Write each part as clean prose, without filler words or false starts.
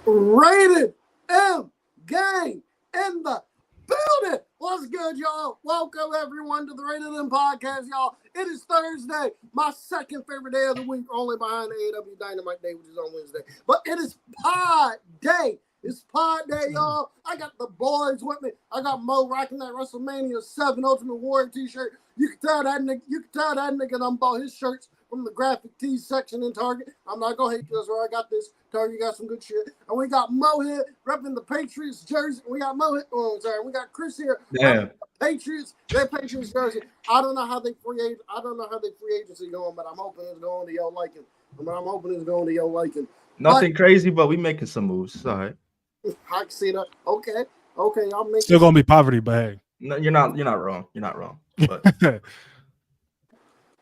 Rated M gang in the building. What's good, y'all? Welcome everyone to the Rated M podcast, y'all. It is Thursday, my second favorite day of the week, only behind the AEW Dynamite Day, which is on Wednesday. But it is Pod Day. It's Pod Day, y'all. I got the boys with me. I got Mo rocking that WrestleMania 7 Ultimate Warrior t-shirt. You can tell that nigga done bought his shirts from the graphic tees section in Target. I'm not gonna hate this where I got this. Target got some good shit. And we got Mo here repping the Patriots jersey. We got Mo here. Oh, sorry. We got Khris here. Damn. Patriots, their Patriots jersey. I don't know how they free agency going, but I'm hoping it's going to your liking. Nothing crazy, but we making some moves. It's all right. I can see that. Okay. Y'all making still gonna be poverty, but hey. No, you're not wrong. You're not wrong. But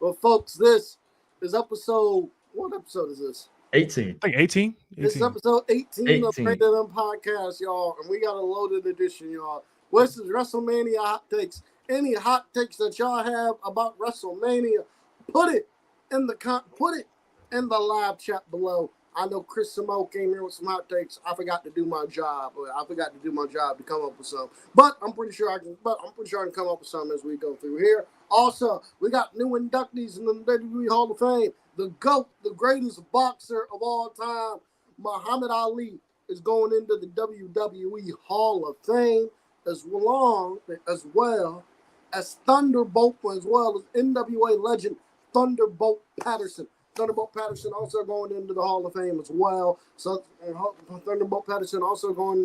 well, folks, this is episode. What episode is this? 18. Like 18? This is episode 18 of Rated M Podcast, y'all. And we got a loaded edition, y'all. This is WrestleMania hot takes. Any hot takes that y'all have about WrestleMania, put it in the live chat below. I know Khris and Mo came here with some hot takes. I forgot to do my job. To come up with some. But I'm pretty sure I can come up with some as we go through here. Also, we got new inductees in the WWE Hall of Fame. The GOAT, the greatest boxer of all time, Muhammad Ali, is going into the WWE Hall of Fame as well as Thunderbolt, as well as NWA legend Thunderbolt Patterson. Thunderbolt Patterson also going into the Hall of Fame as well. So Thunderbolt Patterson also going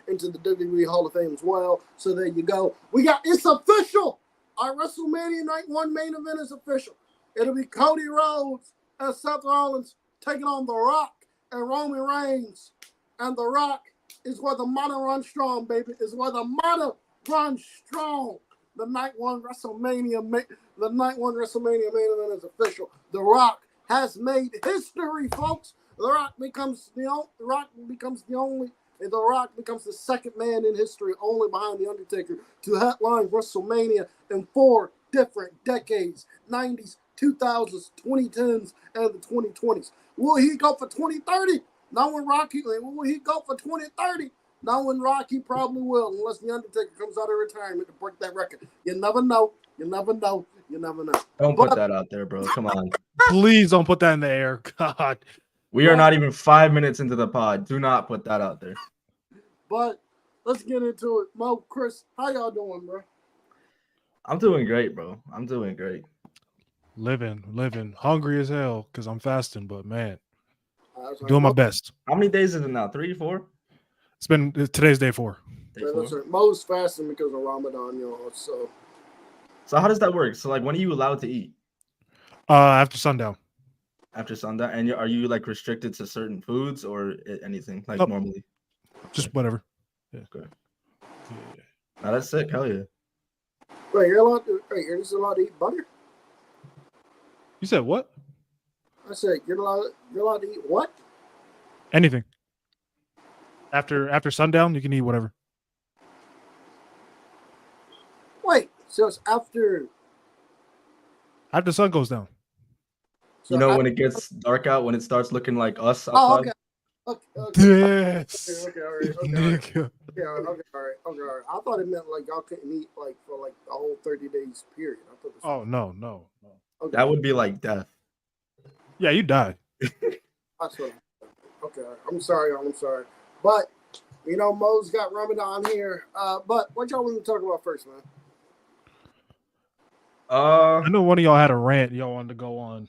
into the WWE Hall of Fame as well. So there you go. It's official. Our WrestleMania Night 1 main event is official. It'll be Cody Rhodes and Seth Rollins taking on The Rock and Roman Reigns. And The Rock is where the money runs strong, baby. Is where the money runs strong. The Night 1 WrestleMania main event is official. The Rock has made history, folks. The Rock becomes the second man in history, only behind The Undertaker, to headline WrestleMania in 4 different decades: 90s, 2000s, 2010s, and the 2020s. Will he go for 2030? Will he go for 2030? Knowing Rocky probably will, unless The Undertaker comes out of retirement to break that record. You never know. Don't put that out there, bro. Come on. Please don't put that in the air. God. We are not even 5 minutes into the pod. Do not put that out there. But let's get into it. Mo, Khris, how y'all doing, bro? I'm doing great, bro. I'm doing great. Living. Hungry as hell because I'm fasting, but man, doing my best. How many days is it now? 3, 4? Today's day 4. Mo's fasting because of Ramadan, y'all. So how does that work? So like, when are you allowed to eat? After sundown. After sundown, and are you like restricted to certain foods or anything like normally? Just whatever. Yeah. Okay. Yeah. Now that's sick. Hell yeah. Wait, you're just allowed to eat butter? You said what? I said you're allowed to eat what? Anything. After sundown, you can eat whatever. Wait, so it's after the sun goes down. So when it gets dark out, when it starts looking like us outside. Oh, okay. Yes. Okay, all right. I thought it meant like y'all couldn't eat like for like the whole 30 days period. No. Okay. That would be like death. Yeah, you died. That's what. Okay, I'm sorry, y'all. I'm sorry, but you know, Mo's got Ramadan here. But what y'all want to talk about first, man? I know one of y'all had a rant y'all wanted to go on.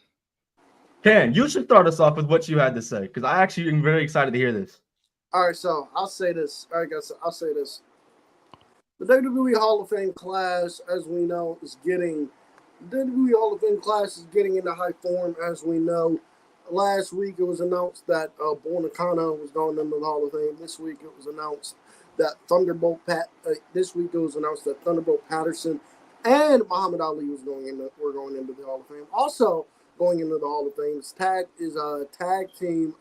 Ken, you should start us off with what you had to say, because I actually am very excited to hear this. All right, so I'll say this. All right, guys, I'll say this. The WWE Hall of Fame class, as we know, is getting into high form, as we know. Last week it was announced that Bornacana was going into the Hall of Fame. This week it was announced that Thunderbolt Patterson and Muhammad Ali were going into the Hall of Fame. Also going into the Hall of Fame is a tag team.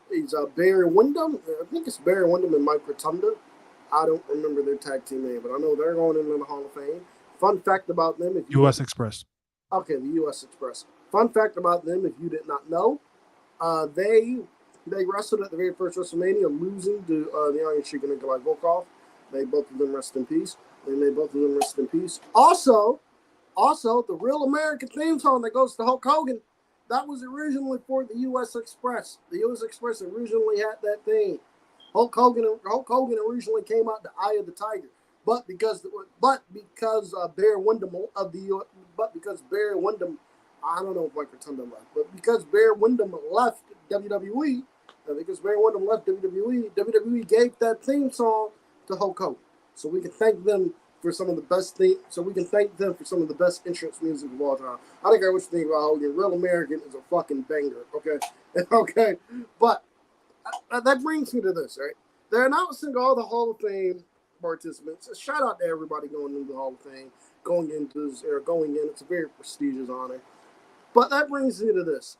He's Barry Windham. I think it's Barry Windham and Mike Rotunda. I don't remember their tag team name, but I know they're going into the Hall of Fame. Fun fact about them: U.S. Express. Okay, the U.S. Express. Fun fact about them, if you did not know, they wrestled at the very first WrestleMania, losing to the Iron Sheik and Nikolai Volkov. They both of them rest in peace. Also, the Real American theme song that goes to Hulk Hogan, that was originally for the U.S. Express. The U.S. Express originally had that thing. Hulk Hogan originally came out the Eye of the Tiger, but because Barry Windham I don't know if Mike Rotunda left, but because Barry Windham left WWE, WWE gave that theme song to Hulk Hogan. So we can thank them for some of the best entrance music of all time. I don't care what you think about Hogan. Real American is a fucking banger. Okay, okay, but that brings me to this. Right, they're announcing all the Hall of Fame participants. A shout out to everybody going into the Hall of Fame, going in. It's a very prestigious honor. But that brings me to this.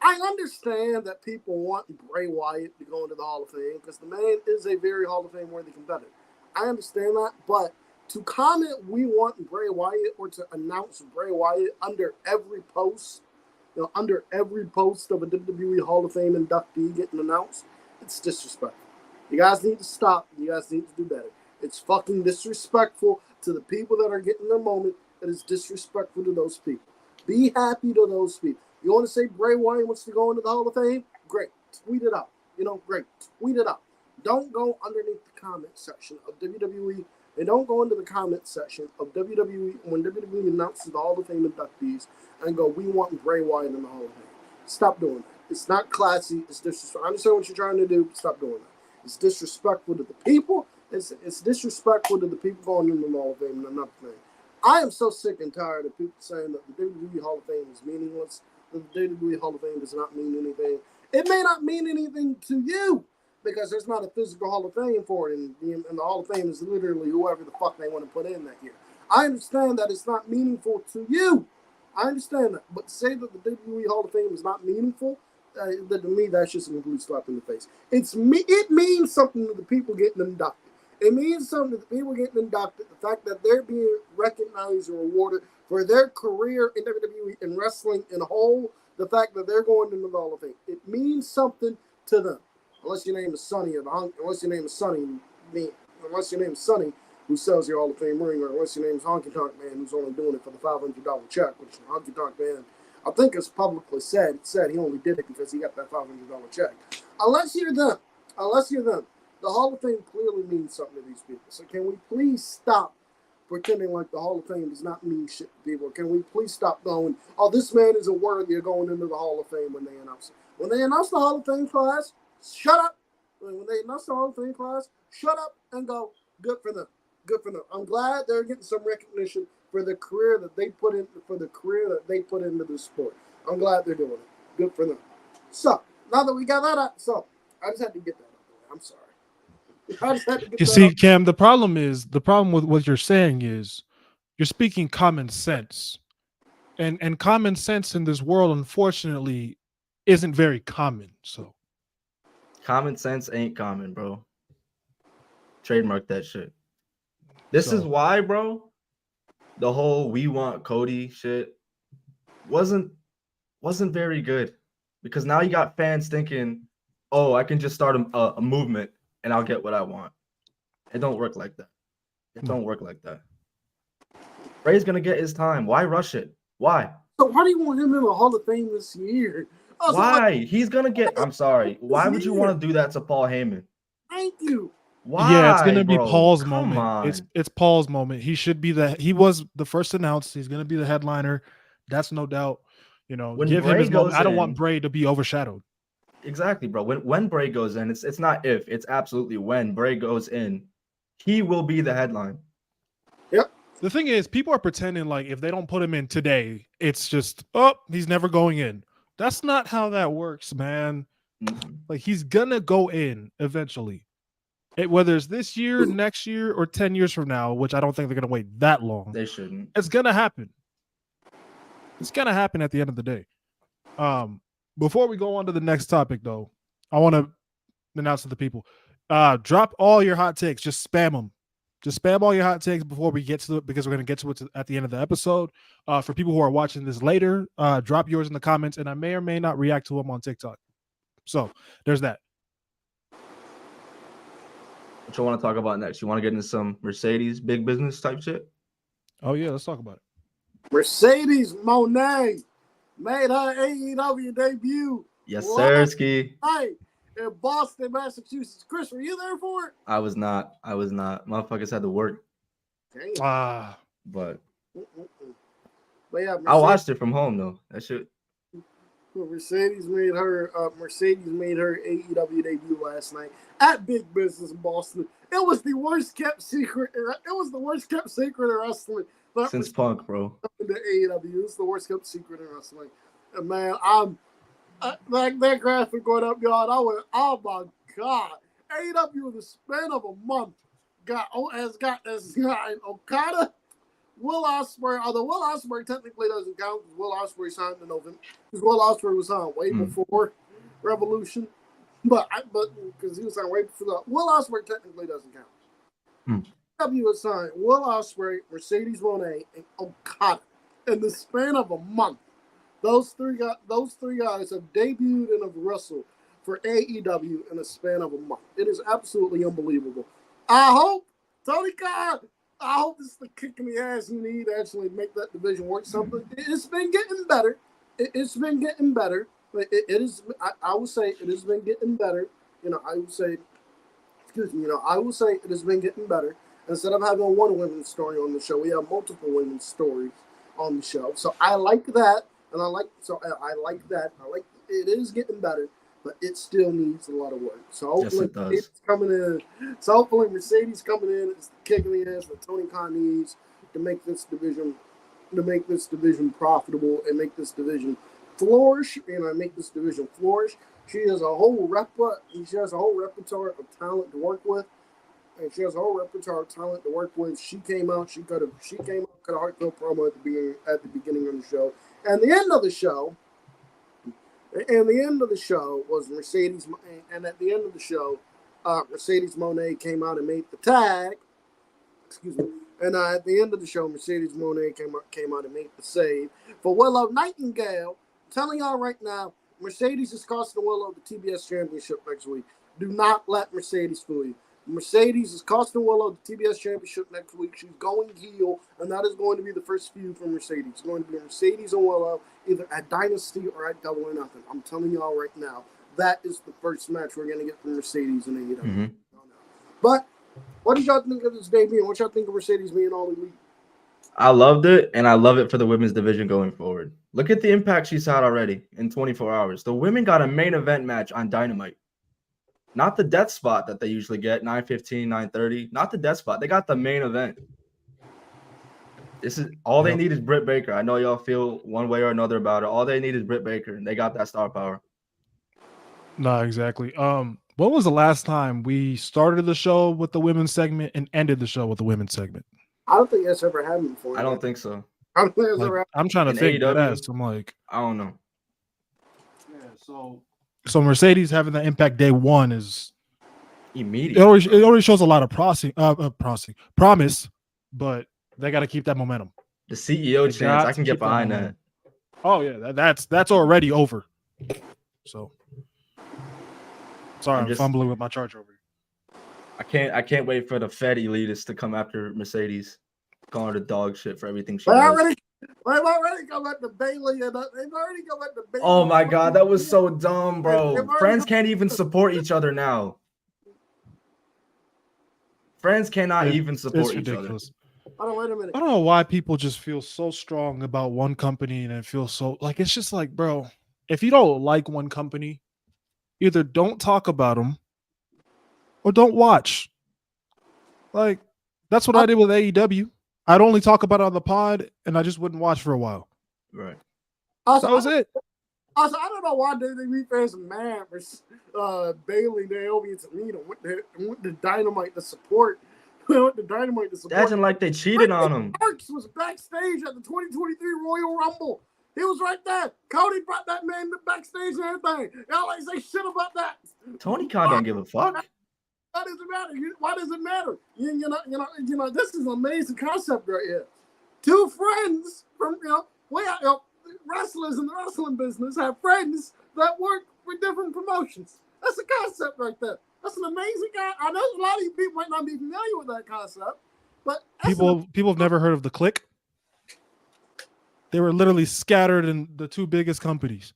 I understand that people want Bray Wyatt to go into the Hall of Fame because the man is a very Hall of Fame worthy competitor. I understand that, but to comment we want Bray Wyatt or to announce Bray Wyatt under every post of a WWE Hall of Fame inductee getting announced, it's disrespectful. You guys need to stop. You guys need to do better. It's fucking disrespectful to the people that are getting their moment. It is disrespectful to those people. Be happy to those people. You want to say Bray Wyatt wants to go into the Hall of Fame? Great. Tweet it out. Great. Tweet it out. Don't go underneath the comment section of WWE. And don't go into the comment section of WWE when WWE announces the Hall of Fame inductees and go, we want Bray Wyatt in the Hall of Fame. Stop doing that. It's not classy. It's disrespectful. I understand what you're trying to do, but stop doing that. It's disrespectful to the people. It's disrespectful to the people going into the Hall of Fame and another thing. I am so sick and tired of people saying that the WWE Hall of Fame is meaningless. That the WWE Hall of Fame does not mean anything. It may not mean anything to you because there's not a physical Hall of Fame for it, and the Hall of Fame is literally whoever the fuck they want to put in that year. I understand that it's not meaningful to you. I understand that. But to say that the WWE Hall of Fame is not meaningful, to me, that's just a complete slap in the face. It means something to the people getting inducted. It means something to the people getting inducted, the fact that they're being recognized or rewarded for their career in WWE and wrestling in whole, the fact that they're going into the Hall of Fame. It means something to them. Unless your name is Sonny, who sells your Hall of Fame ring, or unless your name is Honky Tonk Man, who's only doing it for the $500 check, which Honky Tonk Man, I think it's publicly said he only did it because he got that $500 check. Unless you're them, the Hall of Fame clearly means something to these people. So can we please stop pretending like the Hall of Fame does not mean shit to people? Can we please stop going, oh, this man isn't worthy of going into the Hall of Fame when they announce it? When they announce the Hall of Fame class, shut up. When they announce the Hall of Fame class, shut up and go, good for them. Good for them. I'm glad they're getting some recognition for the career that they put into this sport. I'm glad they're doing it. Good for them. So, now that we got that out, I just had to get that out there. I'm sorry. You see, Cam, the problem with what you're saying is you're speaking common sense. And common sense in this world, unfortunately, isn't very common. So common sense ain't common, bro. Trademark that shit. This is why, bro, the whole we want Cody shit wasn't very good. Because now you got fans thinking, oh, I can just start a movement and I'll get what I want. It don't work like that. It don't work like that. Bray's gonna get his time. Why rush it? Why? So why do you want him in the Hall of Fame this year? Why? Like, he's gonna get. I'm sorry. Why would you want to do that to Paul Heyman? Thank you. Why? Yeah, it's gonna be Paul's Come moment. on. It's Paul's moment. He should be he was the first announced. He's gonna be the headliner. That's no doubt. You know, when give Bray him his moment. I don't in, want Bray to be overshadowed. Exactly, bro. When Bray goes in, it's not if, it's absolutely when Bray goes in, he will be the headline. Yep. The thing is, people are pretending like if they don't put him in today, it's just he's never going in. That's not how that works, man. Mm-hmm. Like he's gonna go in eventually. Whether it's this year, next year, or 10 years from now, which I don't think they're gonna wait that long. They shouldn't. It's gonna happen. It's gonna happen at the end of the day. Before we go on to the next topic, though, I want to announce to the people: drop all your hot takes. Just spam them. Just spam all your hot takes before we get to it, because we're going to get to it at the end of the episode. For people who are watching this later, drop yours in the comments, and I may or may not react to them on TikTok. So there's that. What you want to talk about next? You want to get into some Mercedes big business type shit? Oh yeah, let's talk about it. Mercedes Moné made her AEW debut. Yes, sir, Ski. Hey, in Boston, Massachusetts. Khris, were you there for it? I was not. Motherfuckers had to work. But yeah, I watched it from home though. That shit. Mercedes made her AEW debut last night at Big Business in Boston. It was the worst kept secret. It was the worst kept secret in wrestling since Punk, bro. The AEW. It's the worst kept secret in wrestling. And man, like that graphic going up, y'all. I went, oh my god! AEW in the span of a month has got Okada, Will Ospreay. Although Will Ospreay technically doesn't count because Will Ospreay signed in November. Because Will Ospreay was signed way before Revolution, but because he was signed way before that, Will Ospreay technically doesn't count. AEW has signed Will Ospreay, Mercedes Moné, and Okada in the span of a month. Those three guys have debuted and have wrestled for AEW in a span of a month. It is absolutely unbelievable. I hope, Tony Khan, I hope this is the kick in the ass you need to actually make that division work something. It's been getting better. It's been getting better. It is. I would say it has been getting better. I would say it has been getting better. Instead of having one women's story on the show, we have multiple women's stories on the show. So I like that. And I like that. It is getting better, but it still needs a lot of work. So hopefully Mercedes coming in is kicking the ass that Tony Khan needs to make this division profitable and make this division flourish. She has a whole repertoire of talent to work with. She came out, cut a heartfelt promo at the beginning of the show. And the end of the show was Mercedes, and at the end of the show, Mercedes Moné came out and made the tag. Excuse me. And at the end of the show, Mercedes Moné came out and made the save for Willow Nightingale. I'm telling y'all right now, Mercedes is costing Willow the TBS Championship next week. Do not let Mercedes fool you. Mercedes is costing Willow the TBS Championship next week. She's going heel, and that is going to be the first feud for Mercedes. It's going to be Mercedes and Willow, either at Dynasty or at Double or Nothing. I'm telling y'all right now, that is the first match we're going to get from Mercedes and AEW. Mm-hmm. But what did y'all think of this debut, and what y'all think of Mercedes being all elite? I loved it, and I love it for the women's division going forward. Look at the impact she's had already in 24 hours. The women got a main event match on Dynamite. Not the death spot that they usually get, 9:15, 9:30. Not the death spot. They got the main event. This is all they need is Britt Baker. I know y'all feel one way or another about it. All they need is Britt Baker, and they got that star power. No, exactly. When was the last time we started the show with the women's segment and ended the show with the women's segment? I don't think that's ever happened before. I don't think so. I don't think it's ever happened. I'm trying to think. I'm like, I don't know. Yeah, so Mercedes having that impact day one is immediate. It already shows a lot of promise, but they got to keep that momentum. The CEO chance, I can get behind that. Oh yeah, that's already over. So sorry, I'm fumbling with my charger over here. I can't wait for the Fed elitists to come after Mercedes, calling her the dog shit for everything she does. They've already come at the Bailey and they've already come at the Bailey. Oh my God, that was so dumb, bro. Friends come- can't even support each other now. Friends cannot even support each other. Hold on, wait a minute. I don't know why people just feel so strong about one company and it feels so like it's just like, bro, if you don't like one company, either don't talk about them or don't watch. Like that's what I did with AEW. I'd only talk about it on the pod and I just wouldn't watch for a while. Right. That was it. Also, I don't know why WWE fans are mad for Bailey, Naomi, and Tamina went to Dynamite to support. Went to Dynamite to support. Acting like they cheated on him. Starks was backstage at the 2023 Royal Rumble. He was right there. Cody brought that man to backstage and everything. Y'all like say shit about that. Tony Khan don't give a fuck. Why does it matter? Why does it matter? You know, this is an amazing concept right here. Two friends from wrestlers in the wrestling business have friends that work for different promotions. That's a concept right there. That's an amazing guy. I know a lot of you people might not be familiar with that concept, but people have never heard of the Click. They were literally scattered in the two biggest companies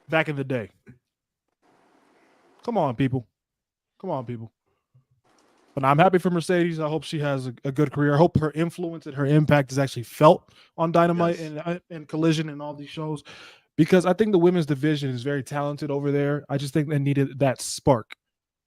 back in the day. Come on, people. But I'm happy for Mercedes. I hope she has a good career. I hope her influence and her impact is actually felt on Dynamite and Collision and all these shows, because I think the women's division is very talented over there. I just think they needed that spark,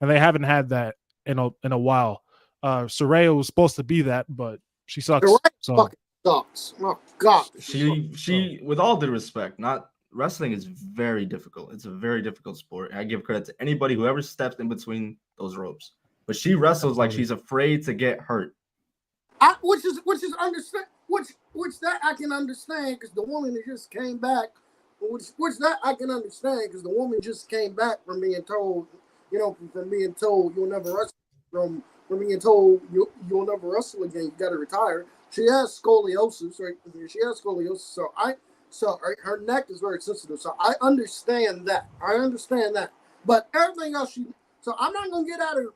and they haven't had that in a while. Saraya was supposed to be that, but she sucks. Fucking sucks. Oh God. She with all due respect, not wrestling is very difficult. It's a very difficult sport. And I give credit to anybody who ever steps in between those ropes. But she wrestles like she's afraid to get hurt. Which is understand which that I can understand, because the woman that just came back, which that I can understand, because the woman just came back from being told, from being told you'll never wrestle, from being told you'll never wrestle again, you got to retire. She has scoliosis, right? She has scoliosis, so her neck is very sensitive. So I understand that. But everything else so I'm not gonna get at her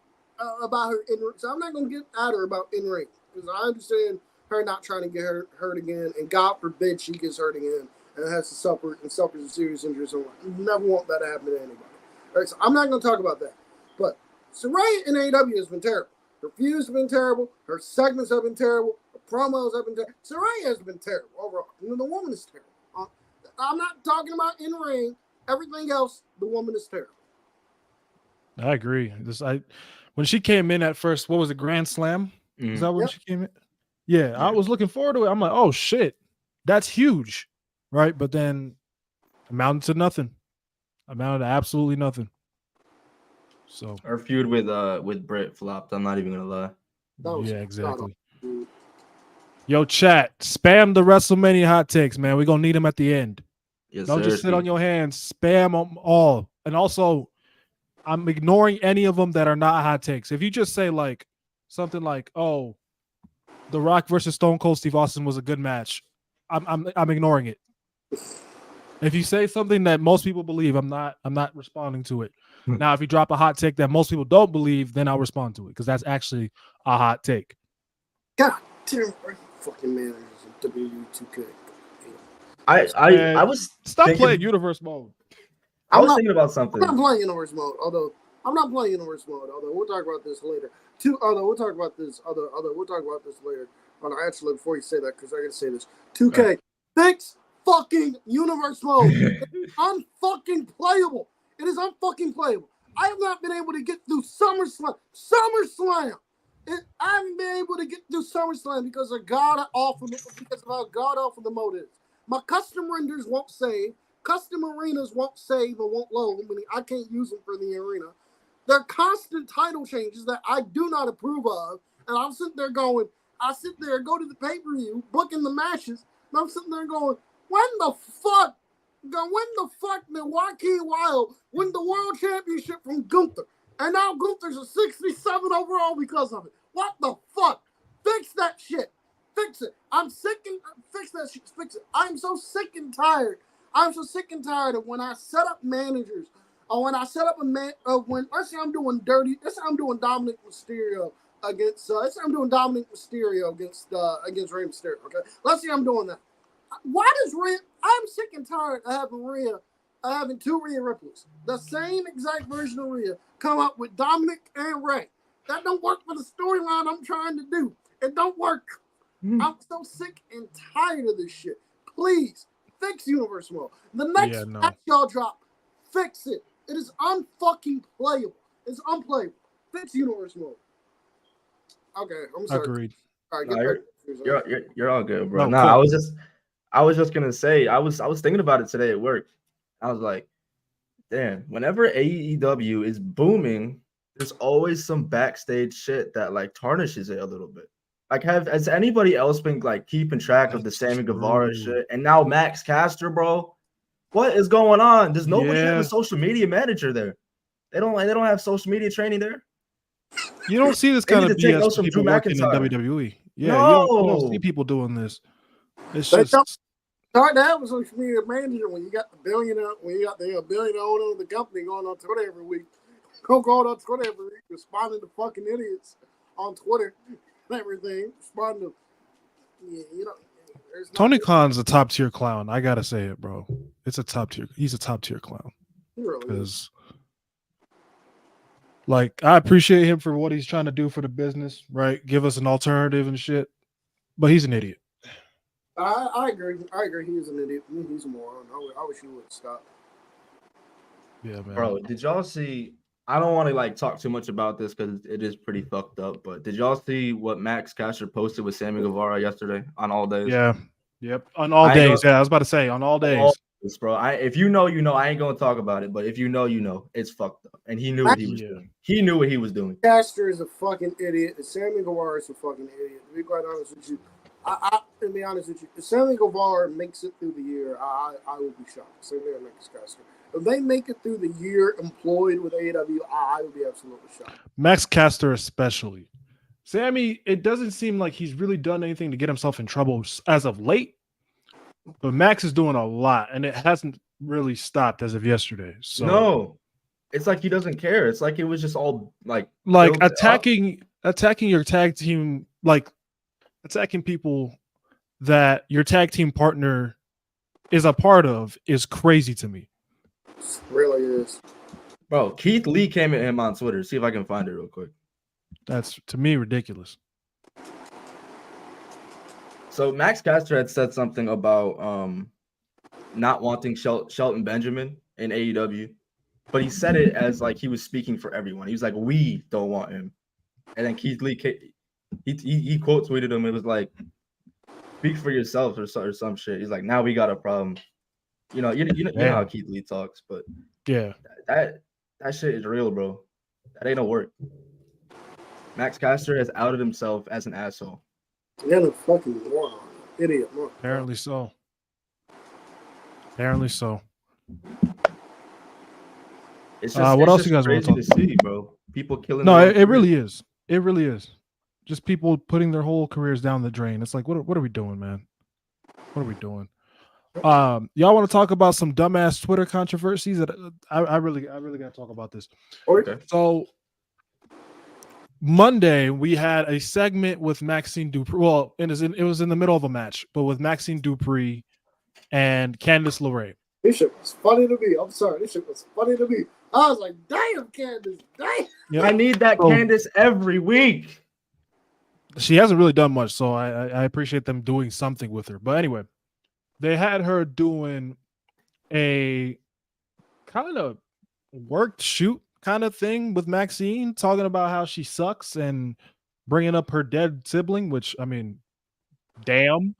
about her in. So I'm not gonna get at her about in ring, because I understand her not trying to get hurt again, and God forbid she gets hurt again and has to suffer a serious injury. So you never want that to happen to anybody. All right, so I'm not gonna talk about that. But Saraya in AEW has been terrible. Her feuds have been terrible. Her segments have been terrible. Her promos have been terrible. Saraya has been terrible overall. The woman is terrible. I'm not talking about in ring. Everything else, the woman is terrible. I agree. When she came in at first, what was it, Grand Slam? Is that when she came in? Yeah, I was looking forward to it. I'm like, oh shit, that's huge, right? But then amounted to nothing. Amounted to absolutely nothing. So her feud with Britt flopped. I'm not even gonna lie. Yeah, exactly. Yo, chat, spam the WrestleMania hot takes, man. We're gonna need them at the end. Yes, Don't just sit on your hands. Spam them all. And also, I'm ignoring any of them that are not hot takes. If you just say like something like, "Oh, The Rock versus Stone Cold Steve Austin was a good match," I'm ignoring it. If you say something that most people believe, I'm not responding to it. Now, if you drop a hot take that most people don't believe, then I'll respond to it, because that's actually a hot take. God damn, fucking managers in WWE2K. I was playing universe mode. I was thinking about something. I'm not playing universe mode, although we'll talk about this later. We'll talk about this later. Actually, before you say that, because I gotta say this. 2K, fix fucking universe mode. It's unfucking playable. It is unfucking playable. I have not been able to get through SummerSlam. I haven't been able to get through SummerSlam because of how god awful the mode is. My custom renders won't save. Custom arenas won't save or won't load. Meaning I can't use them for the arena. There are constant title changes that I do not approve of, and I'm sitting there going. I sit there, go to the pay-per-view, booking the matches, and I'm sitting there going, when the fuck did Joaquin Wilde win the world championship from Gunther? And now Gunther's a 67 overall because of it. What the fuck? Fix that shit. Fix it. Fix that shit. Fix it. I'm so sick and tired. Of when I set up managers, or when I set up let's say I'm doing Dominic Mysterio against Rey Mysterio, okay? Let's say I'm doing that. Why does Rhea? I'm sick and tired of having two Rhea Ripley's, the same exact version of Rhea, come up with Dominic and Ray. That don't work for the storyline I'm trying to do. It don't work. I'm so sick and tired of this shit. Please fix Universe Mode. The next match y'all drop, fix it. It is unfucking playable. It's unplayable. Fix Universe Mode. Okay, I'm sorry. Agreed. All right, you're all good, bro. No, I was just gonna say I was thinking about it today at work. I was like, damn, whenever AEW is booming, there's always some backstage shit that like tarnishes it a little bit. Like, has anybody else been like keeping track of the Sammy Guevara shit? And now Max Caster, bro, what is going on? Does nobody have a social media manager there? They don't have social media training there. You don't see this kind of BS from people working in WWE. Yeah, you don't see people doing this. It's just hard to have a social media manager when you got the billionaire owner of the company going on Twitter every week. Going on Twitter every week, responding to fucking idiots on Twitter and everything. Responding to, Tony Khan's a top tier clown. I gotta say it, bro. It's a top tier. He's a top tier clown. He really is. Like, I appreciate him for what he's trying to do for the business, right? Give us an alternative and shit. But he's an idiot. I agree. He's an idiot. He's a moron. I wish he would stop. Yeah, man. Bro, did y'all see? I don't want to like talk too much about this because it is pretty fucked up. But did y'all see what Max Caster posted with Sammy Guevara yesterday on All Days? Yeah. Yep. On All Days. Yeah, I was about to say on All Days. Bro, if you know, you know. I ain't gonna talk about it, but if you know, you know. It's fucked up, and he knew what he was doing. He knew what he was doing. Caster is a fucking idiot. And Sammy Guevara is a fucking idiot. To be quite honest with you, to be honest with you, if Sammy Guevara makes it through the year, I will be shocked. Same thing with Max Caster. If they make it through the year employed with AEW, I would be absolutely shocked. Max Caster especially. Sammy, it doesn't seem like he's really done anything to get himself in trouble as of late. But Max is doing a lot, and it hasn't really stopped as of yesterday. So no, it's like he doesn't care. It's like it was just all like attacking your tag team, like attacking people that your tag team partner is a part of is crazy to me. It really is. Bro, Keith Lee came at him on Twitter. See if I can find it real quick. That's, to me, ridiculous. So Max Caster had said something about not wanting Shelton Benjamin in AEW, but he said it as like he was speaking for everyone. He was like, "We don't want him," and then Keith Lee he quote tweeted him. It was like, "Speak for yourself" or some shit. He's like, "Now we got a problem." You know how Keith Lee talks, but yeah, that shit is real, bro. That ain't no work. Max Caster has outed himself as an asshole. You're a fucking moron. Idiot moron. Apparently so. Apparently so. It's just, what else you guys want to talk about? See, bro. People killing. No, it really is. It really is. Just people putting their whole careers down the drain. It's like, what are we doing, man? What are we doing? Y'all want to talk about some dumbass Twitter controversies? That I really got to talk about this. Okay. So Monday we had a segment with Maxine Dupree. Well, it was in the middle of a match, but with Maxine Dupree and Candice LeRae. This shit was funny to me. I'm sorry. This shit was funny to me. I was like, damn, Candice, damn. Yep. I need that Candice every week. She hasn't really done much, so I appreciate them doing something with her. But anyway, they had her doing a kind of worked shoot kind of thing with Maxine, talking about how she sucks and bringing up her dead sibling, which, I mean, damn.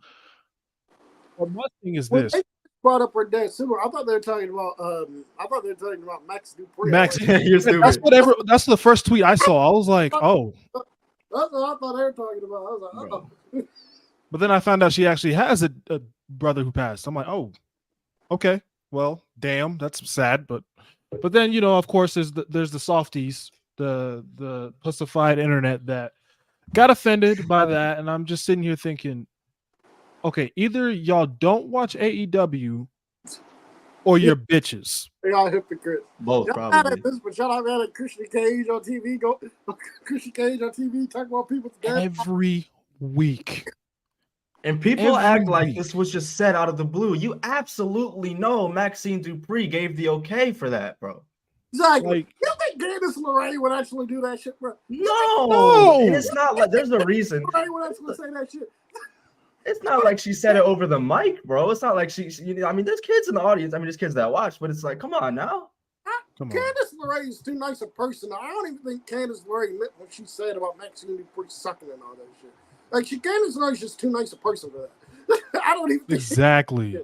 Well, my thing is this. They brought up her dead sibling. I thought they were talking about Max Dupree. Max, you're stupid. That's the first tweet I saw. I was like, oh. That's what I thought they were talking about. I was like, oh. But then I found out she actually has a brother who passed. I'm like, oh, okay. Well, damn, that's sad. But then, you know, of course, there's the softies, the pussified internet that got offended by that. And I'm just sitting here thinking, okay, either y'all don't watch AEW or you're bitches. They all hypocrites. Both, y'all probably. But y'all have had a Christian Cage on TV. Christian Cage on TV talking about people's death. Every week. And people Every act like week. this was just said out of the blue. You absolutely know Maxine Dupree gave the okay for that, bro. Exactly. Like, You think Candice LeRae would actually do that shit, bro? No, and it's not like there's a reason. LeRae would actually say that shit. It's not like she said it over the mic, bro. It's not like I mean, there's kids in the audience. I mean, there's kids that watch, but it's like, come on now. Candice LeRae is too nice a person. I don't even think Candice LeRae meant what she said about Maxine Dupree sucking and all that shit. Like, Candice LeRae is just too nice a person for that. I don't even think exactly.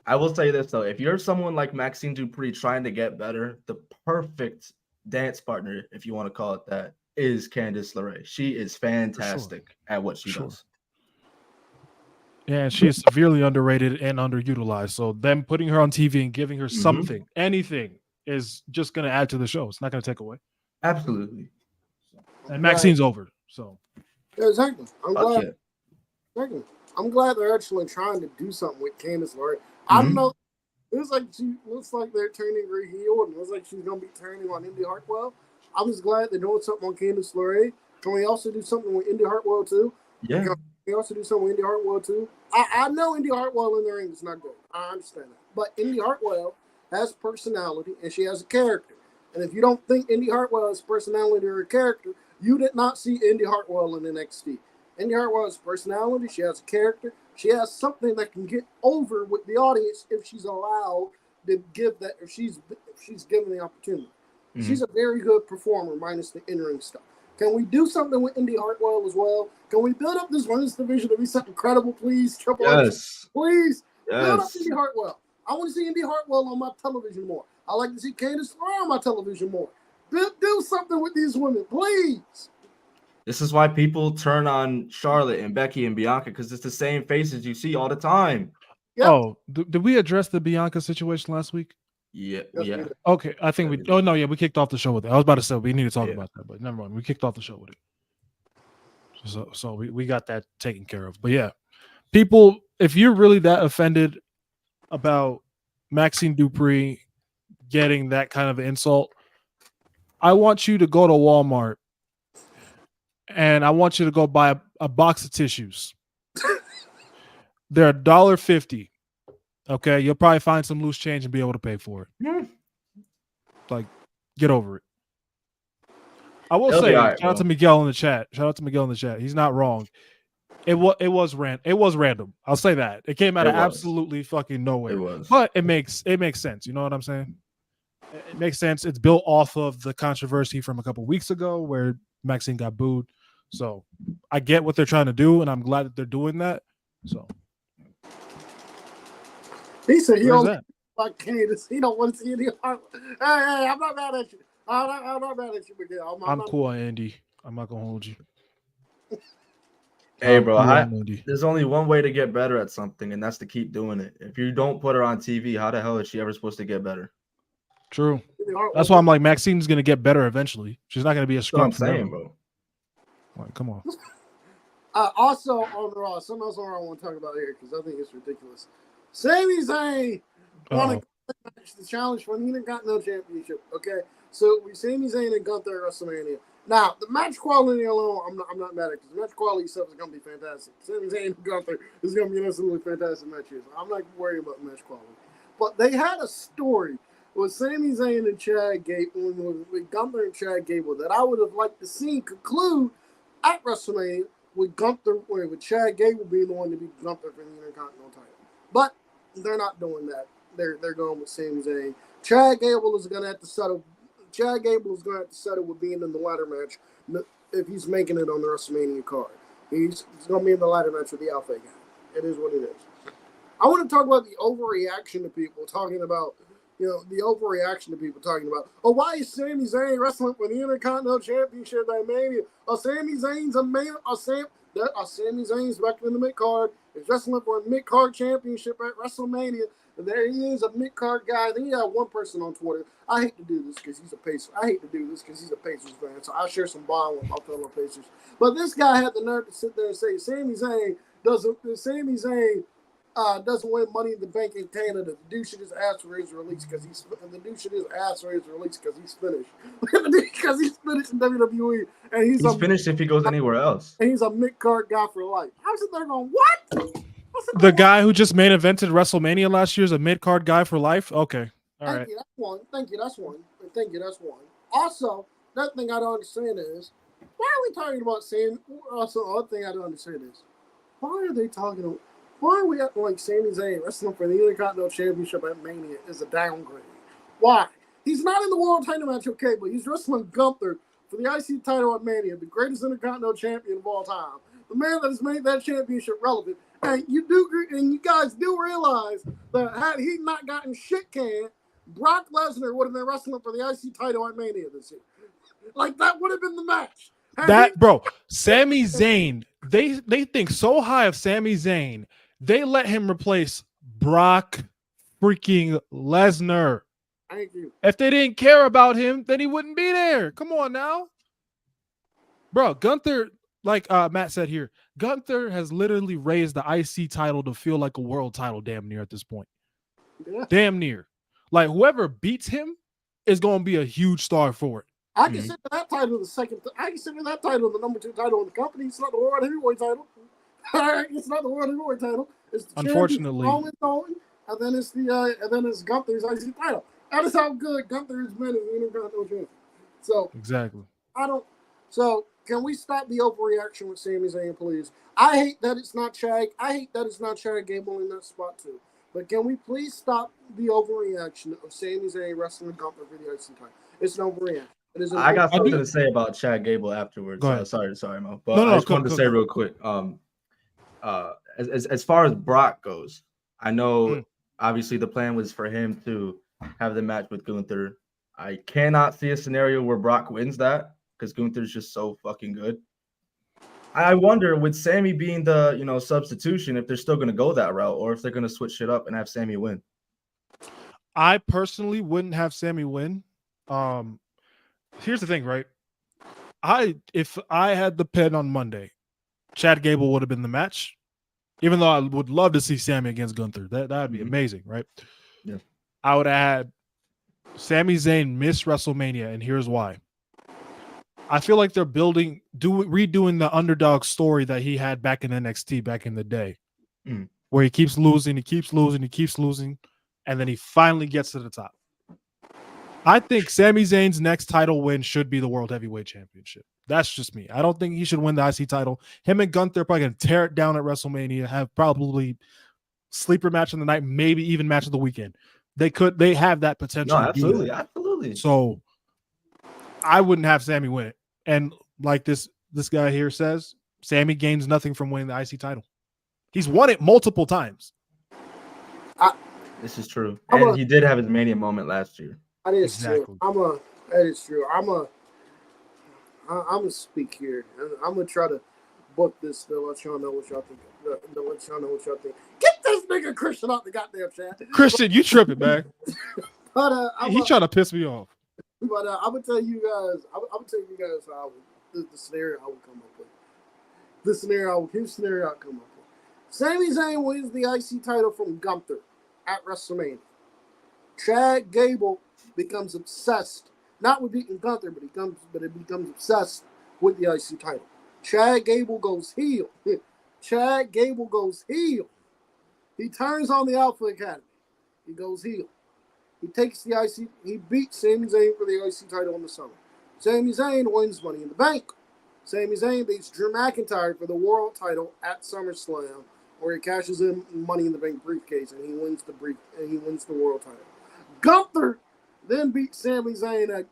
I will say this though: if you're someone like Maxine Dupree trying to get better, the perfect dance partner, if you want to call it that, is Candice LeRae. She is fantastic at what she does. Yeah, she is severely underrated and underutilized. So them putting her on TV and giving her something, anything, is just going to add to the show. It's not going to take away. Absolutely. And Maxine's over. So yeah, exactly. I'm glad. Exactly. I'm glad they're actually trying to do something with Candice LeRae. I don't know. It looks like they're turning her heel, and it looks like she's gonna be turning on Indy Hartwell. I'm just glad they're doing something on Candice LeRae. Can we also do something with Indy Hartwell too? Yeah. Can we also do something with Indy Hartwell too? I know Indy Hartwell in the ring is not good. I understand that, but Indy Hartwell has personality and she has a character. And if you don't think Indy Hartwell has personality or a character, you did not see Indy Hartwell in NXT. Indy Hartwell has personality. She has a character. She has something that can get over with the audience if she's allowed to give that. If she's given the opportunity, she's a very good performer, minus the in-ring stuff. Can we do something with Indy Hartwell as well? Can we build up this women's division to be something incredible, please? Triple H, please build up Indy Hartwell. I want to see Indy Hartwell on my television more. I like to see Candice LeRae on my television more. Do something with these women, please. This is why people turn on Charlotte and Becky and Bianca, because it's the same faces you see all the time. Yep. Oh, did we address the Bianca situation last week? Yeah. Okay, I think we. Oh no, yeah, we kicked off the show with it. I was about to say we need to talk about that, but never mind. We kicked off the show with it. So we got that taken care of. But yeah, people, if you're really that offended about Maxine Dupree getting that kind of insult, I want you to go to Walmart and I want you to go buy a box of tissues. They're $1.50. Okay, you'll probably find some loose change and be able to pay for it. Like, get over it. I will say, shout out to Miguel in the chat. He's not wrong. It was random. I'll say that. It came out of absolutely fucking nowhere. It was. But it makes sense. You know what I'm saying? It makes sense. It's built off of the controversy from a couple weeks ago where Maxine got booed. So I get what they're trying to do, and I'm glad that they're doing that. So he said he don't like Candice. He don't want to see any. Hey, I'm not mad at you. I'm not mad at you, Miguel. I'm cool, Andy. I'm not gonna hold you. Hey, bro, there's only one way to get better at something, and that's to keep doing it. If you don't put her on TV, how the hell is she ever supposed to get better? True. That's why I'm like, Maxine's gonna get better eventually. She's not gonna be a scrub. That's what I'm saying, bro. Like, come on. Also on Raw, something else on Raw I want to talk about here because I think it's ridiculous. Sami Zayn won the challenge for the Intercontinental Championship. Okay, so we Sami Zayn and Gunther at WrestleMania. Now the match quality alone, I'm not mad at because the match quality itself is gonna be fantastic. Sami Zayn and Gunther is gonna be an absolutely fantastic match here. So I'm not worried about match quality. But they had a story with Sami Zayn and Chad Gable, with Gunther and Chad Gable, that I would have liked to see conclude at WrestleMania with Chad Gable being the one to beat Gunther for the Intercontinental title. But they're not doing that. They're going with Sami Zayn. Chad Gable is gonna have to settle with being in the ladder match if he's making it on the WrestleMania card. He's gonna be in the ladder match with the Alpha guy. It is what it is. I want to talk about the overreaction to people talking about, oh, why is Sami Zayn wrestling for the Intercontinental Championship at Mania? Sami Zayn's Sami Zayn's back in the mid-card. He's wrestling for a mid-card championship at WrestleMania. And there he is, a mid-card guy. Then you have one person on Twitter. I hate to do this because he's a Pacers. He's a Pacers fan. So I share some bond with my fellow Pacers. But this guy had the nerve to sit there and say Sami Zayn doesn't win Money in the Bank in Canada, the dude should just ask for his release because he's finished. Because he's finished in WWE, and he's finished if he goes anywhere else. And he's a mid-card guy for life. I'm sitting there going, what? The guy who just main evented WrestleMania last year is a mid-card guy for life? Okay. All right. Thank you, that's one. Also, another thing I don't understand is, why are we talking about Sam? Also, another thing I don't understand is, why are we acting like Sami Zayn wrestling for the Intercontinental Championship at Mania is a downgrade? Why? He's not in the world title match, okay, but he's wrestling Gunther for the IC title at Mania, the greatest Intercontinental Champion of all time. The man that has made that championship relevant. And you guys do realize that had he not gotten shit canned, Brock Lesnar would have been wrestling for the IC title at Mania this year. Like, that would have been the match. Sami Zayn, they think so high of Sami Zayn, they let him replace Brock freaking Lesnar. Thank you. If they didn't care about him, then he wouldn't be there. Come on now. Bro, Gunther, like Matt said here, Gunther has literally raised the IC title to feel like a world title damn near at this point. Yeah. Damn near. Like, whoever beats him is going to be a huge star for it. I consider that title I consider that title the number 2 title in the company. It's not the World Heavyweight title. It's not the World Heavyweight title. It's the Unfortunately. And then it's Gunther's IC title. That is how good Gunther has been in the Intercontinental Champion. So exactly. So can we stop the overreaction with Sami Zayn, please? I hate that it's not Chad. Gable in that spot too. But can we please stop the overreaction of Sami Zayn wrestling Gunther for the IC title? It's an overreaction. I got something to say about Chad Gable afterwards. Sorry, Mo. But I just wanted to say real quick. As far as Brock goes, I know obviously the plan was for him to have the match with Gunther. I cannot see a scenario where Brock wins that because Gunther's just so fucking good. I wonder, with Sami being the substitution, if they're still going to go that route or if they're going to switch shit up and have Sami win. I personally wouldn't have Sami win. Here's the thing, right? If I had the pen on Monday, Chad Gable would have been the match. Even though I would love to see Sami against Gunther. That'd be amazing, right? Yeah. I would have had Sami Zayn miss WrestleMania, and here's why. I feel like they're redoing the underdog story that he had back in NXT back in the day, where he keeps losing, and then he finally gets to the top. I think Sami Zayn's next title win should be the World Heavyweight Championship. That's just me. I don't think he should win the IC title. Him and Gunther are probably going to tear it down at WrestleMania, have probably sleeper match of the night, maybe even match of the weekend. They have that potential. No, absolutely. So I wouldn't have Sami win it. And like this guy here says, Sami gains nothing from winning the IC title. He's won it multiple times. This is true. And he did have his Mania moment last year. That is true. That is true. I'm gonna speak here, and I'm gonna try to book this to let y'all know what y'all think. Get this nigga Christian out the goddamn chat. Christian, you tripping, man? But he's trying to piss me off. But I'm gonna tell you guys. I'm gonna tell you guys how the scenario I would come up with. Here's the scenario I'd come up with. Sami Zayn wins the IC title from Gunther at WrestleMania. Chad Gable becomes obsessed, not with beating Gunther, but it becomes obsessed with the IC title. Chad Gable goes heel. He turns on the Alpha Academy. He goes heel. He takes the IC. He beats Sami Zayn for the IC title in the summer. Sami Zayn wins Money in the Bank. Sami Zayn beats Drew McIntyre for the world title at SummerSlam, where he cashes in Money in the Bank briefcase and he wins the world title. Gunther then beats Sami Zayn at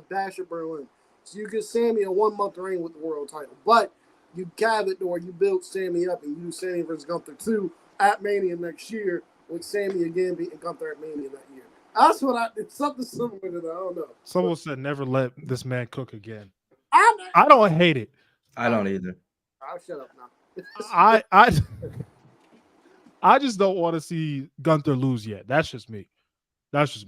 Bash at Berlin. So you give Sami a 1-month reign with the world title. But you have it or you build Sami up and you do Sami versus Gunther 2 at Mania next year, with Sami again beating Gunther at Mania that year. That's what it's something similar to that. I don't know. Someone said never let this man cook again. I don't hate it. I don't either. I'll shut up now. I just don't want to see Gunther lose yet. That's just me. There's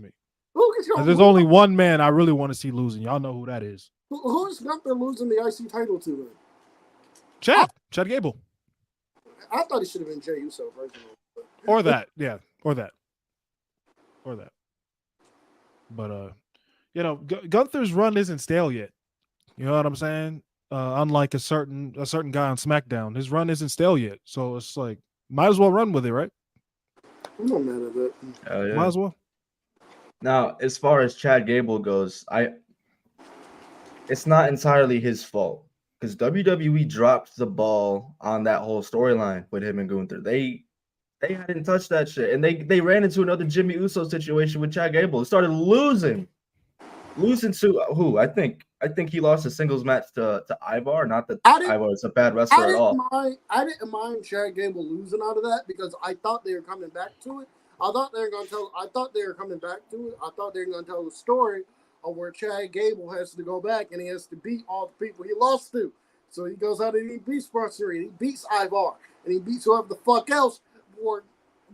only one man I really want to see losing. Y'all know who that is. Who's Gunther losing the IC title to then? Chad Gable. I thought it should have been Jey Uso personally. Or that. But Gunther's run isn't stale yet. You know what I'm saying? Unlike a certain guy on SmackDown, his run isn't stale yet. So it's like, might as well run with it, right? I'm not mad at that. Hell yeah. Might as well. Now, as far as Chad Gable goes, it's not entirely his fault because WWE dropped the ball on that whole storyline with him and Gunther. They hadn't touched that shit, and they ran into another Jimmy Uso situation with Chad Gable. It started losing to who? I think he lost a singles match to Ivar. Not that Ivar is a bad wrestler at all. I didn't mind Chad Gable losing out of that because I thought they were coming back to it. I thought they were coming back to it. I thought they were going to tell the story of where Chad Gable has to go back and he has to beat all the people he lost to. So he goes out and he beats Brunson, he beats Ivar, and he beats whoever the fuck else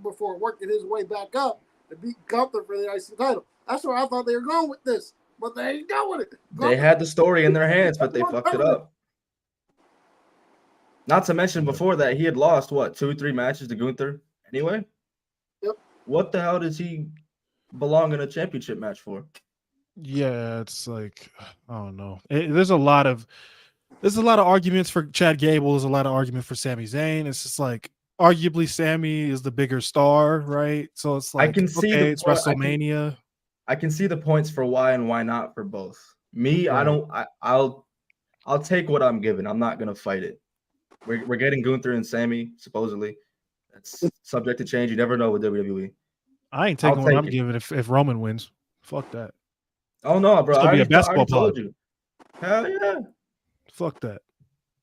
before working his way back up to beat Gunther for the IC title. That's where I thought they were going with this, but they ain't going with it. They had the story in their hands, but they fucked it up. Not to mention before that, he had lost, 2-3 matches to Gunther anyway? Yep. What the hell does he belong in a championship match for? Yeah, it's like, I don't know. There's a lot of arguments for Chad Gable. There's a lot of argument for Sami Zayn. It's just like, arguably Sammy is the bigger star, right? So it's like, I can see it's WrestleMania. I can see the points for why and why not for both. Me, right. I'll take what I'm given. I'm not gonna fight it. We're getting Gunther and Sammy, supposedly. That's subject to change. You never know with WWE. I ain't taking what I'm giving if Roman wins. Fuck that. Oh no, bro! It's gonna be a basketball told you. Hell yeah! Fuck that.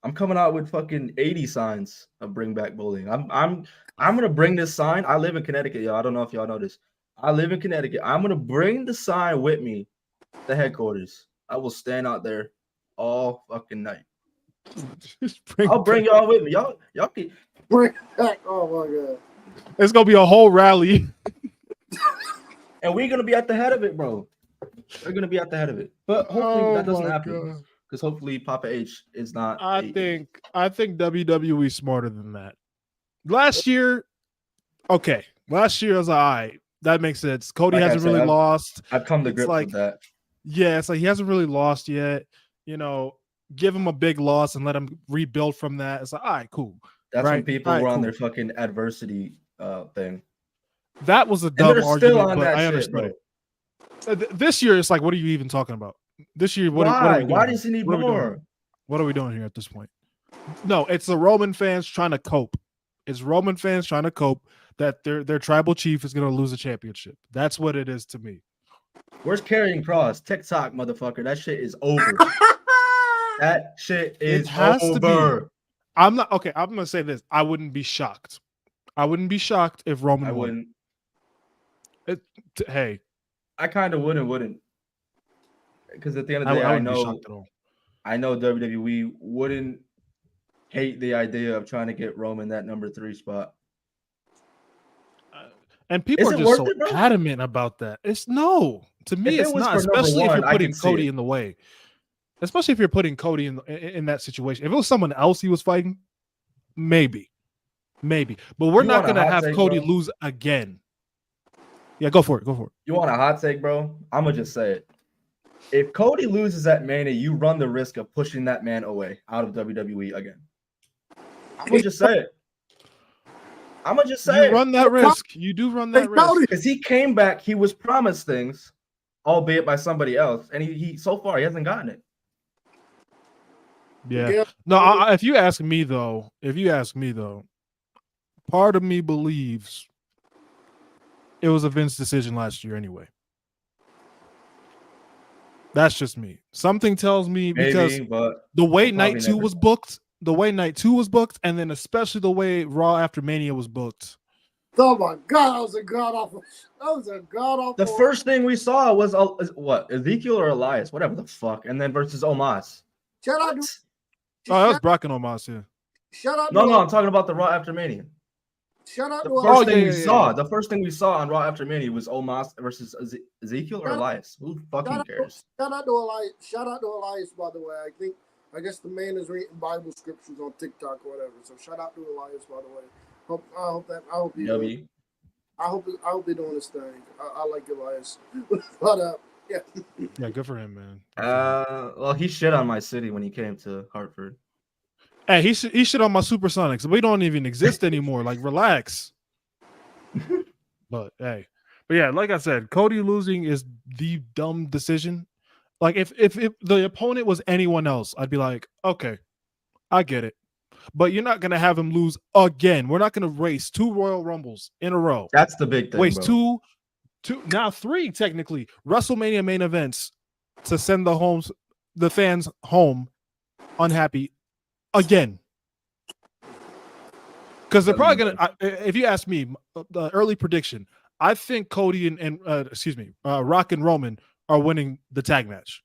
I'm coming out with fucking 80 signs of bring back bullying. I'm gonna bring this sign. I live in Connecticut, y'all. I don't know if y'all know this. I live in Connecticut. I'm gonna bring the sign with me, the headquarters. I will stand out there all fucking night. I'll bring y'all with me. Y'all can bring back. Oh my god! It's gonna be a whole rally, and we're gonna be at the head of it, bro. We're gonna be at the head of it, but hopefully that doesn't happen. Because hopefully Papa H is not. I think WWE smarter than that. Last year I was like, all right, that makes sense. Cody hasn't really lost. I've come to grips with that. Yeah, it's like he hasn't really lost yet. You know, give him a big loss and let him rebuild from that. It's like, all right, cool. That's when people were on their fucking adversity thing. That was a dumb argument, but I understood it. This year, it's like, what are you even talking about? This year, what are we doing? Why does he need more? What are we doing here at this point? No, it's the Roman fans trying to cope. It's Roman fans trying to cope that their tribal chief is going to lose a championship. That's what it is to me. Where's Karrion Kross? TikTok, motherfucker. That shit is over. That shit is over. I'm not okay. I'm going to say this. I wouldn't be shocked. I wouldn't be shocked if Roman won. Hey. I kind of wouldn't. Because at the end of the day, I know WWE wouldn't hate the idea of trying to get Roman that number 3 spot. And people are just so adamant about that. To me, it's not, especially if you're putting Cody in the way. Especially if you're putting Cody in that situation. If it was someone else he was fighting, maybe. But we're not going to have Cody lose again. Yeah, go for it. You want a hot take, bro? I'm going to just say it. If Cody loses at Mania, you run the risk of pushing that man away out of WWE again. I'm going to just say it. You run that risk. You do run that risk. Because he came back, he was promised things, albeit by somebody else, and he so far he hasn't gotten it. Yeah. No, if you ask me though, part of me believes it was a Vince decision last year anyway. That's just me. Something tells me because the way night 2 was booked, and then especially the way Raw after Mania was booked. Oh my god, that was a god awful. The first thing we saw was what, Ezekiel or Elias, whatever the fuck, and then versus Omos. Shout out to that was Brock and Omos, yeah. Shout out. No, I'm talking about the Raw after Mania. Shout out The first thing we saw on Raw after Mania was Omos versus Ezekiel or Elias. Who fucking cares? Shout out to Elias, by the way. I I guess the man is reading Bible scriptures on TikTok or whatever. So shout out to Elias, by the way. I hope he's doing his thing. I like Elias, but yeah. Yeah, good for him, man. Well, he shit on my city when he came to Hartford. Hey, he shit on my Supersonics. We don't even exist anymore. Like, relax. But yeah, like I said, Cody losing is the dumb decision. Like, if the opponent was anyone else, I'd be like, okay, I get it. But you're not gonna have him lose again. We're not gonna race 2 Royal Rumbles in a row. That's the big thing. Waste bro. two, now 3 technically WrestleMania main events to send the fans home unhappy again. Because they're probably gonna. If you ask me, the early prediction, I think Cody and Rock and Roman are winning the tag match.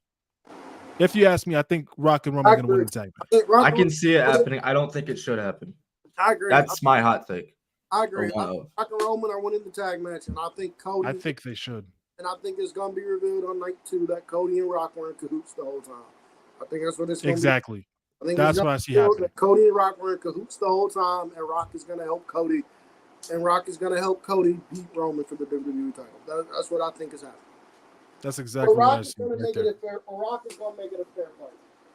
If you ask me, I think Rock and Roman are going to win the tag match. I can see it happening. I don't think it should happen. I agree. That's my hot take. I agree. Rock and Roman are winning the tag match, and I think Cody. I think they should. And I think it's going to be revealed on night 2 that Cody and Rock were in cahoots the whole time. I think that's what it's going to be. Exactly. I think that's what I see happening. Cody and Rock were in cahoots the whole time, and Rock is going to help Cody. And Rock is going to help Cody beat Roman for the WWE title. That's what I think is happening. That's exactly what I see. Rock is going to make it a fair fight.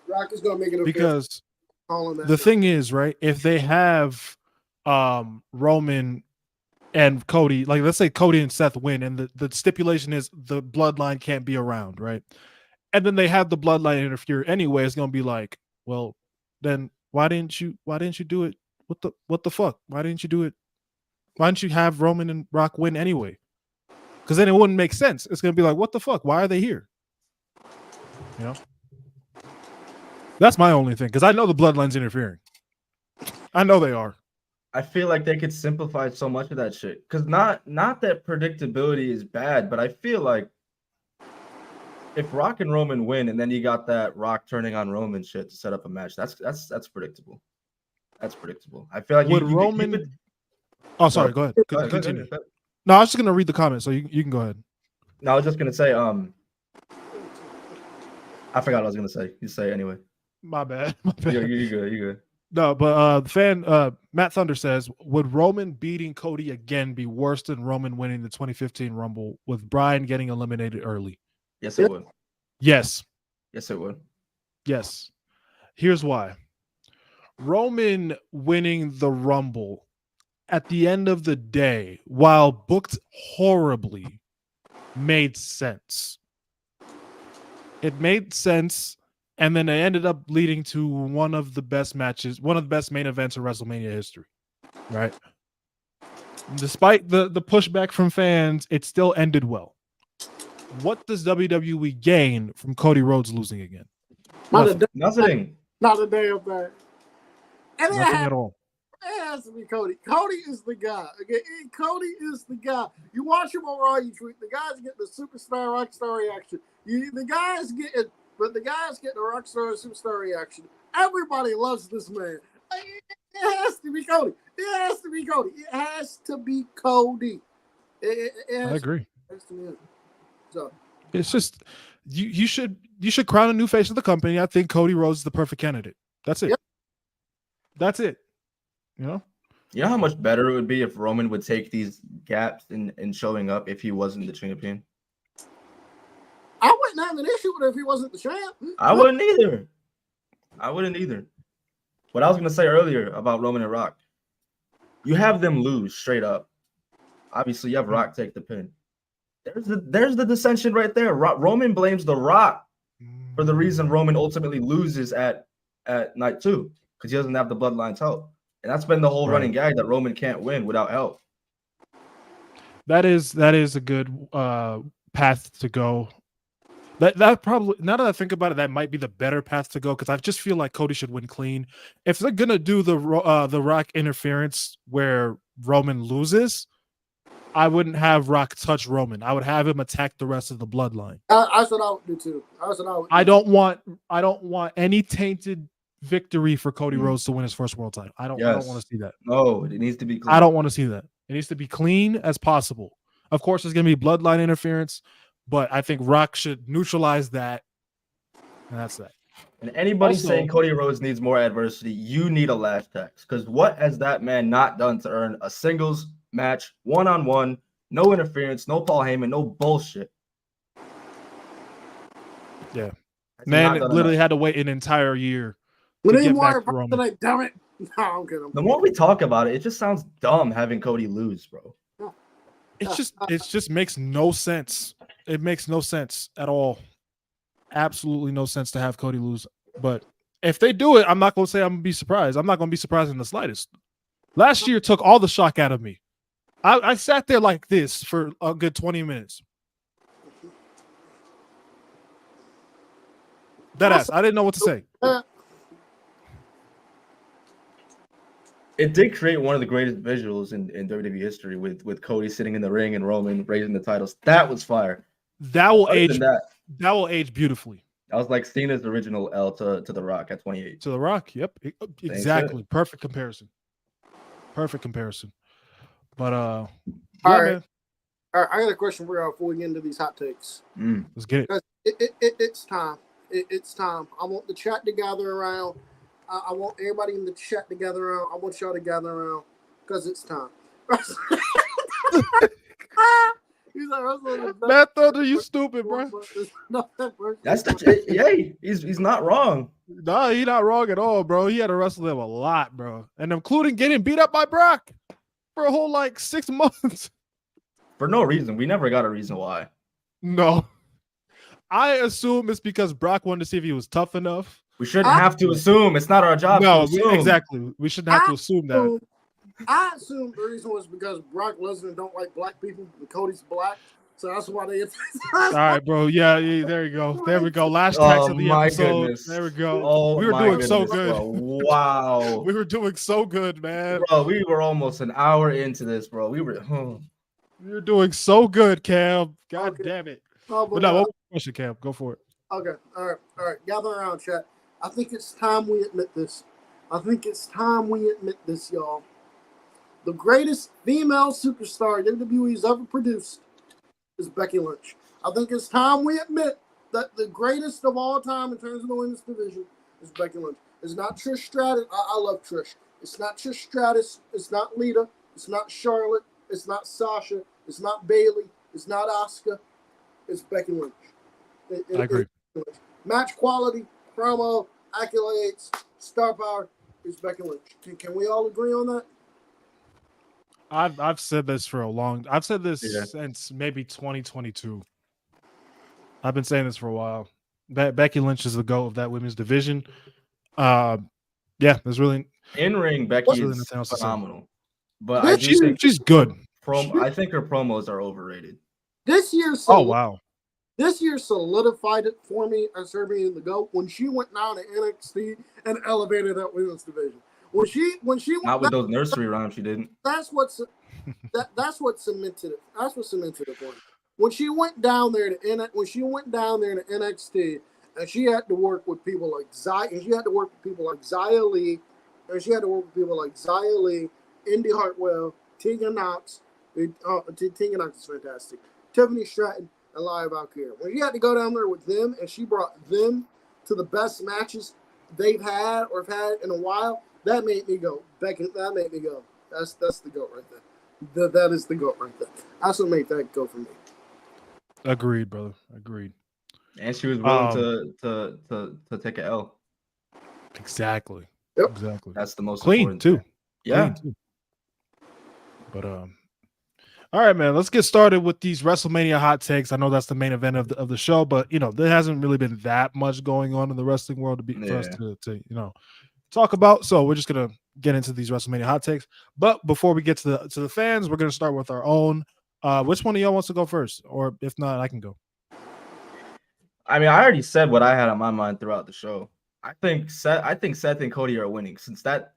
Rock is going to make it a because the thing is, right, if they have Roman and Cody, like let's say Cody and Seth win, and the stipulation is the bloodline can't be around, right? And then they have the bloodline interfere anyway, it's going to be like, well, then why didn't you do it? What the fuck? Why didn't you do it? Why didn't you have Roman and Rock win anyway? Because then it wouldn't make sense. It's going to be like, what the fuck? Why are they here? You know? That's my only thing, because I know the bloodline's interfering. I know they are. I feel like they could simplify so much of that shit. Because not that predictability is bad, but I feel like if Rock and Roman win, and then you got that Rock turning on Roman shit to set up a match, that's predictable. That's predictable. I feel like Roman. You could... Oh, sorry. Go ahead. Continue. No, I was just gonna read the comments, so you can go ahead. No, I was just gonna say. I forgot what I was gonna say. You say it anyway. My bad. You good. No, but the fan Matt Thunder says, would Roman beating Cody again be worse than Roman winning the 2015 Rumble with Bryan getting eliminated early? Yes, it would. Yes, it would. Yes. Here's why. Roman winning the Rumble at the end of the day, while booked horribly, made sense. It made sense. And then it ended up leading to one of the best matches, one of the best main events in WrestleMania history, right? Despite the pushback from fans, it still ended well. What does WWE gain from Cody Rhodes losing again? Nothing. Not a damn thing. And nothing at all. It has to be Cody. Cody is the guy. Okay? Cody is the guy. You watch him on Raw, you tweet. The guys get the superstar rockstar reaction. The guys get the rockstar superstar reaction. Everybody loves this man. It has to be Cody. It has to be Cody. It has to be Cody. I agree. So it's just you should crown a new face of the company. I think Cody Rhodes is the perfect candidate. That's it. Yep. That's it. You know how much better it would be if Roman would take these gaps in showing up if he wasn't the champion. I wouldn't have an issue with it if he wasn't the champ. I wouldn't either. What I was gonna say earlier about Roman and Rock, you have them lose straight up. Obviously, you have Rock take the pin. There's the dissension right there. Roman blames The Rock for the reason Roman ultimately loses at night 2 because he doesn't have the bloodline's help, and that's been the whole running gag that Roman can't win without help. That is a good path to go. That probably, now that I think about it, that might be the better path to go, because I just feel like Cody should win clean. If they're gonna do the Rock interference where Roman loses, I wouldn't have Rock touch Roman. I would have him attack the rest of the bloodline. That's what I would do too. I don't want any tainted victory for Cody Rhodes to win his first world title. I don't want to see that. No, it needs to be clean. I don't want to see that. It needs to be clean as possible. Of course, there's going to be bloodline interference, but I think Rock should neutralize that, and that's that. And anybody Also- saying Cody Rhodes needs more adversity, you need a lash tax. Because what has that man not done to earn a singles match, one-on-one, no interference, no Paul Heyman, no bullshit? Yeah. Has he Man not done literally enough? had to wait an entire year We to need get more back to Roman. tonight, damn it. No, I'm kidding. The more we talk about it, it just sounds dumb having Cody lose, bro. It just makes no sense. It makes no sense at all. Absolutely no sense to have Cody lose. But if they do it, I'm not gonna say I'm gonna be surprised. I'm not gonna be surprised in the slightest. Last year took all the shock out of me. I sat there like this for a good 20 minutes. Deadass. I didn't know what to say. It did create one of the greatest visuals in WWE history with Cody sitting in the ring and Roman raising the titles. That was fire. That will Other age. than that, That will age beautifully. that was like Cena's original L to The Rock at 28. To The Rock. Yep. Exactly. Perfect comparison. Perfect comparison. But All yeah, right. man. All right, I got a question for y'all before we get into these hot takes. Let's get it. It's time. It's time. I want the chat to gather around. I want everybody in the chat to gather around. I want y'all to gather around because it's time. He's like, Matt Thunder, you stupid, bro. That's the yay. He's not wrong. Nah, he's not wrong at all, bro. He had to wrestle them a lot, bro, and including getting beat up by Brock for a whole like 6 months for no reason. We never got a reason why. No, I assume it's because Brock wanted to see if he was tough enough. We shouldn't have to assume. It's not our job. No, to assume. exactly. We shouldn't have to assume that. I assume the reason was because Brock Lesnar don't like black people and Cody's black, so that's why they. All right, bro. Yeah, there you go. There we go. Last tax of the episode. Goodness. There we go. Oh, we were doing goodness, so good. Bro. Wow. We were doing so good, man. Bro, we were almost an hour into this, bro. We were. We were doing so good, Cam. God damn it. Oh, but no, what was the question, Cam? Go for it. Okay. All right. Gather around, chat. I think it's time we admit this. Y'all. The greatest female superstar WWE's ever produced is Becky Lynch. I think it's time we admit that the greatest of all time in terms of the women's division is Becky Lynch. It's not Trish Stratus. I love Trish. It's not Trish Stratus. It's not Lita. It's not Charlotte. It's not Sasha. It's not Bayley. It's not Asuka. It's Becky Lynch. I agree. Match quality, promo, accolades, star power is Becky Lynch. Can we all agree on that? I've said this since maybe 2022. I've been saying this for a while. Becky Lynch is the GOAT of that women's division. Yeah, there's really in ring. Becky really is phenomenal, but I do think she's good. I think her promos are overrated. This year, This year solidified it for me as her being the GOAT when she went down to NXT and elevated that women's division. When she went not with those nursery rhymes, she didn't. That's what cemented it. That's what cemented it for me. When she went down there to NXT and she had to work with people like Xia Li, Indy Hartwell, Tegan Knox. Tegan Knox is fantastic. Tiffany Stratton and Lia Valkyria. When she had to go down there with them and she brought them to the best matches they've had or have had in a while, that made me go. That made me go. That's the GOAT right there. That is the GOAT right there. That's what made that go for me. Agreed, brother. Agreed. And she was willing to take an L. Exactly. Yep. Exactly. That's the most clean important too. thing. Yeah. Clean too. But all right, man. Let's get started with these WrestleMania hot takes. I know that's the main event of the show, but there hasn't really been that much going on in the wrestling world for us to talk about. So we're just gonna get into these WrestleMania hot takes. But before we get to the fans, we're gonna start with our own. Which one of y'all wants to go first? Or if not, I can go. I mean, I already said what I had on my mind throughout the show. I think Seth and Cody are winning, since that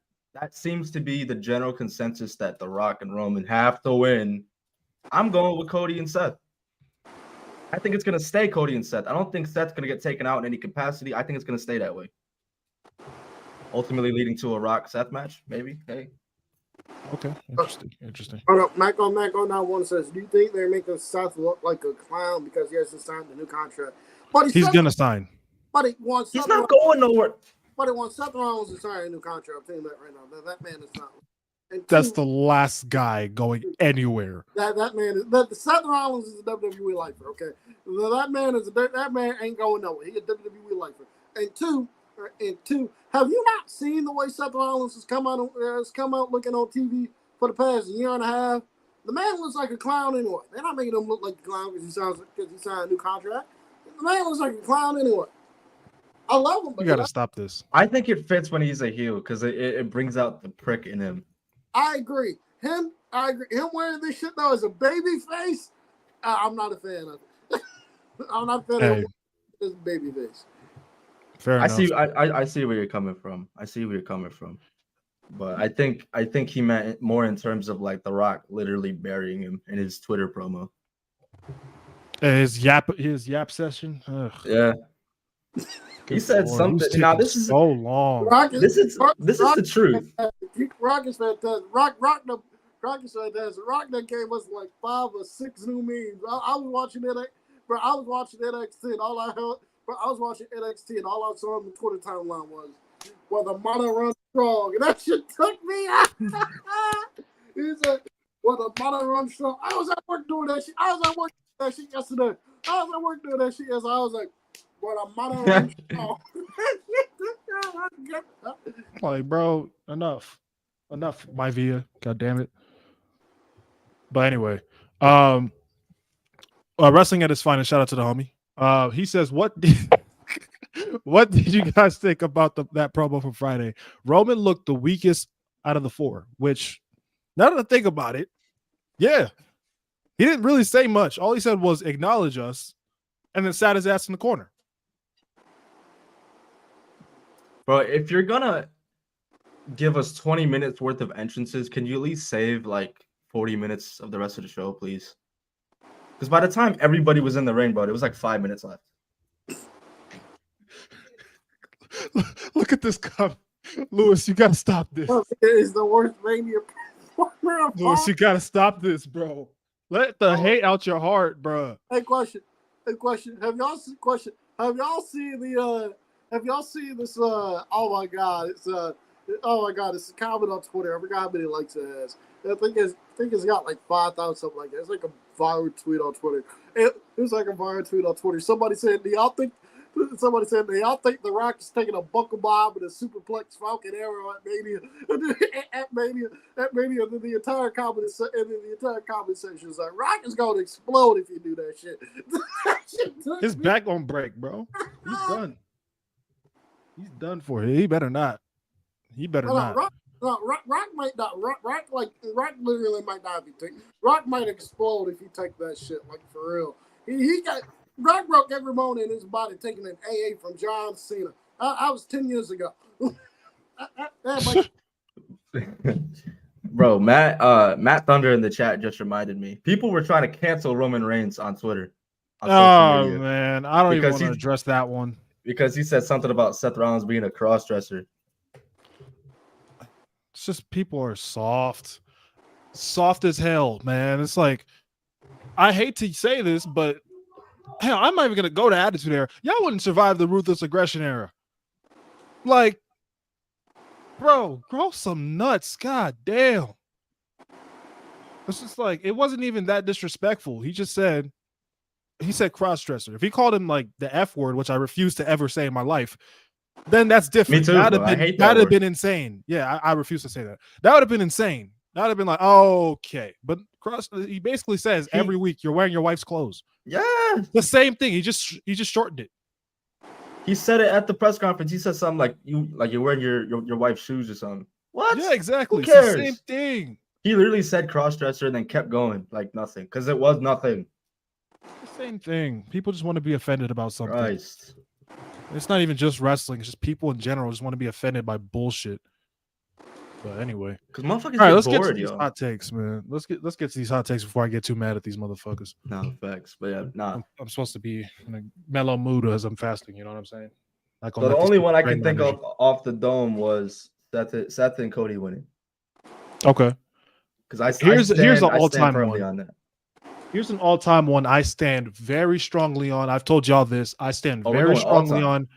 seems to be the general consensus that The Rock and Roman have to win. I'm going with Cody and Seth. I think it's going to stay Cody and Seth. I don't think Seth's going to get taken out in any capacity. I think it's going to stay that way. Ultimately leading to a Rock-Seth match, maybe. Hey. Okay, interesting. Hold up, Mac on that one says, do you think they're making Seth look like a clown because he has to sign the new contract? But he's going to sign. But he wants. He's not going nowhere. But he wants Seth Rollins to sign a new contract. I'm telling you that right now. That man is not. And That's the last guy going anywhere. That man is. Seth Rollins is a WWE lifer. Okay, that man ain't going nowhere. He a WWE lifer. And two, have you not seen the way Seth Rollins has come out looking on TV for the past year and a half? The man looks like a clown anyway. They're not making him look like a clown because he signed a new contract. The man looks like a clown anyway. I love him. But you got to stop this. I think it fits when he's a heel because it brings out the prick in him. I agree. Him wearing this shit though as a baby face, I'm not a fan of it. I'm not a fan of this baby face. Fair enough. I see where you're coming from. But I think he meant more in terms of like The Rock literally burying him in his Twitter promo. His yap session. Ugh. Yeah. He said something. Now this is so long. This is the truth. Rock is fantastic. Rock is fantastic. Rock that gave us like 5 or 6 new memes. I was watching it, bro. I was watching NXT and all I saw on the Twitter timeline was, well, the mono runs strong. And that shit took me out. He said, well, the mono runs strong. I was at work doing that shit. Yesterday. I was at work doing that shit yesterday. I was like, well, the mono runs strong. Like, bro, enough, my Via. God damn it. But anyway, wrestling at its finest. Shout out to the homie. He says, what did you guys think about that promo from Friday? Roman looked the weakest out of the 4, which, now that I think about it, yeah, he didn't really say much. All he said was acknowledge us and then sat his ass in the corner. Bro, if you're gonna give us 20 minutes worth of entrances, can you at least save like 40 minutes of the rest of the show, please? Because by the time everybody was in the ring, bro, it was like 5 minutes left. Look at this comment. Lewis, you gotta stop this. It is the worst Mania. Lewis, you gotta stop this, bro. Let the hate out your heart, bro. Hey, question. Have y'all seen this? Oh my god, it's a comment on Twitter. I forgot how many likes it has. I think it's got like 5,000 something like that. It's like a viral tweet on Twitter. It was like a viral tweet on Twitter. Somebody said, do y'all think The Rock is taking a buckle bomb and a superplex Falcon arrow at Mania? At Mania, and the entire comment section is like, Rock is going to explode if you do that shit. His back gonna break, bro. He's done. He's done for it. He better not. Rock might not. Rock literally might not be taking. Rock might explode if you take that shit, like, for real. He got. Rock broke every bone in his body taking an AA from John Cena. I was 10 years ago. Bro, Matt Thunder in the chat just reminded me. People were trying to cancel Roman Reigns on Twitter. On man, I don't even want to address that one. Because he said something about Seth Rollins being a cross-dresser. It's just people are soft as hell, man. It's like, I hate to say this, but hell, I'm not even gonna go to Attitude Era. Y'all wouldn't survive the Ruthless Aggression Era. Like, bro, grow some nuts. God damn. It's just like, it wasn't even that disrespectful. He said cross-dresser. If he called him like the F word, which I refuse to ever say in my life, then that's different. Me too. That'd have been insane. Yeah, I refuse to say that. That would have been insane. That would have been like, oh, okay. But he basically says every week you're wearing your wife's clothes. Yeah. The same thing. He just shortened it. He said it at the press conference. He said something like you're wearing your wife's shoes or something. What? Yeah, exactly. Who cares? It's the same thing. He literally said cross-dresser and then kept going like nothing. Because it was nothing. The same thing. People just want to be offended about something. Christ. It's not even just wrestling. It's just people in general just want to be offended by bullshit. But anyway, because motherfuckers. All right, let's get to these hot takes, man. Let's get to these hot takes before I get too mad at these motherfuckers. No facts, but yeah, nah. I'm supposed to be in a mellow mood as I'm fasting. You know what I'm saying? So the only one I can think of off the dome was Seth and Cody winning. Okay. Because here's the all-time one. On that. Here's an all-time one I stand very strongly on. I've told y'all this. I stand we're very going strongly all-time. on.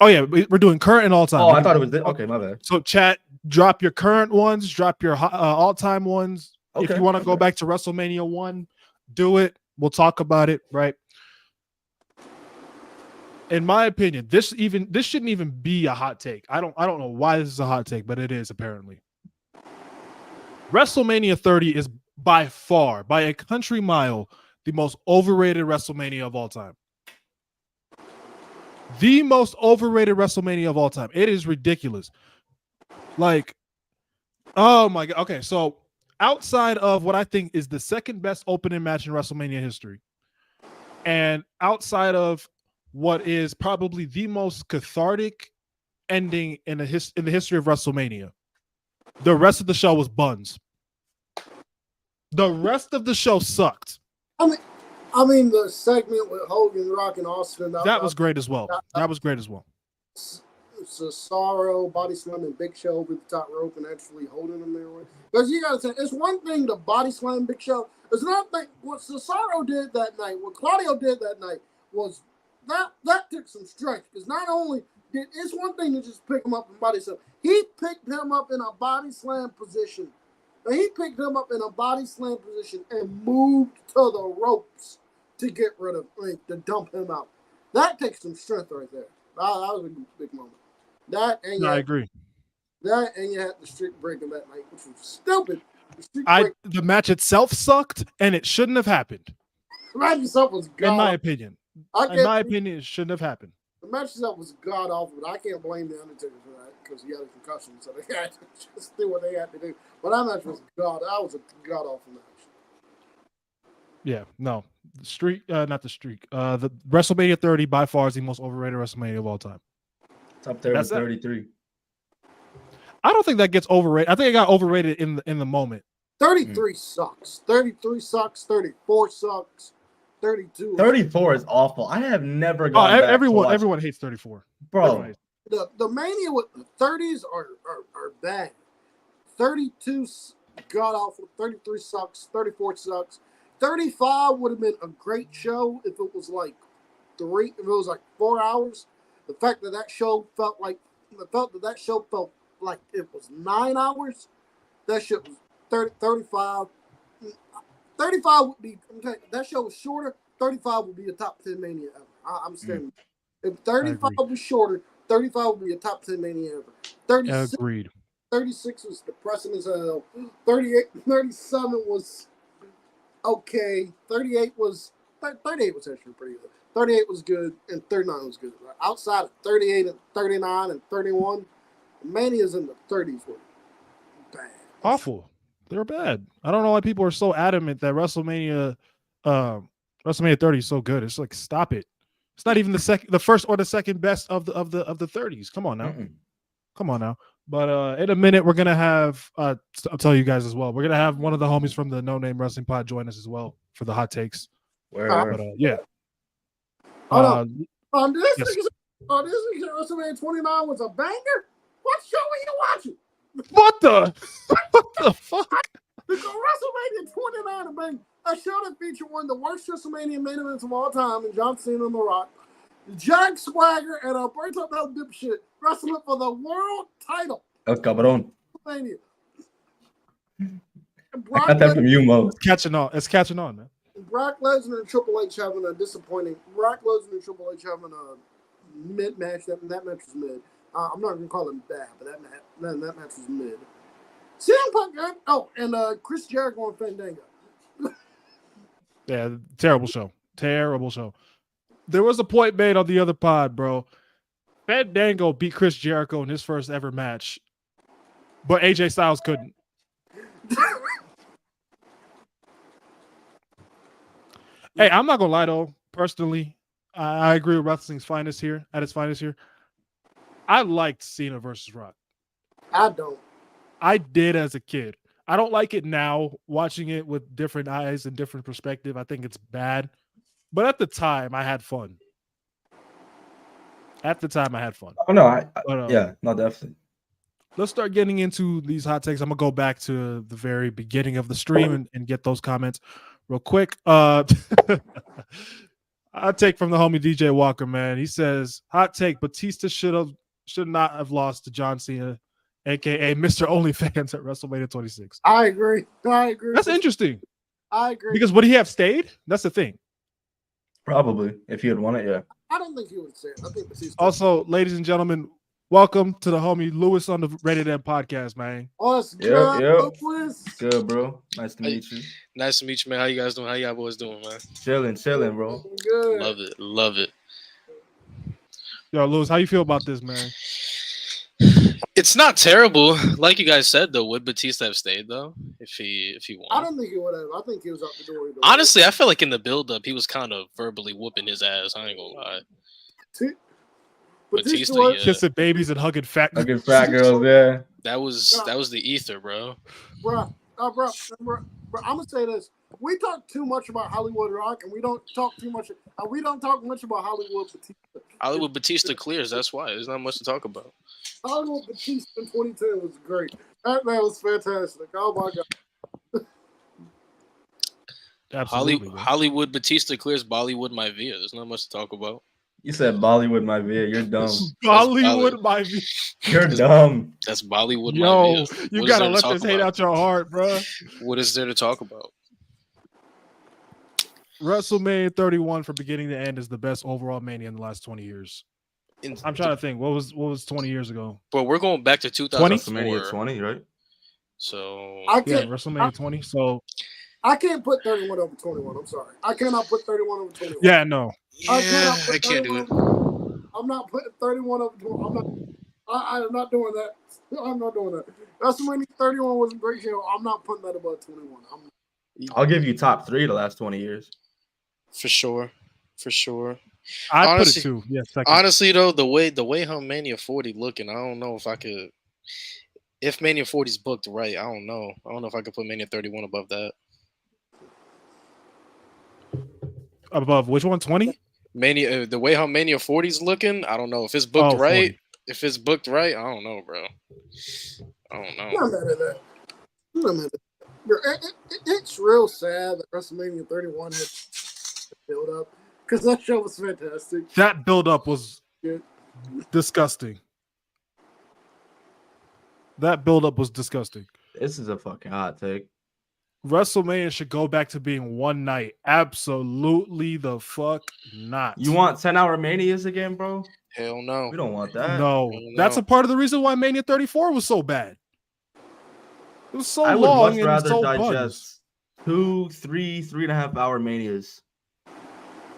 Oh yeah, we're doing current and all-time. Oh, I thought it was okay. My bad. So chat, drop your current ones, drop your all-time ones. Okay. If you want to go back to WrestleMania 1, do it. We'll talk about it, right? In my opinion, this shouldn't even be a hot take. I don't know why this is a hot take, but it is apparently. WrestleMania 30 is by far, by a country mile, the most overrated WrestleMania of all time. The most overrated WrestleMania of all time. It is ridiculous. Like, oh my God. Okay, so outside of what I think is the second best opening match in WrestleMania history, and outside of what is probably the most cathartic ending in the history of WrestleMania, the rest of the show was buns. The rest of the show sucked. I mean, the segment with Hogan, Rock, and Austin. That was great as well. That was great as well. Cesaro, body slamming Big Show over the top rope and actually holding him there. Because you got to say, it's one thing to body slam Big Show. It's another thing. What Cesaro did that night, what Claudio did that night, was that took some strength. Because not only did it's one thing to just pick him up and body slam, he picked him up in a body slam position. And he picked him up in a body slam position and moved to the ropes to get rid of, to dump him out. That takes some strength right there. That was a big moment. I agree. That and you had the streak breaking that night, which was stupid. The match itself sucked, and it shouldn't have happened. The match itself was god. In my opinion. It shouldn't have happened. The match itself was god awful, but I can't blame the Undertaker for that because he had a concussion, so they had to just do what they had to do. But that match was god. That was a god awful match. Yeah, no. The streak, not the streak. The WrestleMania 30 by far is the most overrated WrestleMania of all time. Top there with 33. I don't think that gets overrated. I think it got overrated in the moment. 33 sucks. 33 sucks. 34 sucks. 32. 34 is awful. I have never gone back everyone hates 34. Bro. The Mania with the 30s are bad. 32 god awful. 33 sucks. 34 sucks. 35 would have been a great show if it was like 4 hours. The fact that show felt like it was 9 hours. That shit was 35. 35 would be, that show was shorter. 35 would be a top 10 Mania ever. I'm standing. If 35 was shorter, 35 would be a top 10 Mania ever. 36, Agreed. 36 was depressing as hell. 37 was okay. 38 was actually pretty good. 38 was good, and 39 was good. Outside of 38 and 39 and 31, Mania's in the 30s were bad. Awful. They're bad. I don't know why people are so adamant that WrestleMania 30 is so good. It's like, stop it. It's not even the first or the second best of the 30s. Come on now. Come on now. But in a minute, we're gonna have I'll tell you guys as well. We're gonna have one of the homies from the No Name Wrestling Pod join us as well for the hot takes. But, yeah. This WrestleMania 29 was a banger. What show are you watching? What the fuck? WrestleMania 29 a banger. A show that featured one of the worst WrestleMania main events of all time in John Cena and The Rock, Jack Swagger, and Alberto Del Dipshit wrestling for the world title. El Cabrón. WrestleMania. I got that from you, Mo. It's catching on, man. Brock Lesnar and Triple H having a disappointing. Brock Lesnar and Triple H having a mid match. That match was mid. I'm not gonna call it bad, but that match was mid. CM Punk. And Chris Jericho and Fandango. Yeah, terrible show. Terrible show. There was a point made on the other pod, bro. Fandango beat Chris Jericho in his first ever match, but AJ Styles couldn't. Hey, I'm not gonna lie though. Personally, I agree with wrestling's finest here. At its finest here, I liked Cena versus Rock. I don't. I did as a kid. I don't like it now. Watching it with different eyes and different perspective, I think it's bad. But at the time, I had fun. Oh no, yeah, no, definitely. Let's start getting into these hot takes. I'm gonna go back to the very beginning of the stream and get those comments. real quick. Hot take from the homie DJ Walker, man. He says, hot take, Batista should not have lost to John Cena, aka Mr. OnlyFans at WrestleMania 26. I agree. That's interesting. I agree. Because would he have stayed? That's the thing. Probably. If he had won it, yeah. I don't think he would say it. I think Batista. Also, ladies and gentlemen, welcome to the homie Lewis on the Rated M podcast, man. Oh, that's good, Lewis. Good, bro. Nice to meet you. Nice to meet you, man. How you guys doing? How y'all boys doing, man? Chilling, bro. Good. Love it. Yo, Lewis, how you feel about this, man? It's not terrible. Like you guys said, though, would Batista have stayed, though, if he won? I don't think he would have. I think he was out the door. Honestly, I feel like in the build-up, he was kind of verbally whooping his ass. I ain't gonna lie. Batista, kissing babies and hugging fat girls. Hugging fat girls, yeah. That was the ether, bro. Bro, I'm gonna say this. We talk too much about Hollywood Rock, and we don't talk much about Hollywood Batista. Hollywood Batista clears. That's why there's not much to talk about. Hollywood Batista in 2010 was great. That man was fantastic. Oh my god. Absolutely, Hollywood Batista clears Bollywood my via. There's not much to talk about. You said Bollywood my via. You're dumb. Bollywood my via. You're dumb. That's Bollywood my via. You gotta let this hate out your heart, bro. What is there to talk about? WrestleMania 31 from beginning to end is the best overall Mania in the last 20 years. I'm trying to think. What was 20 years ago? But we're going back to 2004. WrestleMania 20, right? So WrestleMania 20. So I can't put 31 over 21. I'm sorry. I cannot put 31 over 21. Yeah, no. I can't do it. I'm not putting 31 over 21. I'm not doing that. I'm not doing that. WrestleMania 31 was a great show. I'm not putting that above 21. I'll give you top 3 the last 20 years. For sure. I put it 2. Yeah, second. Honestly, though, the way how Mania 40 looking, I don't know if I could. If Mania 40 is booked right, I don't know. I don't know if I could put Mania 31 above that. Above which one? 20? Mania, the way how Mania 40 is looking, I don't know if it's booked right. 40. If it's booked right, I don't know, bro. I don't know. I'm not mad at that. I'm not mad at that. It's real sad that WrestleMania 31 had build up because that show was fantastic. That build up was disgusting. This is a fucking hot take. WrestleMania should go back to being one night. Absolutely the fuck not. You want 10-hour Manias again, bro? Hell no. We don't want that. No. That's a part of the reason why Mania 34 was so bad. It was so I would long much rather so digest 2, 3, 3.5 hour Manias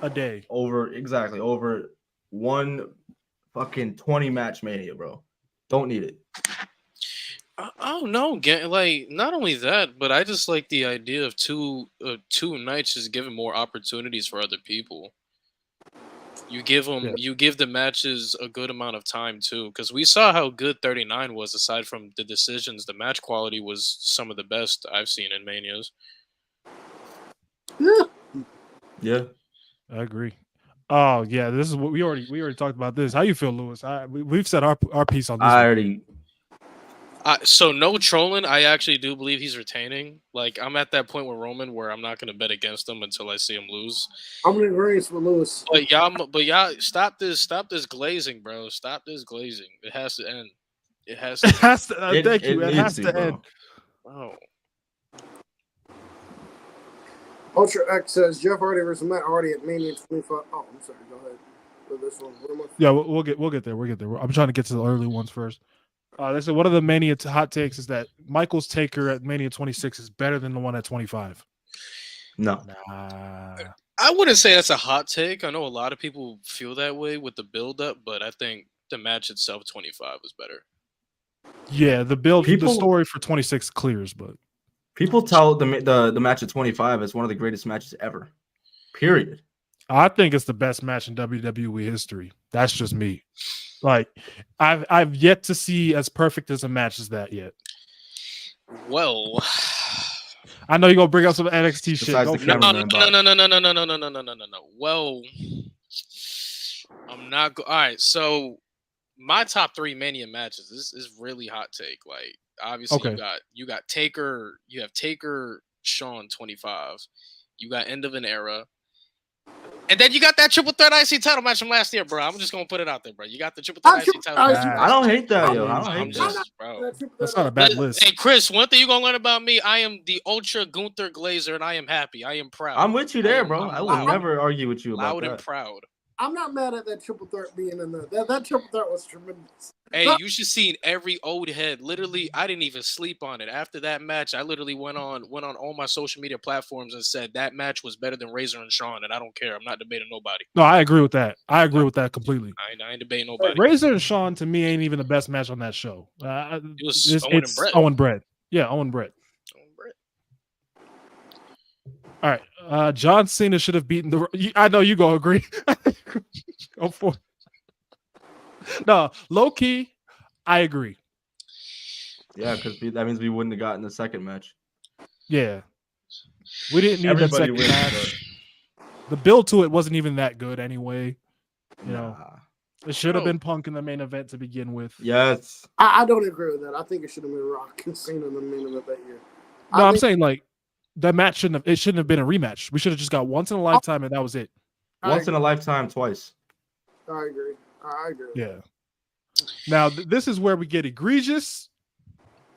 a day. Over one fucking 20 match Mania, bro. Don't need it. I don't know. Like, not only that, but I just like the idea of two nights just giving more opportunities for other people. You give the matches a good amount of time too, because we saw how good 39 was. Aside from the decisions, the match quality was some of the best I've seen in Manias. Yeah, I agree. Oh yeah, this is what we already talked about. This. How you feel, Lewis? We've said our piece on this. So no trolling. I actually do believe he's retaining. Like, I'm at that point with Roman where I'm not going to bet against him until I see him lose. I'm in agreement with Lewis. But y'all, stop this glazing, bro. Stop this glazing. It has to end. It has to. Thank you. It has to end. Oh. Ultra X says Jeff Hardy versus Matt Hardy at Mania 25. Oh, I'm sorry. Go ahead. For this one. Yeah, we'll get there. I'm trying to get to the early ones first. They said one of the Mania hot takes is that Michael's Taker at Mania 26 is better than the one at 25. No. I wouldn't say that's a hot take. I know a lot of people feel that way with the build-up, but I think the match itself, 25, was better. Yeah, the story for 26 clears, but people tell the match at 25 is one of the greatest matches ever. Period. I think it's the best match in WWE history. That's just me. Like, I've yet to see as perfect as a match as that yet. Well, I know you're gonna bring up some NXT shit. No. Well, I'm not. All right, so my top 3 Mania matches. This is really hot take. Like, obviously, you got Taker. You have Taker, Shawn 25. You got end of an era. And then you got that triple threat IC title match from last year, bro. I'm just gonna put it out there, bro. You got the triple threat IC title match. I don't hate that, yo. I don't hate that. Bro. That's not a bad list. Hey, Chris, one thing you're gonna learn about me, I am the ultra Gunther Glazer, and I am happy. I am proud. I'm with you there, bro. I will never argue with you about loud that. and proud. I'm not mad at that triple threat being in there. That triple threat was tremendous. Hey, you should see every old head. Literally, I didn't even sleep on it. After that match, I literally went on all my social media platforms and said that match was better than Razor and Shawn, and I don't care. I'm not debating nobody. No, I agree with that. I agree with that completely. I ain't debating nobody. Razor and Shawn to me ain't even the best match on that show. It was Owen and Brett. Owen Brett. Yeah, Owen Brett. All right. John Cena should have beaten the. I know you gonna agree. Go for it. No, low key, I agree. Yeah, because that means we wouldn't have gotten the second match. Yeah, we didn't need that second match. The build to it wasn't even that good anyway. You know, it should have been Punk in the main event to begin with. Yes, I don't agree with that. I think it should have been Rock and Cena in the main event that year. No, I'm saying like that match shouldn't have been a rematch. We should have just got once in a lifetime and that was it. Once in a lifetime, twice. I agree. Yeah. Now this is where we get egregious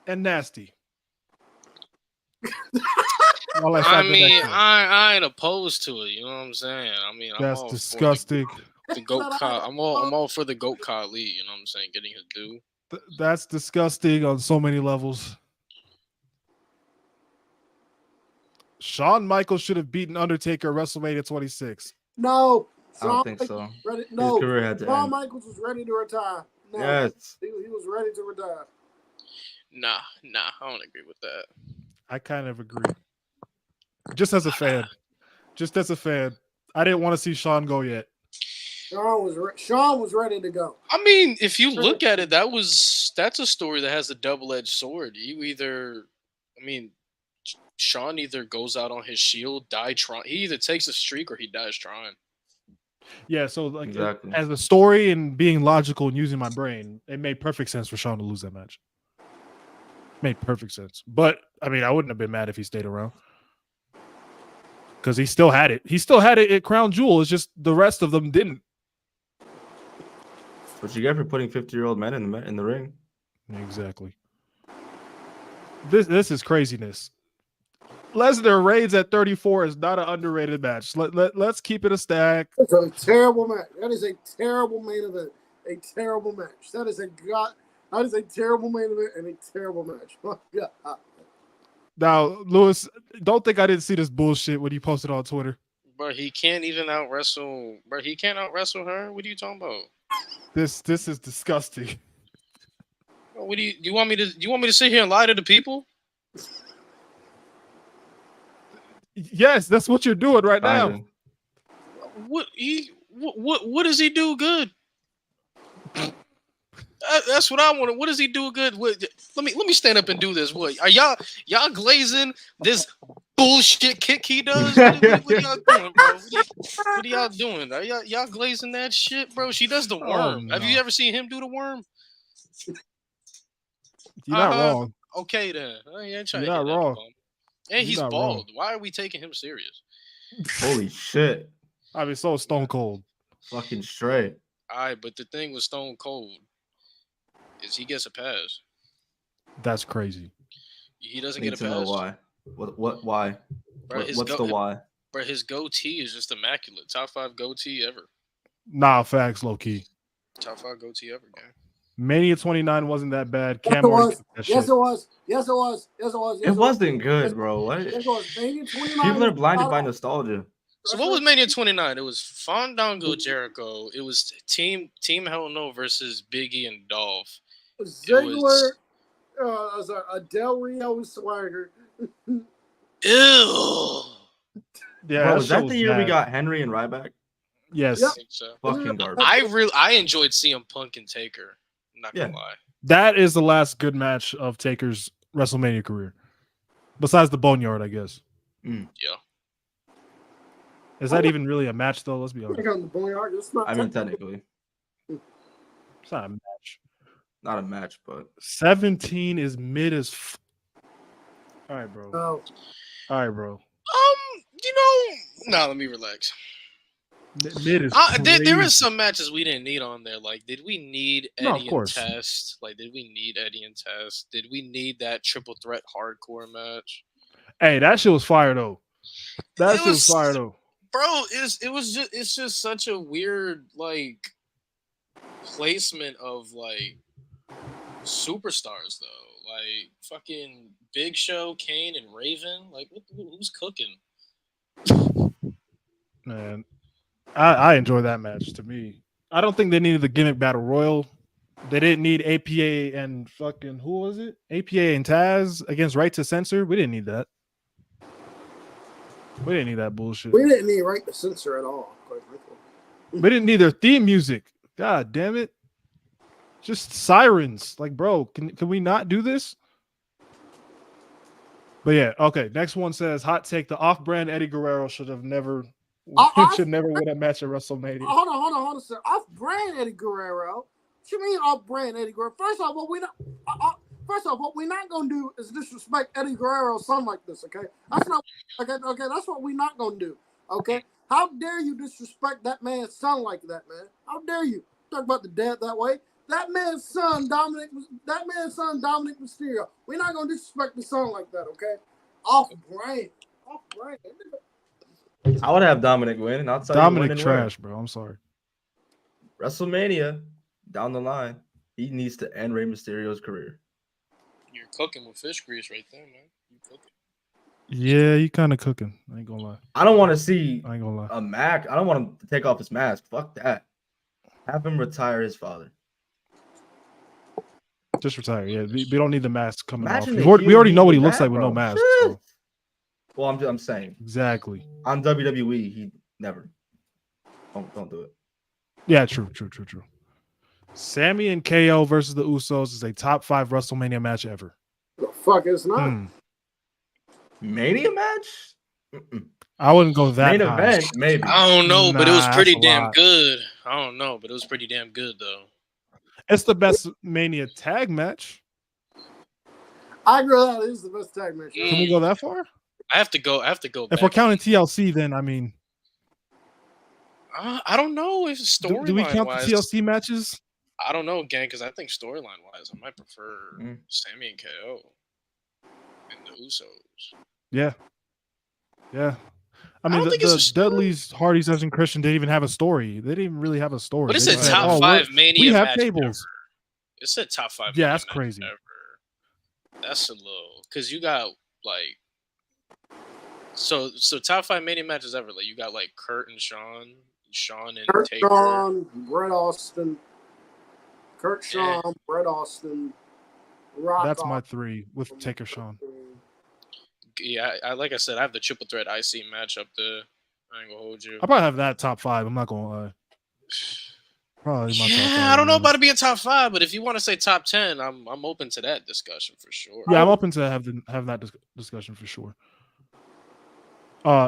and nasty. I ain't opposed to it. You know what I'm saying? I mean, that's disgusting. The GOAT card. I'm all for the GOAT card lead. You know what I'm saying? Getting his due. That's disgusting on so many levels. Shawn Michaels should have beaten Undertaker at WrestleMania 26. No, I don't think so. No, his career had to Shawn end. Michaels was ready to retire. No, yes, he was ready to retire. Nah, I don't agree with that. I kind of agree. Just as a fan, I didn't want to see Shawn go yet. Shawn was ready to go. I mean, if you look at it, that's a story that has a double-edged sword. Shawn either goes out on his shield, die trying. He either takes a streak or he dies trying. Yeah, so like exactly. As a story and being logical and using my brain, it made perfect sense for Shawn to lose that match. Made perfect sense. But I mean, I wouldn't have been mad if he stayed around. Because he still had it. He still had it at Crown Jewel. It's just the rest of them didn't. What you get for putting 50-year-old men in the ring? Exactly. This is craziness. Lesnar reigns at 34 is not an underrated match. Let's keep it a stack. It's a terrible match. That is a terrible main event. A terrible match. That is a terrible main event and a terrible match. Oh, God. Now, Lewis, don't think I didn't see this bullshit when he posted on Twitter. But he can't even out wrestle. But he can't out wrestle her. What are you talking about? This is disgusting. What do you want me to? You want me to sit here and lie to the people? Yes, that's what you're doing right now. What does he do good? That's what I want. What does he do good? Let me stand up and do this. What are y'all glazing this bullshit kick he does? What are y'all doing, bro? What are y'all doing? Are y'all glazing that shit, bro? She does the worm. Oh, no. Have you ever seen him do the worm? You're not wrong. Okay then. You're not wrong. And he's bald. Why are we taking him serious? Holy shit. I mean, so Stone Cold. Fucking straight. All right, but the thing with Stone Cold is he gets a pass. That's crazy. He doesn't get a pass. Know why? What? Why? Bro, what's the why? Bro, his goatee is just immaculate. Top 5 goatee ever. Nah, facts, low key. Top 5 goatee ever, gang. Mania 29 wasn't that bad. Yes, it was. Yes, it was. Yes, it was. Yes, it was. It wasn't good, bro. What? Yes, it was. Mania 29. People are blinded by nostalgia. So what was Mania 29? It was Fandango Jericho. It was Team Hell No versus Biggie and Dolph. Ziggler, a Del Rio Swagger. Ew. Yeah, bro, was that the year we got Henry and Ryback? Yes. I think so. Fucking garbage. I enjoyed CM Punk and Taker. I'm not gonna lie. That is the last good match of Taker's WrestleMania career. Besides the Boneyard, I guess. Mm. Yeah. Is that even really a match, though? Let's be honest. I mean, technically. It's not a match. Not a match, but 17 is mid as. All right, bro. Oh. All right, bro. Let me relax. Mid is there is some matches we didn't need on there. Like, did we need Eddie and Test? Like, did we need Eddie and Test? Did we need that triple threat hardcore match? Hey, that shit was fire though. That shit was fire though. Bro, it's just such a weird like placement of like superstars though. Like fucking Big Show, Kane, and Raven. Like who's cooking? Man, I enjoy that match. To me, I don't think they needed the gimmick battle royal. They didn't need APA and fucking who was it? APA and Taz against Right to Censor. We didn't need that. We didn't need that bullshit. We didn't need Right to Censor at all. Quite frankly. We didn't need their theme music. God damn it! Just sirens. Like, bro, can we not do this? But yeah, okay. Next one says hot take: the off-brand Eddie Guerrero should never win a match at WrestleMania. Hold on, sir. Off-brand Eddie Guerrero. What you mean off-brand Eddie Guerrero? First off, what we're not gonna do is disrespect Eddie Guerrero's son like this. Okay, that's not okay. That's what we're not gonna do. Okay, how dare you disrespect that man's son like that, man? How dare you talk about the dad that way? That man's son, Dominic Mysterio. We're not gonna disrespect the son like that. Okay, off-brand. I would have Dominic win, and I'll tell Dominic you trash, bro. I'm sorry. WrestleMania down the line, he needs to end Rey Mysterio's career. You're cooking with fish grease right there, man. You cooking. Yeah, you kind of cooking. I ain't gonna lie. I don't want to see I ain't gonna lie. a Mac. I don't want him to take off his mask. Fuck that. Have him retire his father. Just retire. Yeah, we don't need the mask coming Imagine off. We already know what he looks that, like with no mask. So. Well, I'm saying Exactly. on WWE, he never. Don't do it. Yeah, true. Sammy and KO versus the Usos is a top 5 WrestleMania match ever. The fuck is not? Mania match? I wouldn't go that main high. event, maybe. I don't know, but it was pretty damn lot. good. I don't know, but it was pretty damn good though. It's the best Mania tag match. I agree that it is the best tag match. Can we go that far? I have to go. If we're counting TLC, then I mean, I don't know if storyline. Do we count wise, the TLC matches? I don't know, gang, because I think storyline wise, I might prefer Sammy and KO and the Usos. Yeah. I mean, the Dudleys, Hardys, and Christian didn't even have a story. They didn't even really have a story. But it's a top 5 Mania we have match tables. Ever. It's a top 5. Yeah, that's crazy. Ever. That's a little because you got like so top 5 Mania matches ever. Like you got like Kurt and Sean and Kurt, Taker. Sean, Bret Austin. Kurt, Sean, Bret Austin. Rock. That's my 3 with Taker, Sean. Yeah, I like I said, I have the triple threat IC match up there. I ain't gonna hold you. I probably have that top 5. I'm not gonna lie. Probably my top 5. I don't know about to be a top 5, but if you want to say top 10, I'm open to that discussion for sure. Yeah, I'm open to have that discussion for sure.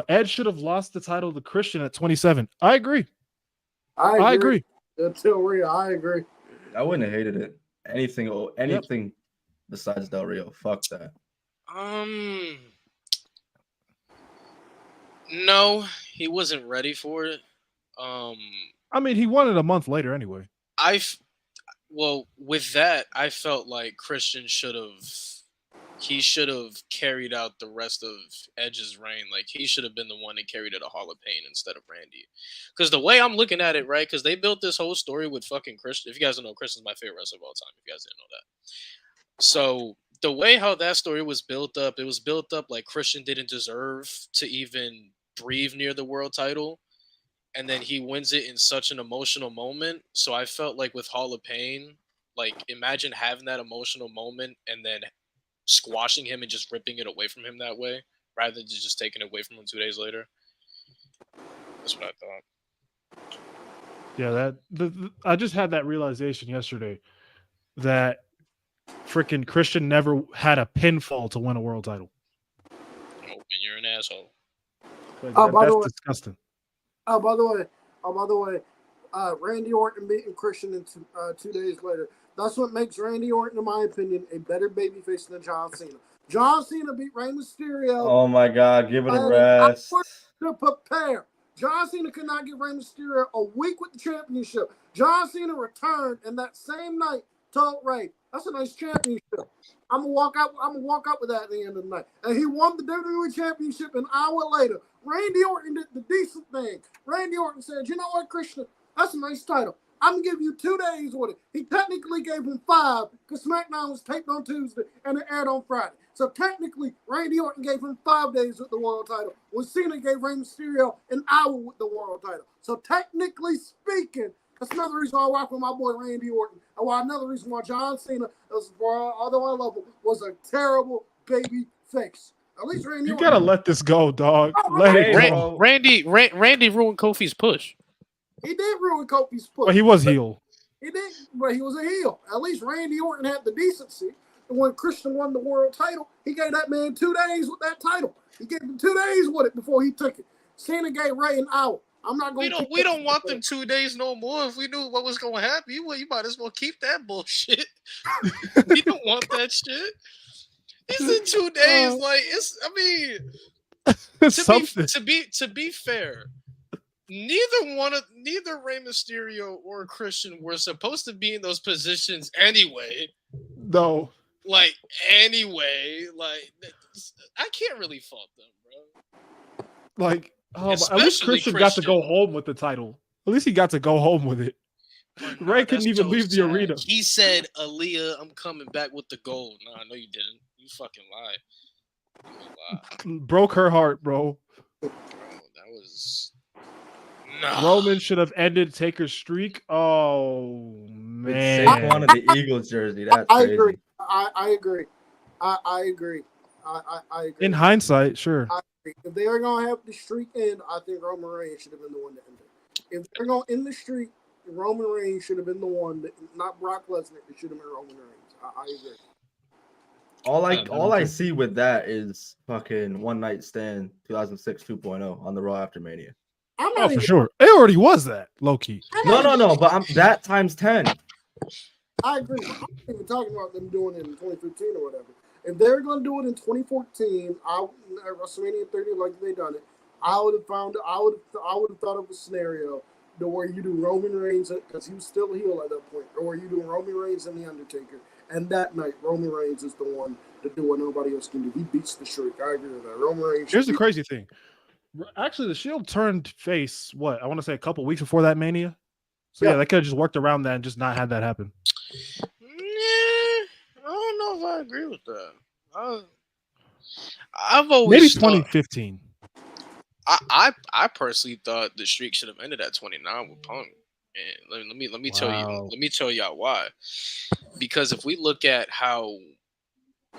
Edge should have lost the title to Christian at 27. I agree. I agree. Until Rio, I agree. I wouldn't have hated it. Anything besides Del Rio. Fuck that. No, he wasn't ready for it. I mean, he won it a month later anyway. With that, I felt like Christian should have carried out the rest of Edge's reign. Like he should have been the one that carried it a Hall of Pain instead of Randy. Because the way I'm looking at it, right? Because they built this whole story with fucking Christian. If you guys don't know, Christian's my favorite wrestler of all time. If you guys didn't know that. So the way how that story was built up, it was built up like Christian didn't deserve to even breathe near the world title. And then he wins it in such an emotional moment. So I felt like with Hall of Pain, like imagine having that emotional moment and then squashing him and just ripping it away from him that way, rather than just taking it away from him 2 days later. That's what I thought. Yeah, I just had that realization yesterday that freaking Christian never had a pinfall to win a world title. Oh, and you're an asshole. That's disgusting. By the way, Randy Orton beating Christian in 2 days later. That's what makes Randy Orton, in my opinion, a better babyface than John Cena. John Cena beat Rey Mysterio. Oh my God, give it a rest. to prepare. John Cena could not get Rey Mysterio a week with the championship. John Cena returned, and that same night told Rey, "That's a nice championship. I'm gonna walk out with that at the end of the night." And he won the WWE Championship an hour later. Randy Orton did the decent thing. Randy Orton said, "You know what, Christian? That's a nice title. I'm gonna give you 2 days with it." He technically gave him 5 because SmackDown was taped on Tuesday and it aired on Friday. So technically, Randy Orton gave him 5 days with the world title, when Cena gave Rey Mysterio an hour with the world title. So technically speaking, that's another reason why I rock with my boy Randy Orton, and why another reason why John Cena, although I love him, was a terrible baby face. At least Randy Orton. You gotta let this go, dog. Let it go. Randy ruined Kofi's push. He did ruin Kofi's push. But he was heel. He did, but he was a heel. At least Randy Orton had the decency. And when Christian won the world title, he gave that man 2 days with that title. He gave him 2 days with it before he took it. Cena gave Ray an hour. I'm not going. We don't want them 2 days no more. If we knew what was going to happen, you might as well keep that bullshit. We don't want that shit. It's in 2 days. Like it's. I mean, to be fair, neither Rey Mysterio or Christian were supposed to be in those positions anyway. No. Like anyway, like I can't really fault them, bro. Like, at least Christian got to go home with the title. At least he got to go home with it. Ray couldn't even leave the arena. He said, "Aaliyah, I'm coming back with the gold." No, you didn't. You fucking lied. Broke her heart, bro. That was. Roman should have ended Taker's streak. Oh man! Saquon of the Eagles jersey. That's crazy. Agree. I agree. I agree. I agree. In hindsight, sure. I agree. If they are gonna have the streak end, I think Roman Reigns should have been the one to end it. If they're gonna end the streak, Roman Reigns should have been the one, not Brock Lesnar. It should have been Roman Reigns. I agree. All I see with that is fucking One Night Stand 2006 2.0 on the Raw after Mania. For sure. It already was that, low key. No, but that times 10. I agree. I'm not even talking about them doing it in 2015 or whatever. If they're going to do it in 2014, at WrestleMania 30, like they done it, I would have thought of a scenario where you do Roman Reigns, because he was still a heel at that point, or where you do Roman Reigns and The Undertaker, and that night Roman Reigns is the one to do what nobody else can do. He beats the streak. I agree with that. Roman Reigns. Here's the crazy thing. Actually, the Shield turned face, I want to say a couple weeks before that Mania. So yeah, they could have just worked around that and just not had that happen. I don't know if I agree with that. I've always maybe 2015. I personally thought the streak should have ended at 29 with Punk. And let me tell y'all why. Because if we look at how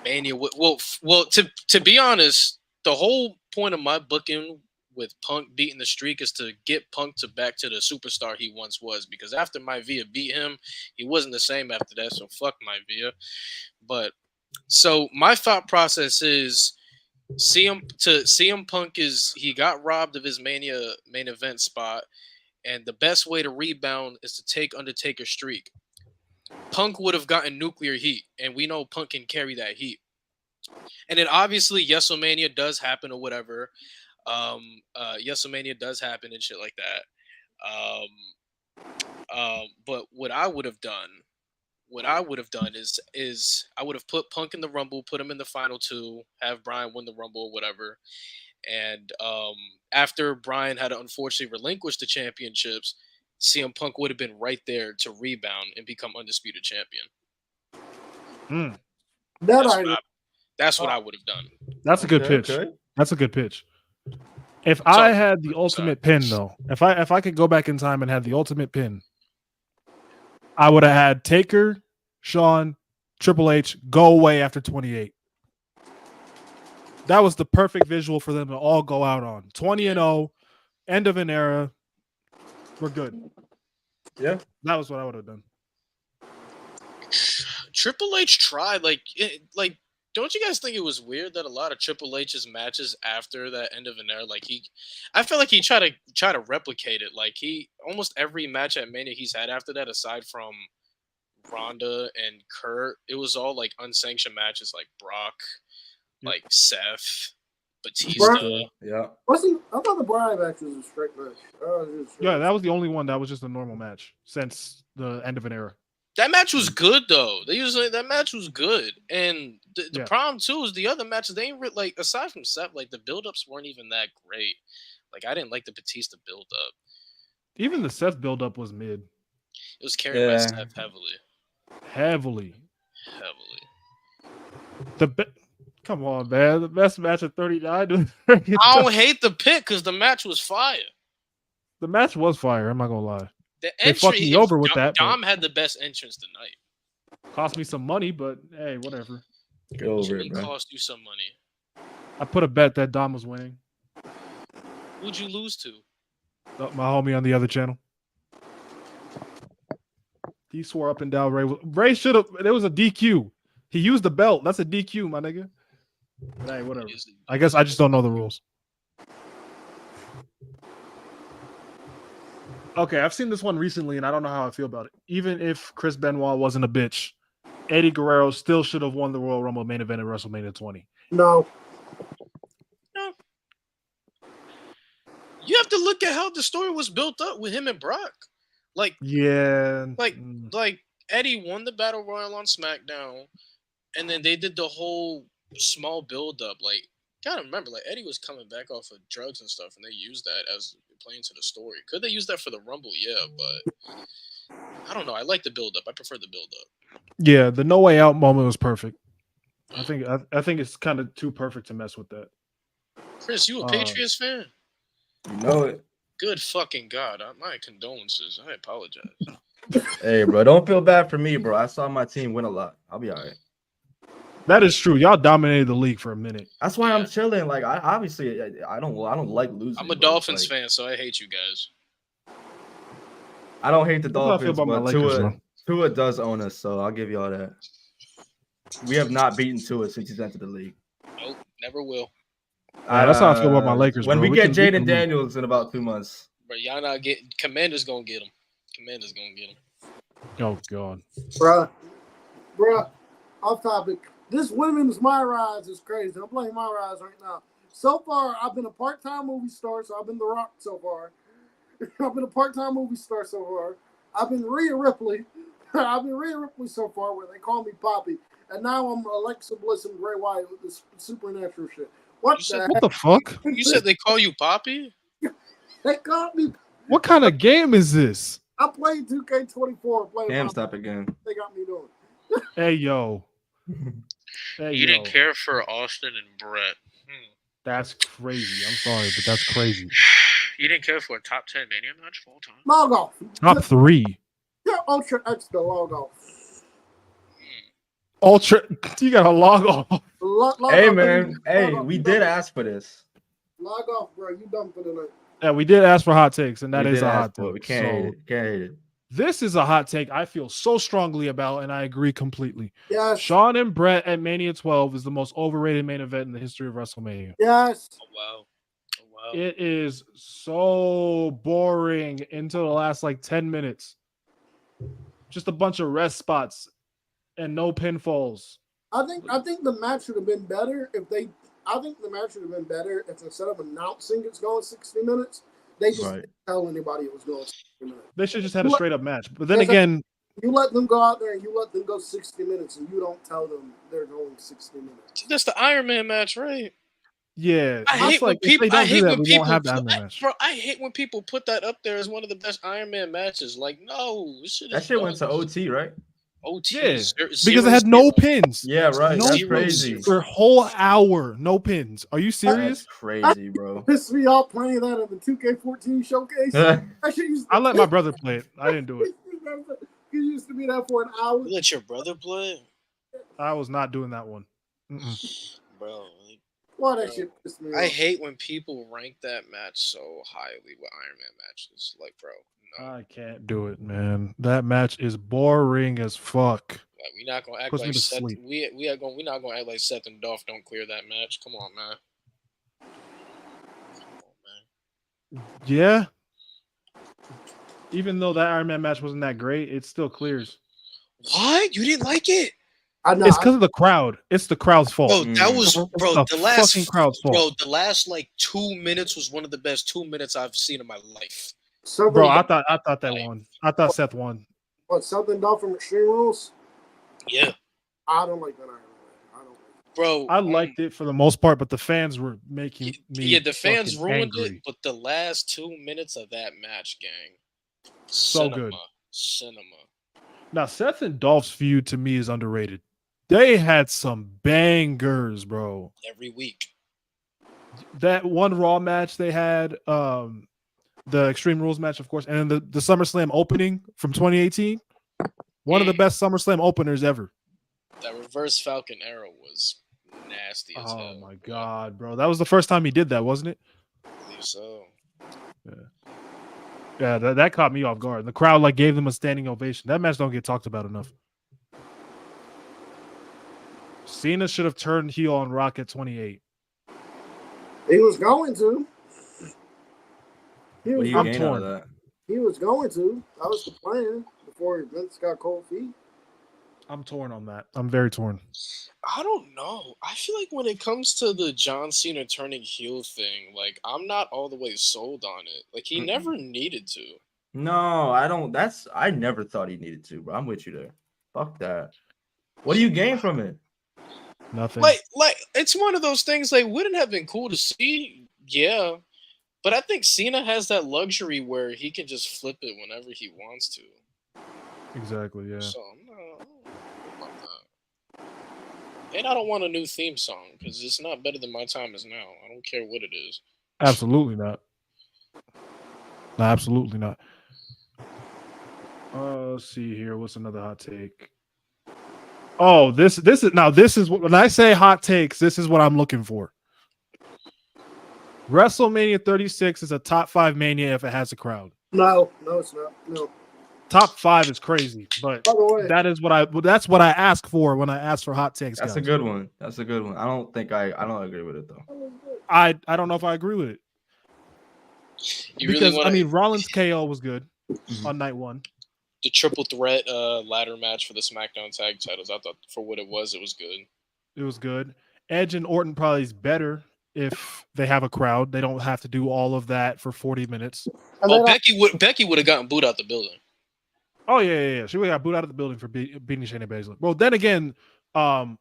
Mania, to be honest, the whole point of my booking with Punk beating the streak is to get Punk back to the superstar he once was. Because after Maivia beat him, he wasn't the same after that. So fuck Maivia. But so my thought process is CM Punk he got robbed of his Mania main event spot, and the best way to rebound is to take Undertaker's streak. Punk would have gotten nuclear heat, and we know Punk can carry that heat. And then obviously WrestleMania does happen or whatever. WrestleMania does happen and shit like that. But what I would have done is I would have put Punk in the Rumble, put him in the final 2, have Bryan win the Rumble or whatever. And after Bryan had to unfortunately relinquish the championships, CM Punk would have been right there to rebound and become undisputed champion. That's what I would have done. That's a good pitch. Okay. That's a good pitch. If I had the ultimate pin, though, if I could go back in time and have the ultimate pin, I would have had Taker, Shawn, Triple H go away after 28. That was the perfect visual for them to all go out on. 20-0, end of an era. We're good. Yeah. That was what I would have done. Triple H tried, don't you guys think it was weird that a lot of Triple H's matches after that end of an era, I feel like he tried to replicate it. Like almost every match at Mania he's had after that, aside from Ronda and Kurt, it was all like unsanctioned matches, like Brock, like Seth, Batista. Yeah. I thought the Brian match was a straight match. Yeah, that was the only one that was just a normal match since the end of an era. That match was good though. That match was good, and the Yeah. problem too is the other matches they ain't like aside from Seth, like the build-ups weren't even that great. Like I didn't like the Batista build-up. Even the Seth build-up was mid. It was carried by Seth Heavily. Heavily. Come on, man. The best match of 39. I don't hate the pick because the match was fire. The match was fire. I'm not gonna lie. The They fucked me over with that. Dom had the best entrance tonight. Cost me some money, but hey, whatever. Get over it, bro. Cost you some money. I put a bet that Dom was winning. Who'd you lose to? My homie on the other channel. He swore up and down Ray should have. There was a DQ. He used the belt. That's a DQ, my nigga. But hey, whatever. I guess I just don't know the rules. Okay, I've seen this one recently, and I don't know how I feel about it. Even if Chris Benoit wasn't a bitch, Eddie Guerrero still should have won the Royal Rumble main event at WrestleMania 20. No. You have to look at how the story was built up with him and Brock. Like Eddie won the Battle Royal on SmackDown, and then they did the whole small build up. Like, gotta remember, like Eddie was coming back off of drugs and stuff, and they used that as playing to the story. Could they use that for the Rumble? Yeah, but I don't know. I like the build up. I prefer the build up. Yeah, the No Way Out moment was perfect. I think it's kind of too perfect to mess with that. Chris, you a Patriots fan? You know it. Good fucking God. My condolences. I apologize. Hey, bro, don't feel bad for me, bro. I saw my team win a lot. I'll be all right. That is true. Y'all dominated the league for a minute. That's why I'm chilling. Like, I don't like losing. I'm a Dolphins fan, so I hate you guys. I don't hate the Dolphins, but Tua does own us, so I'll give you all that. We have not beaten Tua since he's entered the league. Nope, never will. That's how I feel about my Lakers. When bro. we get Jaden Daniels in about 2 months. But y'all not getting Commander's gonna get him. Commander's gonna get him. Oh God. Bruh. Off topic. This women's My Rise is crazy. I'm playing My Rise right now. So far, I've been a part-time movie star, so I've been The Rock so far. I've been a part-time movie star so far. I've been Rhea Ripley. I've been Rhea Ripley so far, where they call me Poppy. And now I'm Alexa Bliss and Bray Wyatt with this supernatural shit. What the fuck? You said they call you Poppy? They called me. What kind of game is this? I played 2K24. Damn, stop again. They got me doing. Hey, yo. You didn't care for Austin and Brett. That's crazy. I'm sorry, but that's crazy. You didn't care for a top 10 Mania match full time? Log off. Top 3. Yeah, Ultra Extra log off. Ultra, you gotta log off. Hey, man. Hey, we did ask for this. Log off, bro. You done for the night. Yeah, we did ask for hot takes, and that is a hot take. We can't hate it. Can't hate it. This is a hot take I feel so strongly about, and I agree completely. Yes. Shawn and Brett at Mania 12 is the most overrated main event in the history of WrestleMania. Yes. Oh, wow. It is so boring until the last 10 minutes. Just a bunch of rest spots and no pinfalls. I think the match should have been better if they. I think the match should have been better if instead of announcing it's going 60 minutes, they just didn't tell anybody it was going 60 minutes. They should just had a straight up match. But then again, you let them go out there and you let them go 60 minutes, and you don't tell them they're going 60 minutes. That's the Iron Man match, right? Yeah, I hate when people. I hate when people put that up there as one of the best Iron Man matches. Like, no, that shit went to OT, right? OT, yeah, because it had no pins. Yeah, right. That's crazy. For a whole hour, no pins. Are you serious? That's crazy, bro. Pissed me off playing that at the 2K14 showcase. I let my brother play it. I didn't do it. You used to be there for an hour. You let your brother play? I was not doing that one. Bro. Why that shit pissed me off? I hate when people rank that match so highly with Iron Man matches. Like, bro, no. I can't do it, man. That match is boring as fuck. Like, we're not gonna act like Seth. We're not gonna act like Seth and Dolph don't clear that match. Come on, man. Yeah. Even though that Iron Man match wasn't that great, it still clears. What? You didn't like it? I know. It's because of the crowd. It's the crowd's fault. Bro, that was It's the fucking crowd's fault. the last like 2 minutes was one of the best 2 minutes I've seen in my life. Bro, I thought that won. I thought Seth won. What, something done from Extreme Rules? Yeah. I don't like that. I don't like it. Bro, I liked it for the most part, but the fans were making me. Yeah, the fans ruined angry. it, but the last 2 minutes of that match, gang. So good. Cinema. Now, Seth and Dolph's feud to me is underrated. They had some bangers, bro. Every week. That one Raw match they had, the Extreme Rules match, of course, and then the SummerSlam opening from 2018. One of the best SummerSlam openers ever. That reverse Falcon arrow was nasty as hell. Oh my god, bro. That was the first time he did that, wasn't it? I believe so. Yeah, that caught me off guard. The crowd like gave them a standing ovation. That match don't get talked about enough. Cena should have turned heel on Rock at 28. He was going to. I'm torn. That? He was going to. That was the plan before Vince got cold feet. I'm torn on that. I'm very torn. I don't know. I feel like when it comes to the John Cena turning heel thing, like I'm not all the way sold on it. Like he never needed to. No, I don't. I never thought he needed to, bro. I'm with you there. Fuck that. What do you gain from it? Nothing. Like it's one of those things. Like, wouldn't it have been cool to see? Yeah, but I think Cena has that luxury where he can just flip it whenever he wants to. Exactly. Yeah. So no, I don't know about that. And I don't want a new theme song because it's not better than My Time Is Now. I don't care what it is. Absolutely not. No, absolutely not. Let's see here. What's another hot take? Oh, this is when I say hot takes, this is what I'm looking for. WrestleMania 36 is a top 5 Mania if it has a crowd. No, it's not. No. Top 5 is crazy, but that's what I ask for when I ask for hot takes. That's guys. a good one. That's a good one. I don't agree with it though. I don't know if I agree with it. Rollins KO was good on night 1. The triple threat ladder match for the SmackDown tag titles, I thought for what it was good. It was good. Edge and Orton probably is better if they have a crowd. They don't have to do all of that for 40 minutes. Becky would have gotten booed out the building. Oh yeah. She would have got booed out of the building for beating Shayna Baszler. Well, then again, what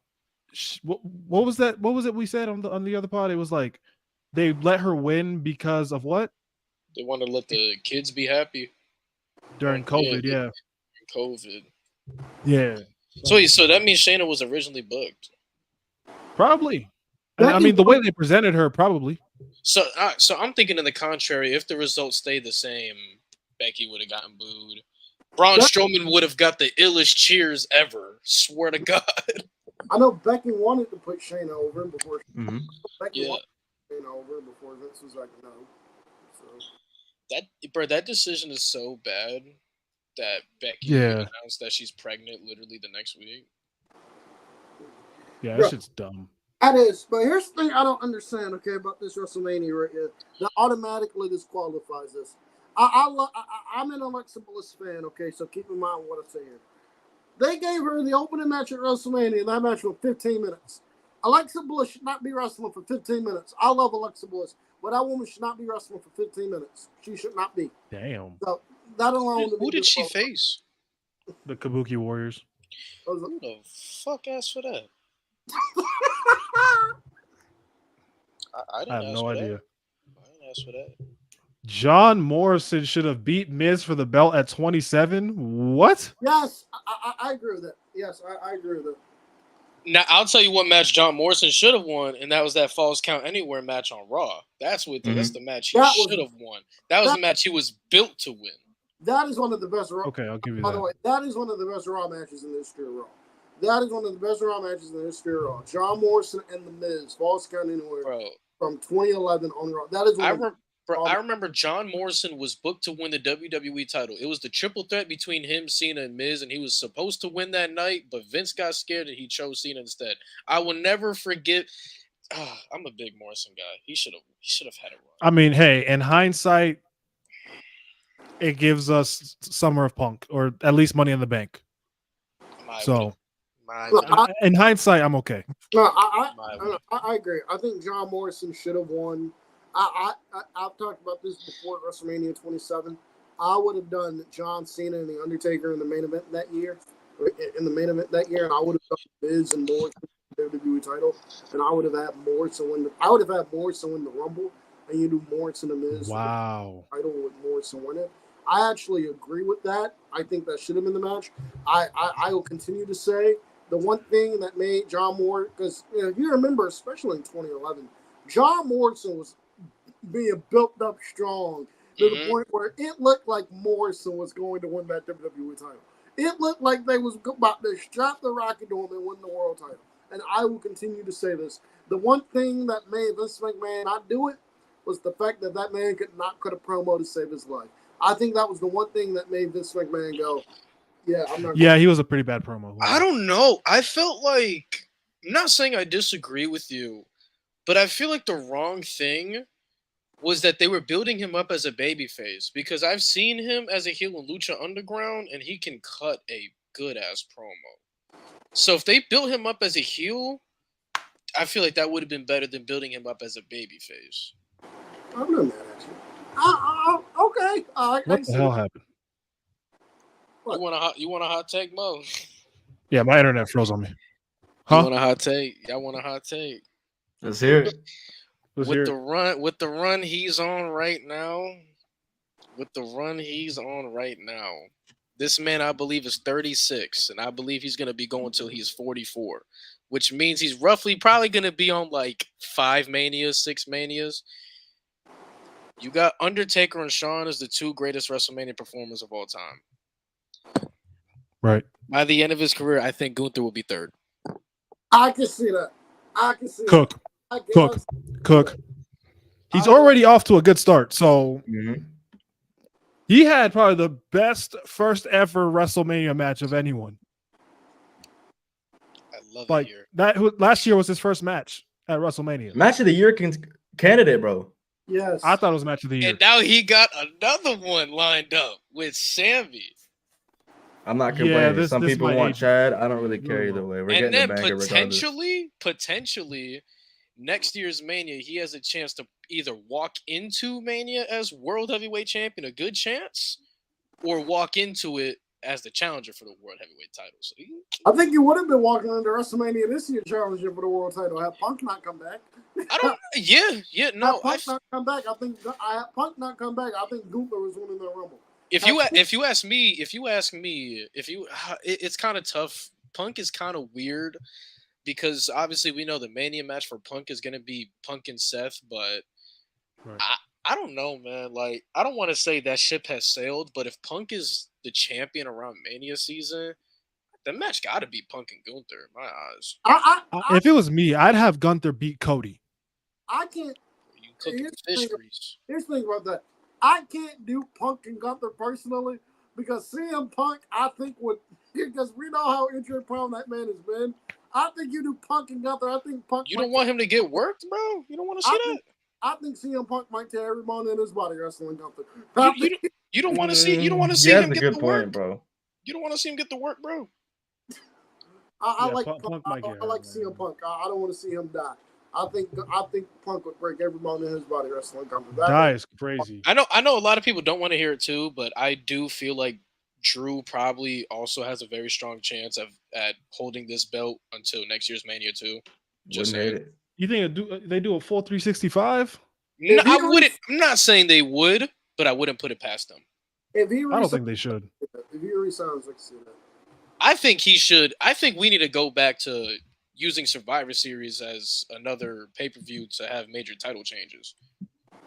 was that? What was it we said on the other pod? It was like they let her win because of what? They want to let the kids be happy during COVID. Yeah. COVID. Yeah. So that means Shayna was originally booked. Probably. I mean, the way they presented her, probably. So I'm thinking in the contrary. If the results stay the same, Becky would have gotten booed. Braun Strowman would have got the illest cheers ever. Swear to God. I know Becky wanted to put Shayna over before. Becky Yeah. wanted to put Shayna over before Vince was like, no. So. That decision is so bad that Becky announced that she's pregnant literally the next week. Yeah, that shit's dumb. That is, but here's the thing I don't understand, okay, about this WrestleMania right here. That automatically disqualifies this. I'm an Alexa Bliss fan, okay, so keep in mind what I say here. They gave her the opening match at WrestleMania, and that match was 15 minutes. Alexa Bliss should not be wrestling for 15 minutes. I love Alexa Bliss, but that woman should not be wrestling for 15 minutes. She should not be. Damn. So that alone. Who did she face? The Kabuki Warriors. Who the fuck asked for that? I have no idea. I didn't ask for that. John Morrison should have beat Miz for the belt at 27. What? Yes, I agree with that. Yes, I agree with that. Now I'll tell you what match John Morrison should have won, and that was that Falls Count Anywhere match on Raw. That's the match he should have won. That was the match he was built to win. That is one of the best Raw. Okay, I'll give you By that. the way, that is one of the best Raw matches in the history of Raw. That is one of the best Raw matches in the history of Raw. John Morrison and The Miz, Falls Count Anywhere, from 2011 on Raw. That is one I remember John Morrison was booked to win the WWE title. It was the triple threat between him, Cena, and Miz, and he was supposed to win that night, but Vince got scared and he chose Cena instead. I will never forget. I'm a big Morrison guy. He should have had it wrong. I mean, hey, in hindsight, it gives us Summer of Punk, or at least Money in the Bank. So In hindsight, I'm okay. No, I agree. I think John Morrison should have won. I've talked about this before at WrestleMania 27. I would have done John Cena and The Undertaker in the main event that year. And I would have done Miz and Morrison for the WWE title, and I would have had Morrison win. I would have had Morrison win the Rumble, and you do Morrison and Miz. Wow. Title with Morrison win it. I actually agree with that. I think that should have been the match. I will continue to say the one thing that made John Morrison, because if you remember, especially in 2011, John Morrison was being built up strong to the point where it looked like Morrison was going to win that WWE title. It looked like they was about to strap the rocket to him and win the world title. And I will continue to say this. The one thing that made Vince McMahon not do it was the fact that man could not cut a promo to save his life. I think that was the one thing that made Vince McMahon go, yeah, I'm not. Yeah, he was a pretty bad promo. I don't know. I felt like, I'm not saying I disagree with you, but I feel like the wrong thing was that they were building him up as a babyface, because I've seen him as a heel in Lucha Underground, and he can cut a good-ass promo. So if they built him up as a heel, I feel like that would have been better than building him up as a babyface. I'm not mad at you. Okay. What the hell happened? You want a hot take, Mo? Yeah, my internet froze on me. Huh? You want a hot take? I want a hot take. Let's hear it. With the run he's on right now, this man, I believe, is 36, and I believe he's going to be going till he's 44, which means he's roughly probably going to be on like 5 Manias, 6 Manias. You got Undertaker and Shawn as the 2 greatest WrestleMania performers of all time. Right. By the end of his career, I think Gunther will be 3rd. I can see that. Cook. He's already off to a good start. So he had probably the best first ever WrestleMania match of anyone. I love like it here. That last year was his first match at WrestleMania. Match of the year candidate, bro. Yes. I thought it was match of the year. And now he got another one lined up with Sammy. I'm not complaining. Yeah, Some people want Chad. I don't really care either way. We're and getting then the banger potentially, next year's Mania, he has a chance to either walk into Mania as World Heavyweight Champion, a good chance, or walk into it as the challenger for the World Heavyweight title. So I think you would have been walking into WrestleMania this year challenging for the world title. Have Punk not come back? No. Punk not come back. I think Punk not come back. I think Gunther was winning the Rumble. If you ask me, it's kind of tough. Punk is kind of weird because obviously we know the Mania match for Punk is going to be Punk and Seth, but right. I don't know, man. Like, I don't want to say that ship has sailed, but if Punk is the champion around Mania season, the match got to be Punk and Gunther in my eyes. If it was me, I'd have Gunther beat Cody. I can't. You cooking fish grease. Here's the thing about that. I can't do Punk and Gunther personally because CM Punk, I think, would, because we know how injury prone that man has been. I think you do Punk and Gunther. I think Punk. You don't want him to get worked, bro? You don't want to see that? I think CM Punk might tear every bone in his body wrestling Gunther. You don't want to see. You don't want to see him get the work, bro. You don't want to see him get the work, bro. I like Punk. I like CM Punk. I don't want to see him die. I think Punk would break every bone in his body wrestling Gunther. That is crazy. I know a lot of people don't want to hear it too, but I do feel like Drew probably also has a very strong chance at holding this belt until next year's Mania 2. Just saying. It. You think they do a full 365? No, I wouldn't. I'm not saying they would, but I wouldn't put it past them. I don't think they should. If he resigns, I can see that. I think he should. I think we need to go back to using Survivor Series as another pay-per-view to have major title changes.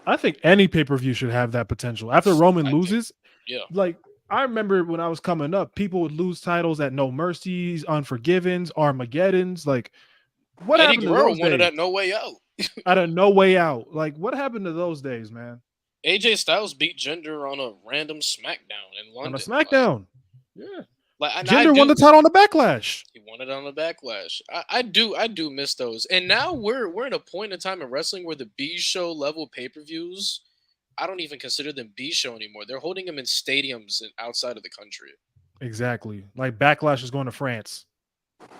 I think any pay-per-view should have that potential. After Roman loses, like I remember when I was coming up, people would lose titles at No Mercies, Unforgivens, Armageddons. Like, what Eddie happened Guerrero to those days? wanted that No Way Out. Out of No Way Out. Like, what happened to those days, man? AJ Styles beat Jinder on a random SmackDown in London. On a SmackDown. Yeah. Like, Jinder won the title on the Backlash. He won it on the Backlash. I do miss those. And now we're in a point in time in wrestling where the B show level pay-per-views, I don't even consider them B show anymore. They're holding them in stadiums outside of the country. Exactly. Like Backlash is going to France.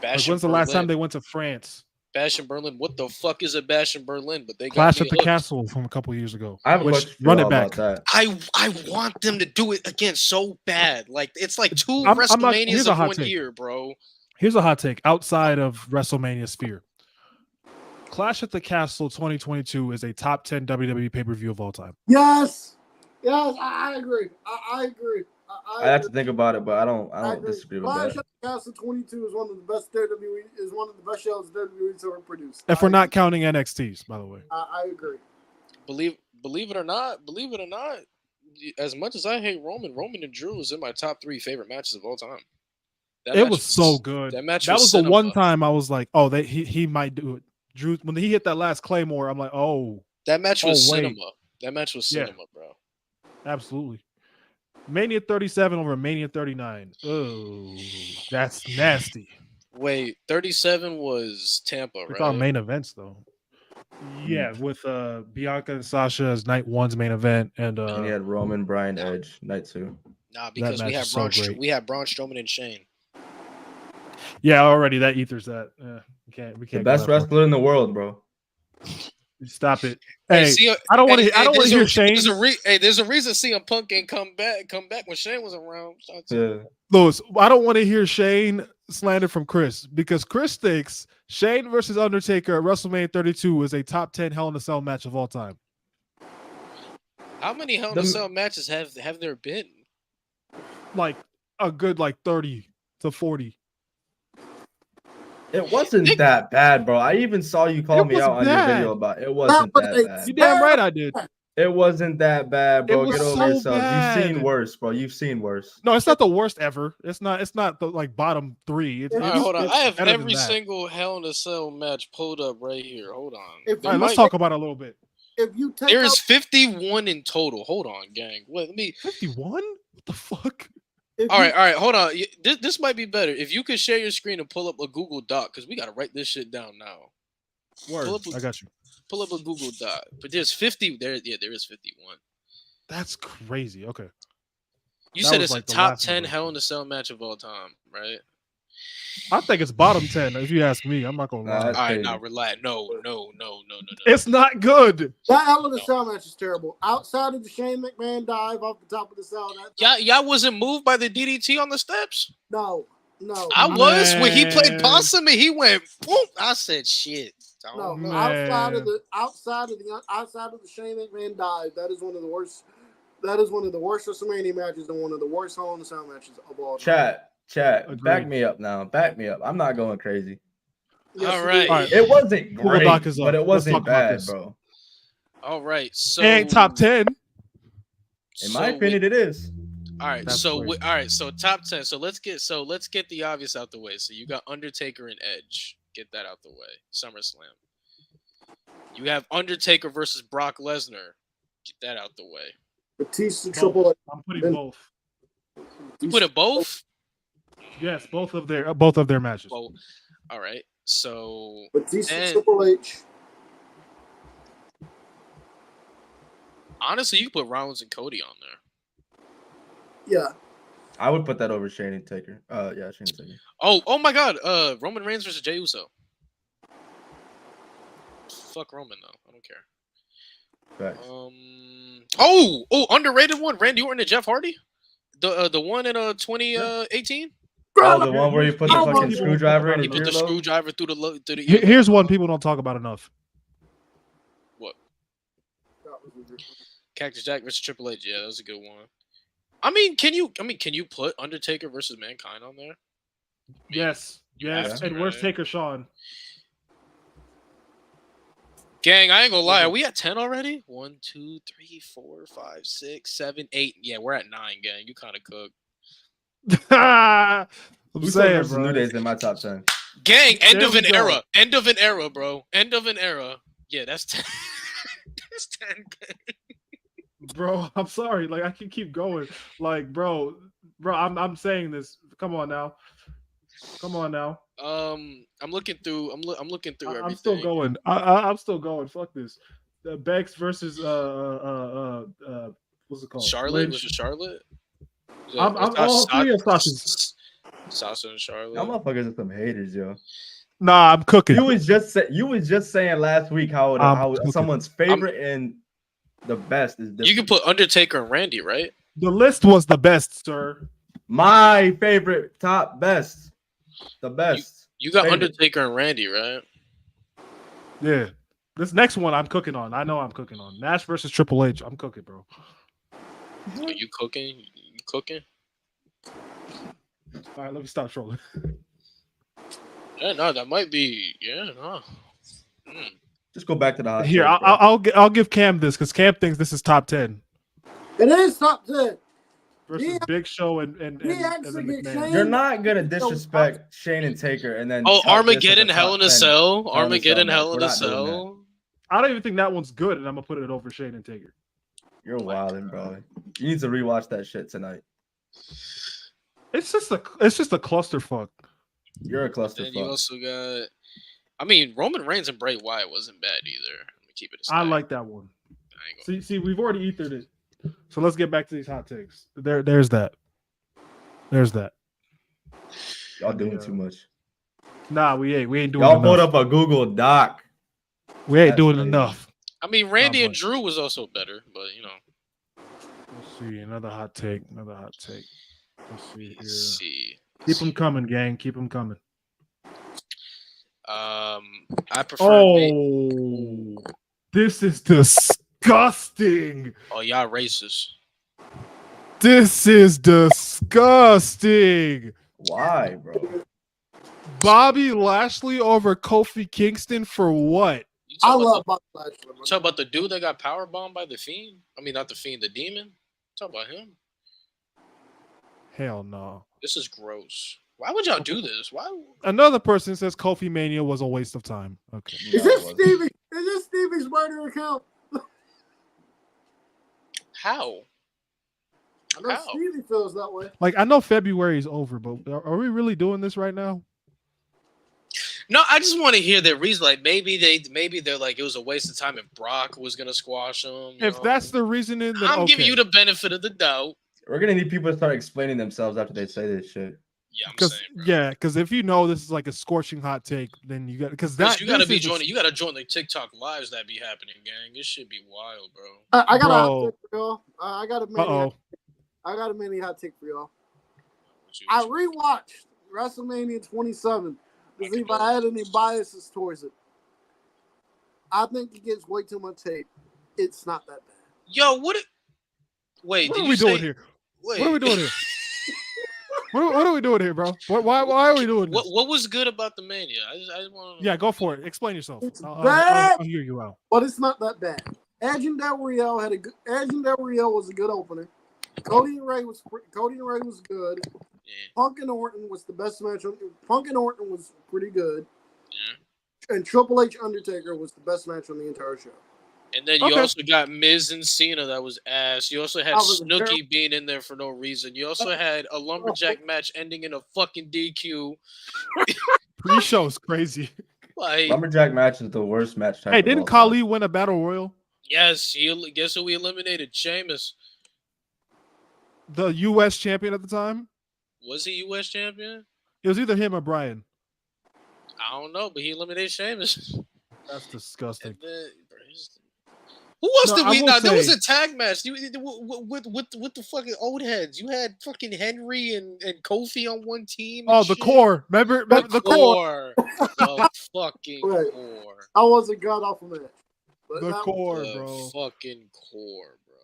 Like, when's the last time they went to France? Bash in Berlin. What the fuck is a Bash in Berlin? But they Clash got at the Castle from a couple years ago. I have a question run it about back. that. I want them to do it again so bad. Like it's like two WrestleManias of 1 year, bro. Here's a hot take outside of WrestleMania sphere. Clash at the Castle 2022 is a top 10 WWE pay-per-view of all time. Yes, I agree. I agree. I have to think about it, but I don't disagree with Clash that. at the Castle 22 is one of the best WWE is one of the best shows WWE's ever produced. If we're not counting NXTs, by the way. I agree. Believe it or not, as much as I hate Roman and Drew is in my top 3 favorite matches of all time. It was so good. That match was the cinema. one time I was like, oh, he might do it. Drew, when he hit that last Claymore, I'm like, oh. That match was cinema. That match was cinema, bro. Absolutely. Mania 37 over Mania 39. Oh, that's nasty. Wait, 37 was Tampa, right? It's our main events, though. Yeah, with Bianca and Sasha as night 1's main event, and you had Roman, Bryan, Edge, night 2. Nah, because we have Braun Strowman and Shane. Yeah, already that ethers that. We can't. The best wrestler in the world, bro. Stop it. Hey, I don't want to hear Shane. There's a reason CM Punk ain't come back when Shane was around. Yeah. Louis, I don't want to hear Shane slander from Khris because Khris thinks Shane versus Undertaker at WrestleMania 32 is a top 10 Hell in a Cell match of all time. How many Hell in a Cell matches have there been? Like a good 30 to 40. It wasn't that bad, bro. I even saw you call me out on your video about it. It wasn't that bad. You damn right I did. It wasn't that bad, bro. Get over yourself. Bad. You've seen worse, bro. You've seen worse. No, it's not the worst ever. It's not the bottom 3. All right, hold on. I have every single Hell in a Cell match pulled up right here. Hold on. All right, let's talk about it a little bit. If you take there's 51 in total. Hold on, gang. Wait, let me 51? What the fuck? All right, hold on. This might be better. If you could share your screen and pull up a Google Doc, because we got to write this shit down now. I got you. Pull up a Google Doc. But there's 50. There is 51. That's crazy. Okay. You said it's a top 10 Hell in a Cell match of all time, right? I think it's bottom 10, if you ask me. I'm not going to lie. All right, now relax. No. It's not good. That Hell in a Cell match is terrible. Outside of the Shane McMahon dive off the top of the cell. Y'all wasn't moved by the DDT on the steps? No. I was. When he played Possum and he went, boom, I said, shit. No. Outside of the Shane McMahon dive, that is one of the worst. That is one of the worst WrestleMania matches and one of the worst Hell in a Cell matches of all time. Chat. Agreed. Back me up now. Back me up. I'm not going crazy. Yes, all right. It wasn't great, but it wasn't bad, bro. All right. So it ain't top 10. In my opinion, it is. All right. So top 10. So let's get the obvious out the way. So you got Undertaker and Edge. Get that out the way. SummerSlam. You have Undertaker versus Brock Lesnar. Get that out the way. Batista Triple H. I'm putting both. You put it both? Yes, both of their matches. Well, all right. So Batista Triple H. Honestly, you could put Rollins and Cody on there. Yeah. I would put that over Shane and Taker. Yeah, Shane and Taker. Oh my God. Roman Reigns versus Jey Uso. Fuck Roman though. I don't care. Right. Underrated one. Randy Orton and Jeff Hardy. The one in 2018. Oh, the one where you put the fucking screwdriver in. He put the screwdriver through the. Here's one people don't talk about enough. What? Cactus Jack versus Triple H. Yeah, that was a good one. I mean, can you put Undertaker versus Mankind on there? Yes. And where's Taker Sean? Gang, I ain't gonna lie. Are we at 10 already? 1, 2, 3, 4, 5, 6, 7, 8. Yeah, we're at 9, gang. You kind of cooked. I'm saying, bro. New Day's in my top 10. Gang, end of an era. End of an era, bro. End of an era. Yeah, that's 10. That's 10, gang. Bro, I'm sorry. Like, I can keep going. Like, bro, I'm saying this. Come on now. I'm looking through. I'm looking through everything. I'm still going. I'm still going. Fuck this. The Bex versus what's it called? Charlotte. Was it Charlotte? I'm all three of Sasha's. Sasha and Charlotte. Y'all motherfuckers are some haters, yo. Nah, I'm cooking. You was just saying last week how someone's favorite and the best is different. You can put Undertaker and Randy, right? The list was the best, sir. My favorite, top best, the best. You got favorite. Undertaker and Randy, right? Yeah. This next one I'm cooking on. I know I'm cooking on. Nash versus Triple H. I'm cooking, bro. Are you cooking? You cooking? All right, let me stop trolling. Yeah, no, that might be. Yeah, no. Just go back to the hot Here, take, I'll give Cam this because Cam thinks this is top 10 It is top 10. versus Big Show and McMahon. You're not gonna disrespect Shane and Taker and then Armageddon, Hell in a Cell. Armageddon, Hell in a Cell. I don't even think that one's good, and I'm gonna put it over Shane and Taker. You're wilding, bro. You need to rewatch that shit tonight. It's just a clusterfuck. You're a clusterfuck. And you also got, I mean, Roman Reigns and Bray Wyatt wasn't bad either. Let me keep it. I like that one. See, we've already ethered it. So let's get back to these hot takes. There's that. Y'all doing too much. Nah, we ain't doing Y'all enough. pulled up a Google Doc. We ain't doing enough. I mean, Randy and Drew was also better, but you know. Let's see, another hot take. Let's see here. Let's see. Keep them coming, gang. Keep them coming. I prefer. This is disgusting. Oh, y'all racist. This is disgusting. Why, bro? Bobby Lashley over Kofi Kingston for what? I love Bobby Lashley. Talk about the dude that got powerbombed by the Fiend. I mean, not the Fiend, the Demon. Talk about him. Hell no. This is gross. Why would y'all do this? Why? Another person says Kofi Mania was a waste of time. Okay. Is this Stevie? Is this Stevie's murder account? How? I know Stevie feels that way. Like, I know February is over, but are we really doing this right now? No, I just want to hear their reason. Like maybe they're like it was a waste of time if Brock was gonna squash him. If that's the reasoning, then I'm giving you the benefit of the doubt. We're gonna need people to start explaining themselves after they say this shit. Yeah, because if you know this is like a scorching hot take, then you got you gotta join the TikTok lives that be happening, gang. This should be wild, bro. I got a hot take for y'all. I got a mini hot take for y'all. I rewatched WrestleMania 27 to see if I had any biases towards it. I think it gets way too much hate. It's not that bad. Yo, what are we doing here? What are we doing here? What are we doing here, bro? Why are we doing this? What was good about the Mania? I just want to. Yeah, go for it. Explain yourself. I'll hear you out. But it's not that bad. Edge and Del Rio was a good opener. Cody and Ray was good. Yeah. Punk and Orton was the best match. Punk and Orton was pretty good. Yeah. And Triple H Undertaker was the best match on the entire show. And then you also got Miz and Cena that was ass. You also had Snooki being in there for no reason. You also had a lumberjack match ending in a fucking DQ. Pre-show is crazy. Like, lumberjack match is the worst match type. Hey, didn't Khali win a battle royal? Yes, guess who we eliminated? Sheamus. The U.S. champion at the time? Was he U.S. champion? It was either him or Bryan. I don't know, but he eliminated Sheamus. That's disgusting. Who else did we? There was a tag match with the fucking old heads. You had fucking Henry and Kofi on one team. Oh, the core. Remember the core. The fucking core. I wasn't god off of it. The core, bro. Fucking core, bro.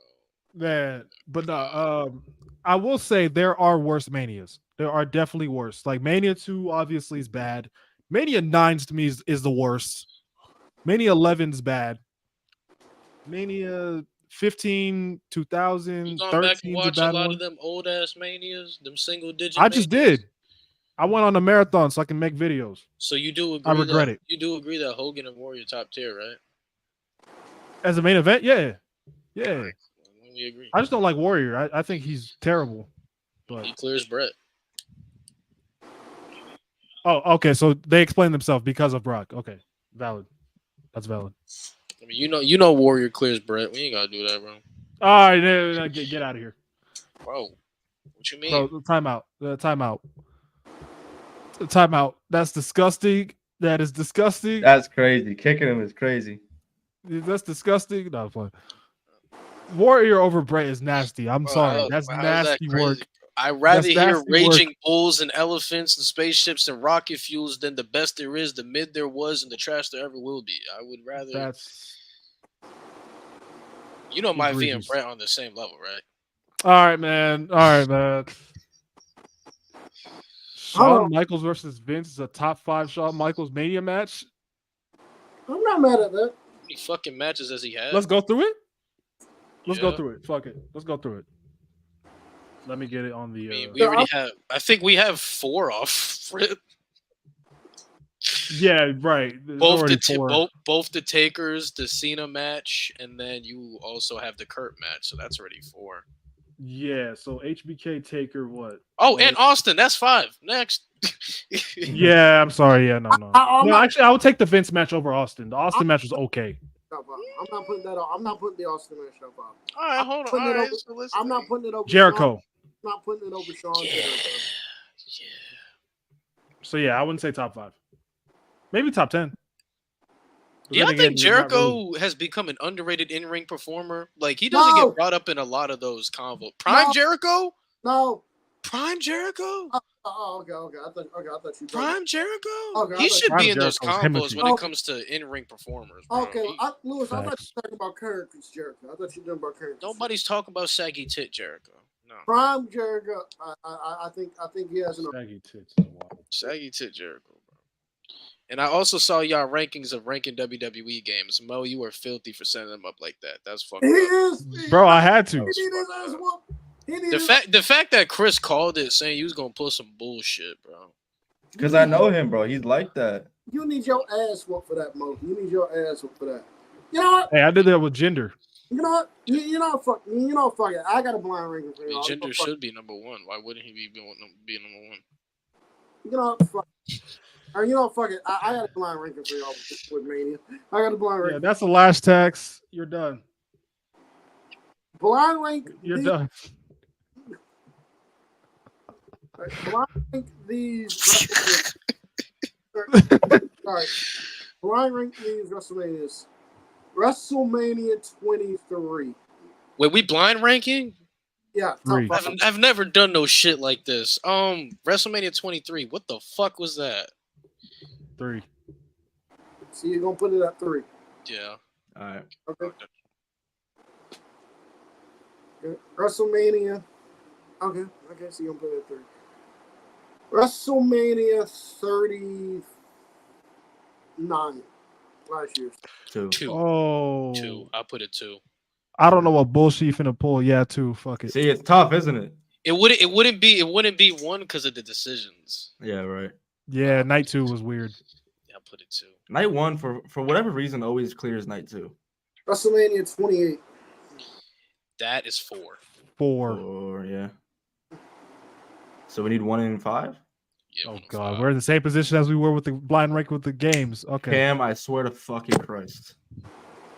Man, but I will say there are worse Manias. There are definitely worse. Like Mania 2 obviously is bad. Mania 9 to me is the worst. Mania 11's bad. Mania 15, 2000, 13 watch a lot of them old ass Manias, them single digit. I just did. I went on a marathon so I can make videos. So you do agree? I regret it. You do agree that Hogan and Warrior top tier, right? As a main event, yeah. We agree. I just don't like Warrior. I think he's terrible. But he clears Brett. Oh, okay. So they explain themselves because of Brock. Okay, valid. That's valid. I mean, you know, Warrior clears Brett. We ain't gotta do that, bro. All right, no, get out of here, bro. What you mean? Bro, time out. Timeout. That's disgusting. That is disgusting. That's crazy. Kicking him is crazy. That's disgusting. No, fun. Warrior over Bray is nasty. I'm sorry. That's How's that nasty crazy? work. I'd rather hear nasty raging work. bulls and elephants and spaceships and rocket fuels than the best there is, the mid there was, and the trash there ever will be. I would rather. That's You know, my V and egregious. Brett on the same level, right? All right, man. Shawn Michaels versus Vince is a top 5 Shawn Michaels Mania match. I'm not mad at that. How many fucking matches has he had? Let's go through it. Let's go Yeah. through it. Fuck it. Let's go through it. Let me get it on the. I mean, we already have. I think we have 4 off rip. Yeah, right. There's Both already the 4. both the Takers, the Cena match, and then you also have the Kurt match. So that's already 4. Yeah. So HBK Taker what? Oh, and Austin. That's 5. Next. Yeah, I'm sorry. Yeah, no. I'm not- Actually, I would take the Vince match over Austin. The Austin match was okay. I'm not putting that on. I'm not putting the Austin match up. All right, hold on. All right, so listen. I'm not putting it over Jericho. I'm not putting it over Shawn. Yeah. So yeah, I wouldn't say top 5. Maybe top 10. Yeah, I think Jericho has become an underrated in-ring performer. Like, he doesn't get brought up in a lot of those convo. Prime Jericho? No. Prime Jericho? Okay. I thought you. Prime Jericho? Okay, He should be in those Jericho's combos when Himothy. it comes to in-ring performers. Bro. Okay, Lewis, I thought you were talking about current Jericho. I thought you were talking about current. Nobody's talking about saggy tit Jericho. No. Prime Jericho. I think he has an. Saggy tits. Saggy tit Jericho, bro. And I also saw y'all rankings of ranking WWE games. Mo, you were filthy for setting them up like that. That's fucking. He is, bro. I had to. The fact that Khris called it saying you was gonna pull some bullshit, bro. Because I know him, bro. He's like that. You need your ass whooped for that, Mo. You need your ass whooped for that. You know what? Hey, I did that with gender. You know what? You know, fuck it. I got a blind ranking for y'all. Gender should be number 1. Why wouldn't he be number 1? You know, fuck. Or you know, fuck it. I got a blind ranking for y'all with Mania. I got a blind ranking. Yeah, that's the last tax. You're done. Blind rank. You're done. Blind rank these. Sorry. Blind rank these WrestleManias. WrestleMania 23. Wait, we blind ranking? Yeah. I've never done no shit like this. WrestleMania 23. What the fuck was that? 3. So you're gonna put it at 3. Yeah. All right. Okay. WrestleMania. Okay. So you're gonna put it at 3. WrestleMania 39. Last year's. 2. 2. Oh. 2. I put it 2. I don't know what bullshit you finna pull. Yeah, 2. Fuck it. See, it's tough, isn't it? It wouldn't be 1 because of the decisions. Yeah, right. Yeah, night 2 was weird. Yeah, I put it 2. Night 1, for whatever reason, always clears night 2. WrestleMania 28. That is 4. 4. Yeah. So we need 1 in 5? Yeah, Oh god, we're in the same position as we were with the blind rank with the games. Okay. Cam, I swear to fucking Christ.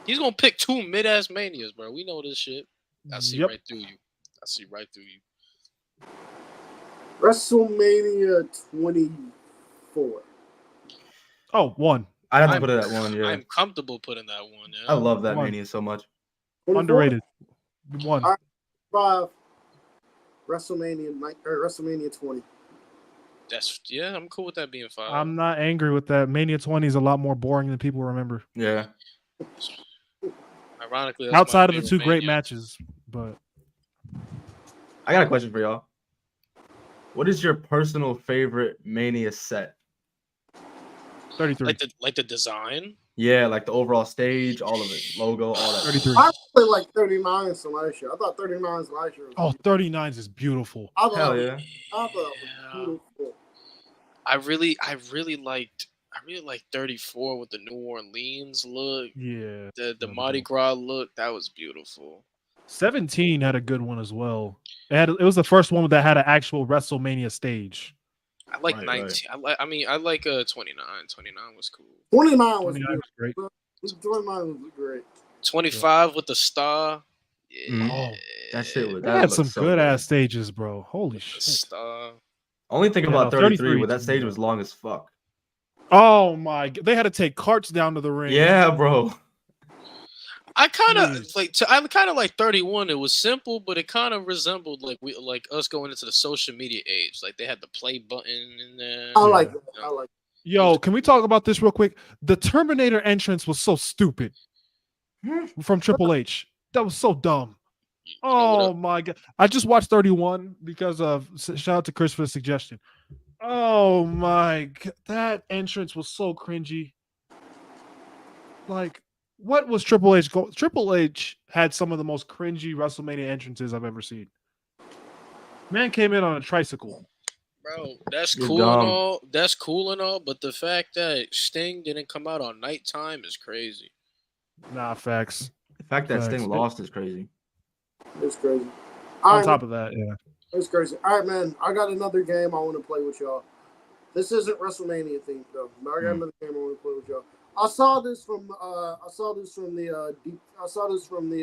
He's gonna pick 2 mid-ass manias, bro. We know this shit. I see right through you. WrestleMania 24. Oh, 1. I'd have to put it at 1, yeah. I'm comfortable putting that 1. Yeah. I love that 1. Mania so much. 24? Underrated. 1. 5. WrestleMania 20. I'm cool with that being 5. I'm not angry with that. Mania 20 is a lot more boring than people remember. Yeah. Ironically, that's outside my of the 2 great Mania. matches, but I got a question for y'all. What is your personal favorite Mania set? 33. Like the design. Yeah, like the overall stage, all of it, logo, all that. 33. I really like 39 last year. I thought 39 last year was Oh, 39s is beautiful. Hell yeah. I thought it was beautiful. I really liked 34 with the New Orleans look. Yeah. The Mardi Gras look, that was beautiful. 17 had a good one as well. It was the first one that had an actual WrestleMania stage. I like Right, 19. I like 29. 29 was cool. 29 was 29 was great. 29 was great. 25 with the star. Yeah. Oh, that shit was. They had some good ass stages, bro. Holy The shit. star. Only thing Yeah, about no, 33, 33 but that to stage me, was long as fuck. Oh my! They had to take carts down to the ring. Yeah, bro. I kind of Jeez. I kind of like 31. It was simple, but it kind of resembled like us going into the social media age. Like they had the play button in there. I like Yeah. that. I like. Yo, can we talk about this real quick? The Terminator entrance was so stupid from Triple H. That was so dumb. You know what? Oh my god! I just watched 31 because of shout out to Chris for the suggestion. Oh my god, that entrance was so cringy. Like, what was Triple H? Triple H had some of the most cringy WrestleMania entrances I've ever seen. Man came in on a tricycle. Bro, that's You're cool and dumb. all. That's cool and all, but the fact that Sting didn't come out on nighttime is crazy. Nah, facts. The fact that Facts. Sting lost is crazy. It's crazy. All On right, top of that, yeah. it's crazy. All right, man. I got another game I want to play with y'all. This isn't WrestleMania themed though, but I got another game I want to play with y'all. I saw this from the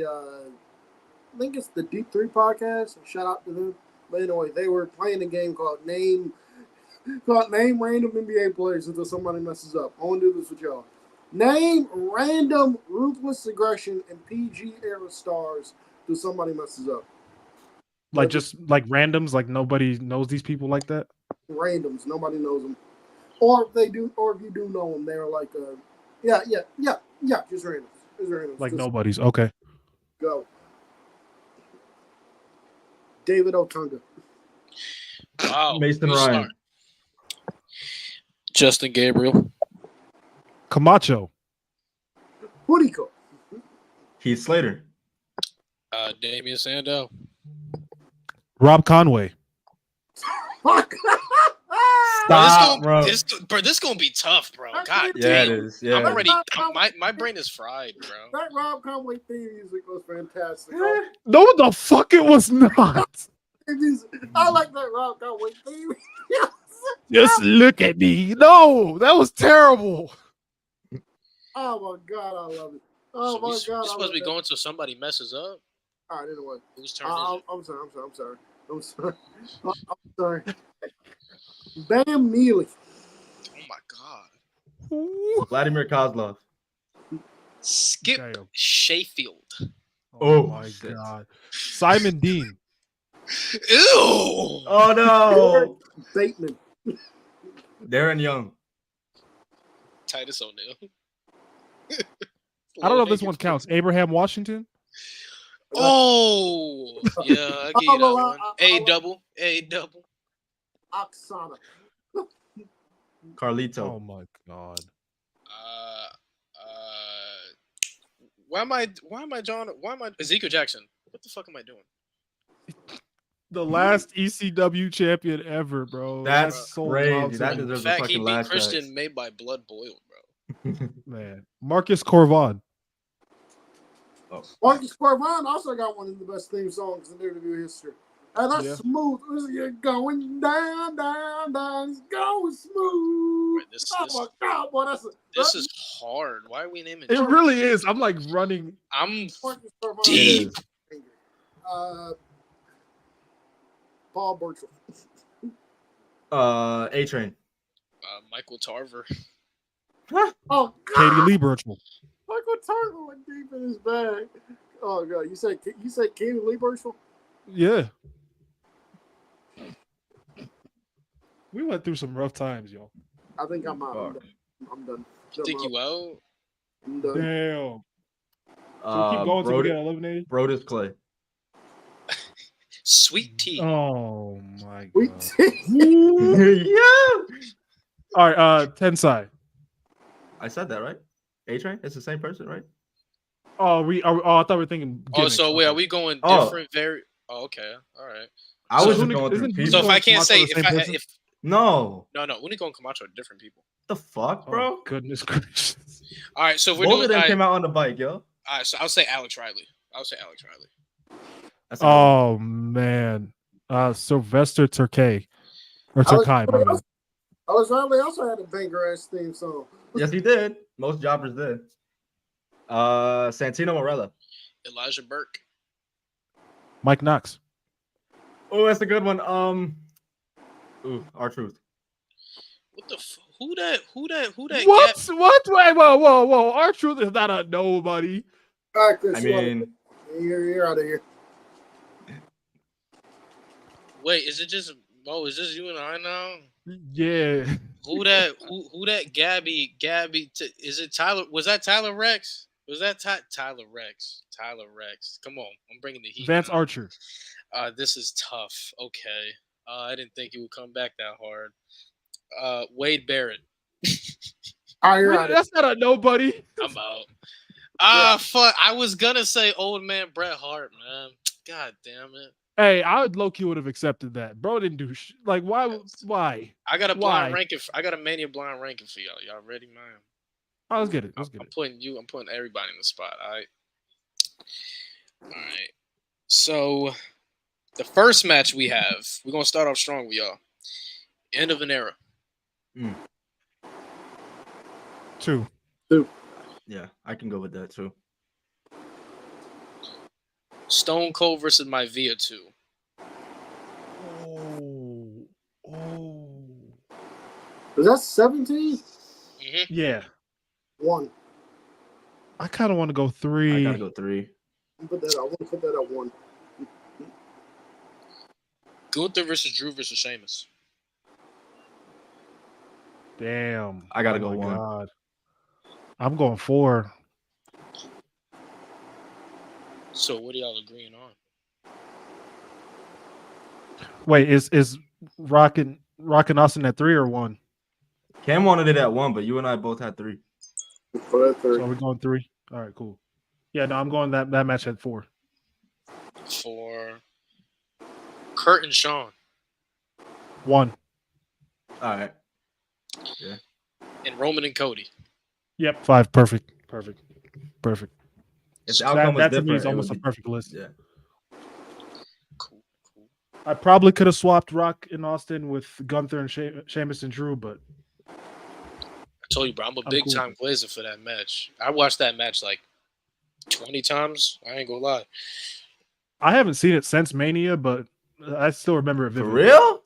I think it's the Deep 3 podcast. Shout out to them. But anyway, they were playing a game called Name Random NBA Players until somebody messes up. I want to do this with y'all. Name random ruthless aggression and PG era stars until somebody messes up. Like just like randoms, like nobody knows these people like that. Randoms, nobody knows them. Or if they do, or if you do know them, they're like, yeah, just randoms. Just randoms. Like Just nobody's. Okay. go. David Otunga. Wow. Mason you Ryan. start. Justin Gabriel. Camacho. Huriko. Heath Slater. Damian Sandow. Rob Conway. Fuck. Stop, bro. This gonna be tough, bro. God Yeah, it damn. is. Yeah. I'm already. My brain is fried, bro. That Rob Conway theme music was fantastic. No, the fuck it was not. I like that Rob Conway theme. Just look at me. No, that was terrible. Oh my god, I love it. Oh So my we god, supposed to be going till somebody messes up. All right, anyway. Whose turn is it? I'm sorry. Bam Neely. Oh my god. Vladimir Kozlov. Skip Damn. Sheffield. Oh, my shit. god. Simon Dean. Ew. Oh no. Bateman. Darren Young. Titus O'Neil. I don't know if this one counts. Abraham Washington. Oh, yeah, I give you that one. A double. Oksana. Carlito. Oh my god. Why am I Ezekiel Jackson? What the fuck am I doing? The last ECW champion ever, bro. That's so crazy. wild to That me. In deserves a fact, he fucking beat last Christian chance. made by blood boiled, bro. Man. Marcus Corvon. Oh. Marcus Corvon also got one of the best theme songs in WWE history. And that's smooth. You're going down. It's going smooth. Wait, Oh my god, boy, this is hard. Why are we naming It really is. I'm like running. I'm Marcus Corvon. deep. Paul Burchill. A-Train. Michael Tarver. Oh god. Katie Lee Burchill. Michael Tarver went deep in his bag. Oh god, you said Katie Lee Burchill? Yeah. We went through some rough times, y'all. I think I'm out. I'm done. Think you out? I'm done. Damn. So we keep going till we get eliminated? Brodus Clay. Sweet tea. Oh my We god. Yeah. All right, Tensai. I said that, right? A-Train? It's the same person, right? Oh, I thought we were thinking. Oh, gimmicks. so wait, are we going different? Okay, all right. I So was who just going through people. So if I can't Camacho say the same person? if No. no, Unico and Camacho are different people. The fuck, Oh, bro? goodness gracious. All right, so if we're Both doing of them all came out on the bike, yo. right, so I'll say Alex Riley. That's a good one. Oh man. Sylvester Turkay. Or Turkay, my bad. Alex Riley also had a banger ass theme song. Yes, he did. Most jobbers did. Santino Morella. Elijah Burke. Mike Knox. Oh, that's a good one. Ooh, R-Truth. What the? Who that? What? What? Wait, whoa! R-Truth is not a nobody. All right, Chris. I mean, you're out of here. Wait, is it just? Oh, is this you and I now? Yeah. Who that? Who that? Gabby. Is it Tyler? Was that Tyler Rex? Was that Tyler Rex? Tyler Rex. Come on, I'm bringing the heat. Vance Archer. This is tough. Okay. I didn't think he would come back that hard. Wade Barrett. That's not a nobody. I'm out. Fuck. I was gonna say old man Bret Hart, man. God damn it. Hey, I would low-key would have accepted that. Bro didn't do like why? I got a blind ranking. I got a Mania blind ranking for y'all. Y'all ready, man? Oh, let's get it. I'm putting everybody in the spot. All right. So the first match we're gonna start off strong with y'all. End of an era. 2. Yeah, I can go with that too. Stone Cold versus Maivia 2. Was that 17? Mm-hmm. Yeah. 1. I kind of want to go 3. I gotta go 3. Put that. I want to put that at 1. Gunther versus Drew versus Sheamus. Damn. I gotta go 1. God. I'm going 4. So what are y'all agreeing on? Wait, is Rockin' Austin at 3 or 1? Cam wanted it at 1, but you and I both had 3. Put it at 3. So we're going 3. All right, cool. Yeah, no, I'm going that match at 4. 4. Kurt and Shawn. 1. All right. Yeah. And Roman and Cody. Yep, 5. Perfect. If the outcome was that to different, me is it almost would a be- perfect list. Yeah. Cool. I probably could have swapped Rock in Austin with Gunther and Sheamus and Drew, but I told you, bro, I'm a I'm big cool time glazer for that match. I watched that match like 20 times. I ain't gonna lie. I haven't seen it since Mania, but I still remember it For vividly. real?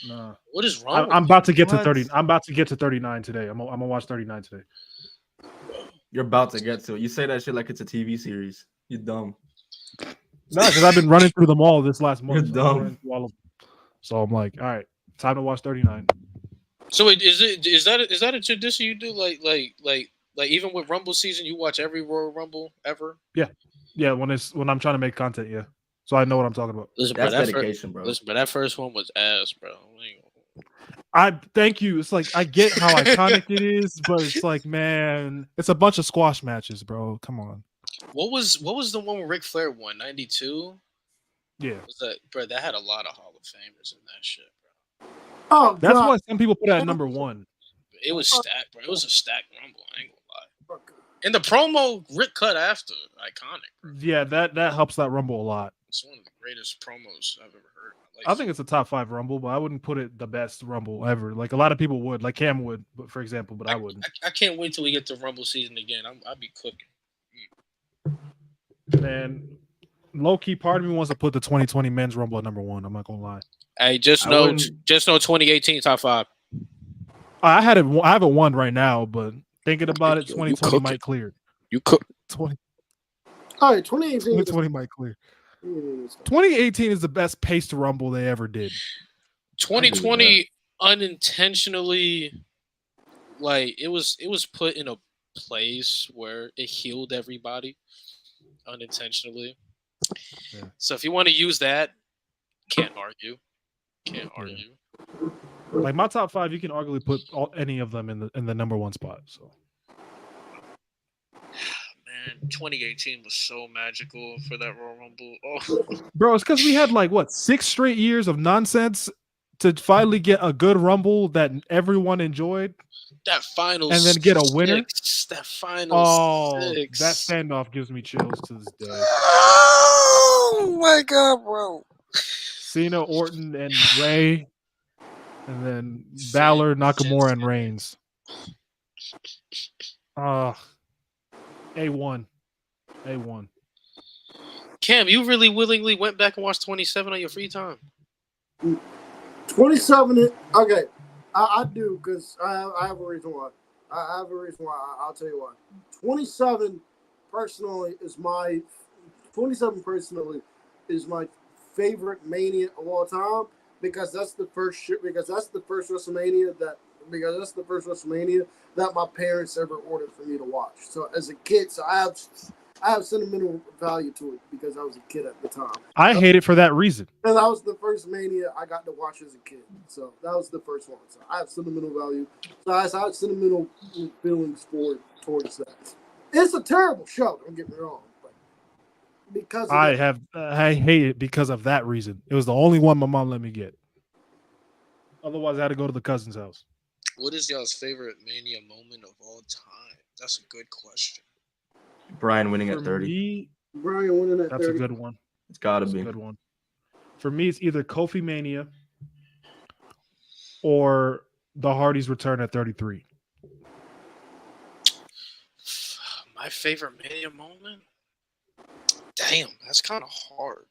Nah. What is wrong? I'm about to get to What? 30. I'm about to get to 39 today. I'm gonna watch 39 today. You're about to get to it. You say that shit like it's a TV series. You dumb. No, because I've been running through them all this last month. You're dumb. Running through all of them. So I'm like, all right, time to watch 39. So wait, is that a tradition you do? Like even with Rumble season, you watch every Royal Rumble ever? Yeah, when I'm trying to make content, yeah. So I know what I'm talking about. Listen, bro, That's dedication, bro. Listen, but that first one was ass, bro. I thank you. It's like I get how iconic it is, but it's like, man, it's a bunch of squash matches, bro. Come on. What was the one where Ric Flair won? 92? Yeah. Was that, bro? That had a lot of Hall of Famers in that shit, bro. Oh, That's God. why some people put it at number 1. It was stacked, bro. It was a stacked Rumble. I ain't gonna lie. And the promo Rick cut after, iconic, bro. Yeah, that helps that Rumble a lot. It's one of the greatest promos I've ever heard in my life. I think it's a top 5 Rumble, but I wouldn't put it the best Rumble ever. Like a lot of people would, like Cam would, but for example, but I wouldn't. I can't wait till we get to Rumble season again. I'll be cooking. Man, low key, part of me wants to put the 2020 Men's Rumble at number 1. I'm not gonna lie. Hey, just know 2018 top 5. I have it 1 right now, but thinking about it, 2020 might clear. You cook 20. All right, 2018. 2020 might clear. 2018 is the best paced Rumble they ever did. 2020 unintentionally, like it was put in a place where it healed everybody unintentionally. Yeah. So if you want to use that, can't argue. Like my top 5, you can arguably put any of them in the number 1 spot. So. Man, 2018 was so magical for that Royal Rumble. Oh. Bro, it's because we had 6 straight years of nonsense to finally get a good Rumble that everyone enjoyed. That final and then get a winner. That final 6. That standoff gives me chills to this day. Oh my god, bro! Cena, Orton, and Ray, and then Balor, Nakamura, and Reigns. A1. Cam, you really willingly went back and watched 27 on your free time? 27. Okay, I do because I have a reason why. I have a reason why. I'll tell you why. 27 personally is my 27 personally is my favorite Mania of all time because that's the first WrestleMania that my parents ever ordered for me to watch. So as a kid, I have sentimental value to it because I was a kid at the time. I hate it for that reason. And that was the first Mania I got to watch as a kid. So that was the first one. So I have sentimental value. So I have sentimental feelings towards that. It's a terrible show, don't get me wrong. But because I hate it because of that reason. It was the only one my mom let me get. Otherwise, I had to go to the cousin's house. What is y'all's favorite Mania moment of all time? That's a good question. Brian winning For at 30. me, Brian winning at 30. That's a good one. It's gotta be a good one. For me, it's either Kofi Mania or the Hardys return at 33. My favorite Mania moment? Damn, that's kind of hard.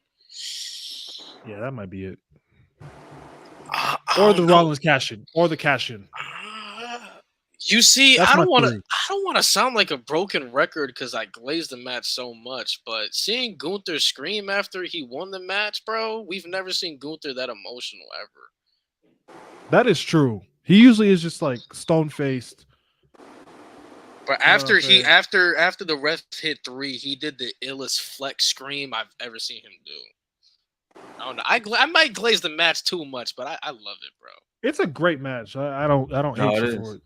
Yeah, that might be it. Or the Rollins cash-in. Or the cash-in. You see, That's I don't want three. to sound like a broken record because I glazed the match so much, but seeing Gunther scream after he won the match, bro, we've never seen Gunther that emotional ever. That is true. He usually is just like stone-faced. But after after the ref hit 3, he did the illest flex scream I've ever seen him do. I don't know. I might glaze the match too much, but I love it, bro. It's a great match. I don't hate you for it.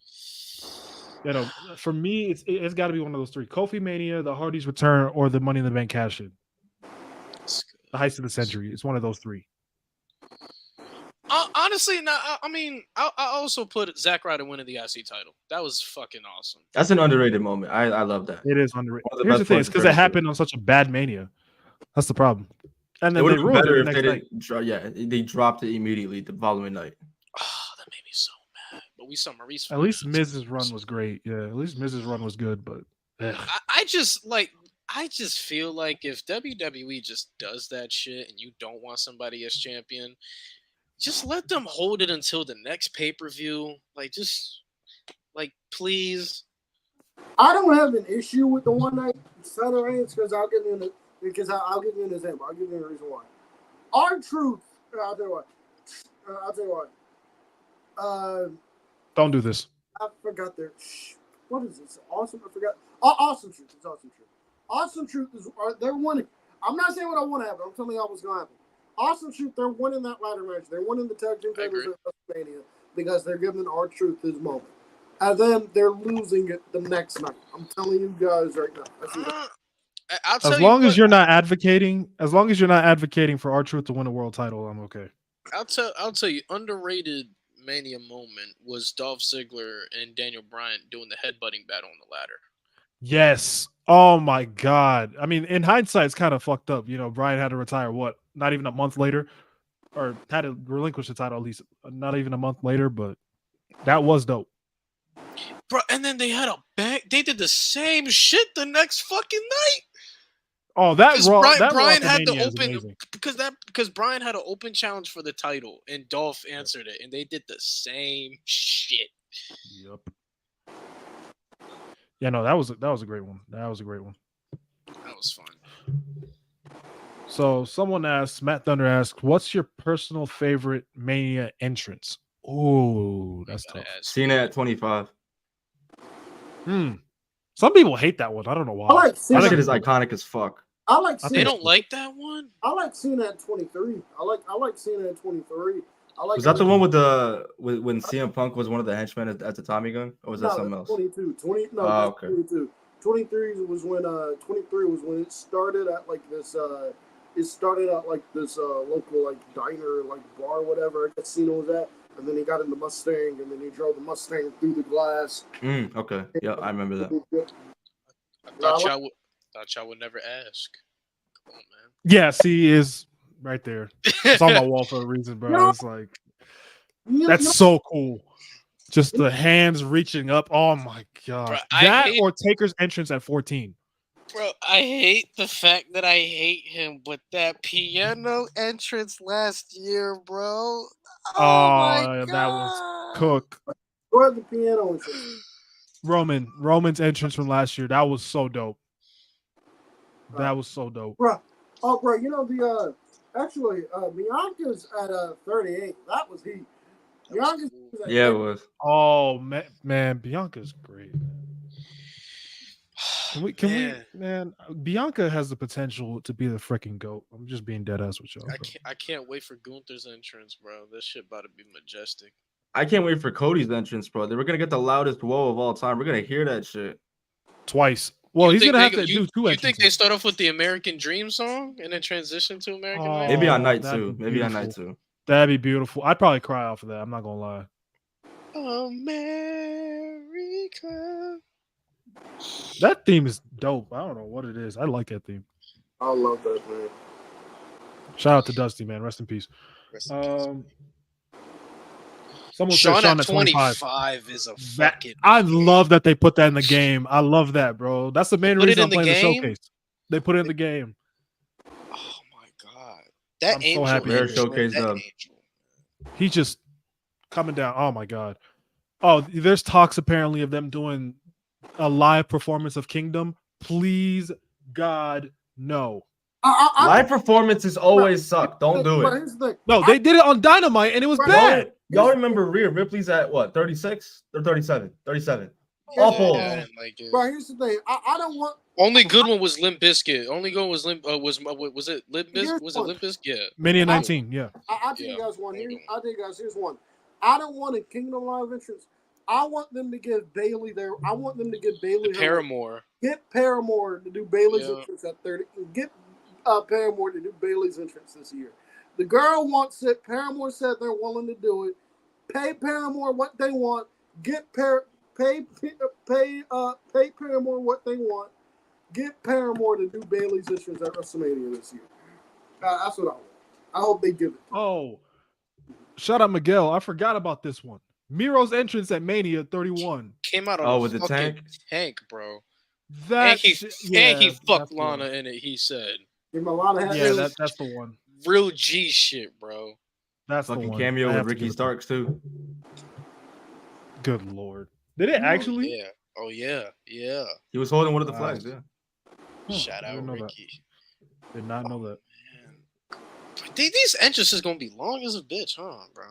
You know, for me, it's got to be one of those three: Kofi Mania, the Hardys return, or the Money in the Bank cash-in. The heist of the century. It's one of those three. Honestly, no. I mean, I also put Zack Ryder winning the IC title. That was fucking awesome. That's an underrated moment. I love that. It is underrated. Here's the thing: it's because it happened on such a bad Mania. That's the problem. And then it they ruined it the next night. They dropped it immediately the following night. Oh, that made me so mad. But we saw Maurice. At least Miz's run was great. Yeah, at least Miz's run was good. But I just feel like if WWE just does that shit and you don't want somebody as champion, just let them hold it until the next pay-per-view. Please. I don't have an issue with the one night title reigns because I'll give you an example. I'll give you a reason why. R-Truth. I'll tell you what. Don't do this. I forgot their. What is this? Awesome. I forgot. Awesome Truth. It's Awesome Truth. Awesome Truth is they're winning. I'm not saying what I want to happen. I'm telling y'all what's going to happen. Awesome Truth, they're winning that ladder match. They're winning the tag team titles at WrestleMania because they're giving R-Truth his moment. And then they're losing it the next night. I'm telling you guys right now. As long as you're not advocating for R-Truth to win a world title, I'm okay. I'll tell you, underrated Mania moment was Dolph Ziggler and Daniel Bryan doing the headbutting battle on the ladder. Yes. Oh my God. I mean, in hindsight, it's kind of fucked up. You know, Bryan had to retire not even a month later, or had to relinquish the title at least not even a month later, but that was dope. Bro, and then they had they did the same shit the next fucking night. Oh, Brian had to open because Brian had an open challenge for the title and Dolph answered it, and they did the same shit. Yep. Yeah, no, that was a great one. That was fun. So Matt Thunder asks, what's your personal favorite Mania entrance? Oh, that's tough. Cena at 25. Some people hate that one. I don't know why. I think it is iconic as fuck. They don't like that one. I like Cena at 23. I like Cena at 23. Was that the one with when CM Punk was one of the henchmen at the Tommy gun, or was that something else? 22. Okay. 22. 23 was when it started at like this. It started out like this local like diner, like bar, whatever. I guess Cena was at, and then he got in the Mustang, and then he drove the Mustang through the glass. Okay. Yeah, I remember that. Thought y'all would never ask. Come on, man. Yeah, see, is right there. It's on my wall for a reason, bro. It's like that's so cool. Just the hands reaching up. Oh my god. Bro, or Taker's entrance at 14. Bro, I hate the fact that I hate him, but that piano entrance last year, bro. Oh, that was cook. Where's the piano entrance? Roman's entrance from last year. That was so dope. That was so dope. Bro, you know actually Bianca's at 38. That was heat. Bianca's at Yeah, it was. Oh man, Bianca's great. Man, Bianca has the potential to be the freaking GOAT. I'm just being dead ass with y'all. I can't wait for Gunther's entrance, bro. This shit about to be majestic. I can't wait for Cody's entrance, bro. We're gonna get the loudest whoa of all time. We're gonna hear that shit twice. Well, he's gonna have to do two. You think they start off with the American Dream song and then transition to American Night? Maybe on night two. That'd be beautiful. I'd probably cry off of that. I'm not gonna lie. America. That theme is dope. I don't know what it is. I like that theme. I love that, man. Shout out to Dusty, man. Rest in peace. Someone Sean said Sean at 25 is a fucking. I love that they put that in the game. I love that, bro. That's the main reason I'm playing the showcase. They put it in the game. Oh my god, that I'm angel! so happy. Rare showcase dub. He's just coming down. Oh my god. Oh, there's talks apparently of them doing a live performance of Kingdom. Please, God, no. Live performances always suck. Don't do it. No, they did it on Dynamite and it was bad. Y'all remember Rhea Ripley's at what? 36 or 37? 37. Awful. Yeah, I didn't like it. But here's the thing. I don't want. Only good one was Limp Bizkit. Only good one was Limp. Was it Limp Bizkit? Was it Limp Bizkit? Yeah. Mania 19. Yeah. I'll tell you guys one. Here's one. I don't want a Kingdom Live entrance. I want them to give Bailey Paramore. Get Paramore to do Bailey's entrance at 30. Get Paramore to do Bailey's entrance this year. The girl wants it. Paramore said they're willing to do it. Pay Paramore what they want. Pay Paramore what they want. Get Paramore to do Bailey's entrance at WrestleMania this year. That's what I want. I hope they give it. Oh, shout out Miguel. I forgot about this one. Miro's entrance at Mania 31 came out on with the tank, bro. And he fucked Lana in it. He said, that's the one. Real G shit, bro. That's fucking the one. Cameo with Ricky Starks too. Good lord, did it actually? Yeah. Oh yeah. He was holding one of the flags. Yeah. Shout out Ricky. Did not know that. Man. These entrances gonna be long as a bitch, huh, bro?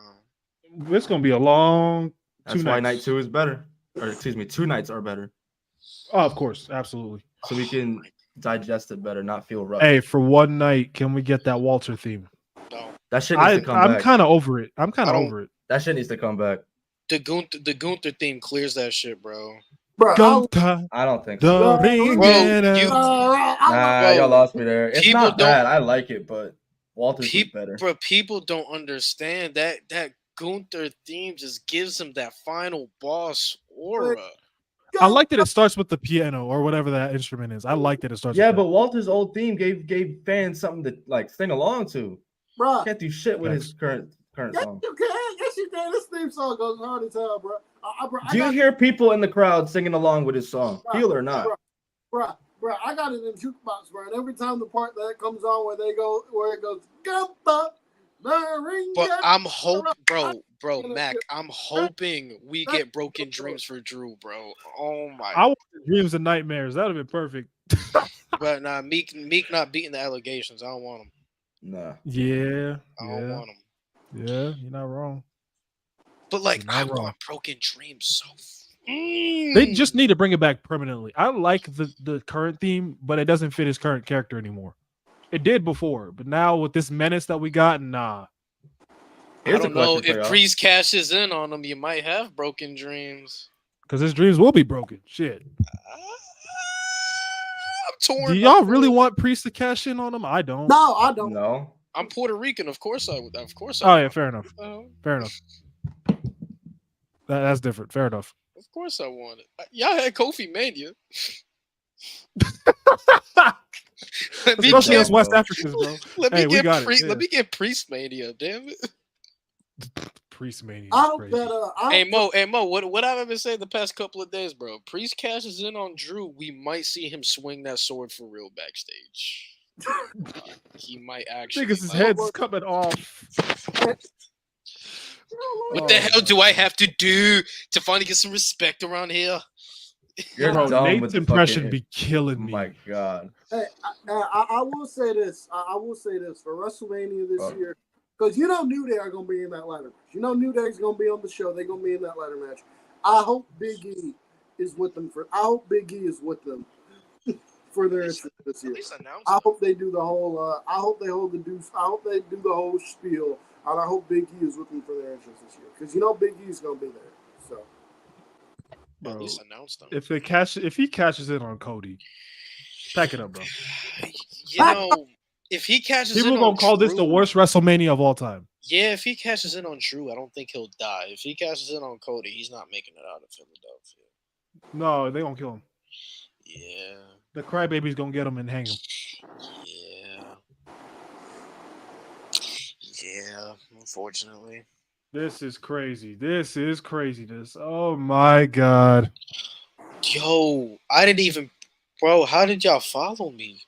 It's gonna be a long. That's why night 2 is better. Or excuse me, 2 nights are better. Oh, of course, absolutely. So we can digest it better, not feel rough. Hey, for one night, can we get that Walter theme? No. That shit needs to come back. I'm kind of over it. That shit needs to come back. The Gunther theme clears that shit, bro. I don't think so. Y'all lost me there. It's not bad. I like it, but Walter's is better. Bro, people don't understand that Gunther theme just gives him that final boss aura. I like that it starts with the piano or whatever that instrument is. I like that it starts. Yeah, but Walter's old theme gave fans something to like sing along to. Bro, can't do shit with his current song. Yes, you can. This theme song goes hard as hell, bro. Do you hear people in the crowd singing along with his song? Feel or not? Bro, I got it in jukebox, bro. And every time the part that comes on where it goes, Gunther. But I'm Mac. I'm hoping we get Broken Dreams for Drew, bro. Oh my! I want Dreams and Nightmares. That would have been perfect. But nah, Meek not beating the allegations. I don't want him. Nah. Yeah. I don't want him. Yeah, you're not wrong. But I want Broken Dreams so. They just need to bring it back permanently. I like the current theme, but it doesn't fit his current character anymore. It did before, but now with this menace that we got, nah. I don't know if Khris cashes in on him, you might have Broken Dreams. Because his dreams will be broken. Shit. I'm torn. Do y'all really want Priest to cash in on him? I don't. No, I don't. No. I'm Puerto Rican, of course I would. Of course. Oh yeah, fair enough. Fair enough. That's different. Fair enough. Of course I want it. Y'all had Kofi Mania. Especially us West Africans, bro. Let me get Priest Mania, damn it. Priest Mania. I hope that. Hey Mo, what I've been saying the past couple of days, bro. Priest cashes in on Drew. We might see him swing that sword for real backstage. He might actually. Niggas' head's coming off. What the hell do I have to do to finally get some respect around here? You're Bro, dumb Nate's with the impression fucking, be killing oh me. my God. Hey, I will say this. I will say this for WrestleMania this year, because New Day are going to be in that ladder match. New Day's going to be on the show. They're going to be in that ladder match. I hope Big E is with them for their entrance this year. I hope they do the whole. I hope they hold the deuce. I hope they do the whole spiel, and I hope Big E is with them for their entrance this year, because Big E is going to be there. So, Bro, at least announce them. If he cashes in on Cody, pack it up, bro. If he cashes People in on gonna call this the worst WrestleMania of all time. Yeah, if he cashes in on Drew, I don't think he'll die. If he cashes in on Cody, he's not making it out of Philadelphia. No, they gonna kill him. Yeah. The crybaby's gonna get him and hang him. Yeah, unfortunately. This is crazy. Oh my God. Yo, I didn't even, bro, how did y'all follow me?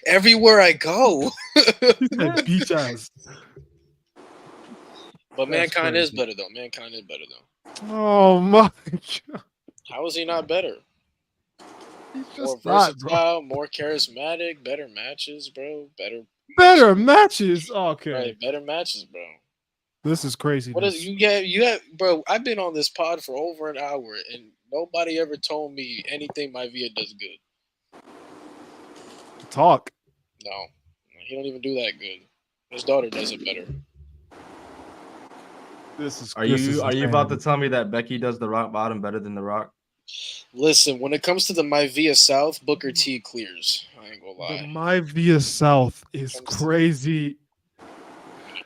Everywhere I go. Beach ass. But Mankind is better though. Oh my God. How is he not better? He's More just not, versatile, more charismatic, better matches, bro. Better matches. Okay. Right, better matches, bro. This is crazy. What is you have, bro? I've been on this pod for over an hour, and nobody ever told me anything my Via does good. Talk. No, he don't even do that good. His daughter does it better. Are you about to tell me that Becky does the Rock Bottom better than the Rock? Listen, when it comes to the My Via South, Booker T clears. I ain't gonna lie. The My Via South is crazy.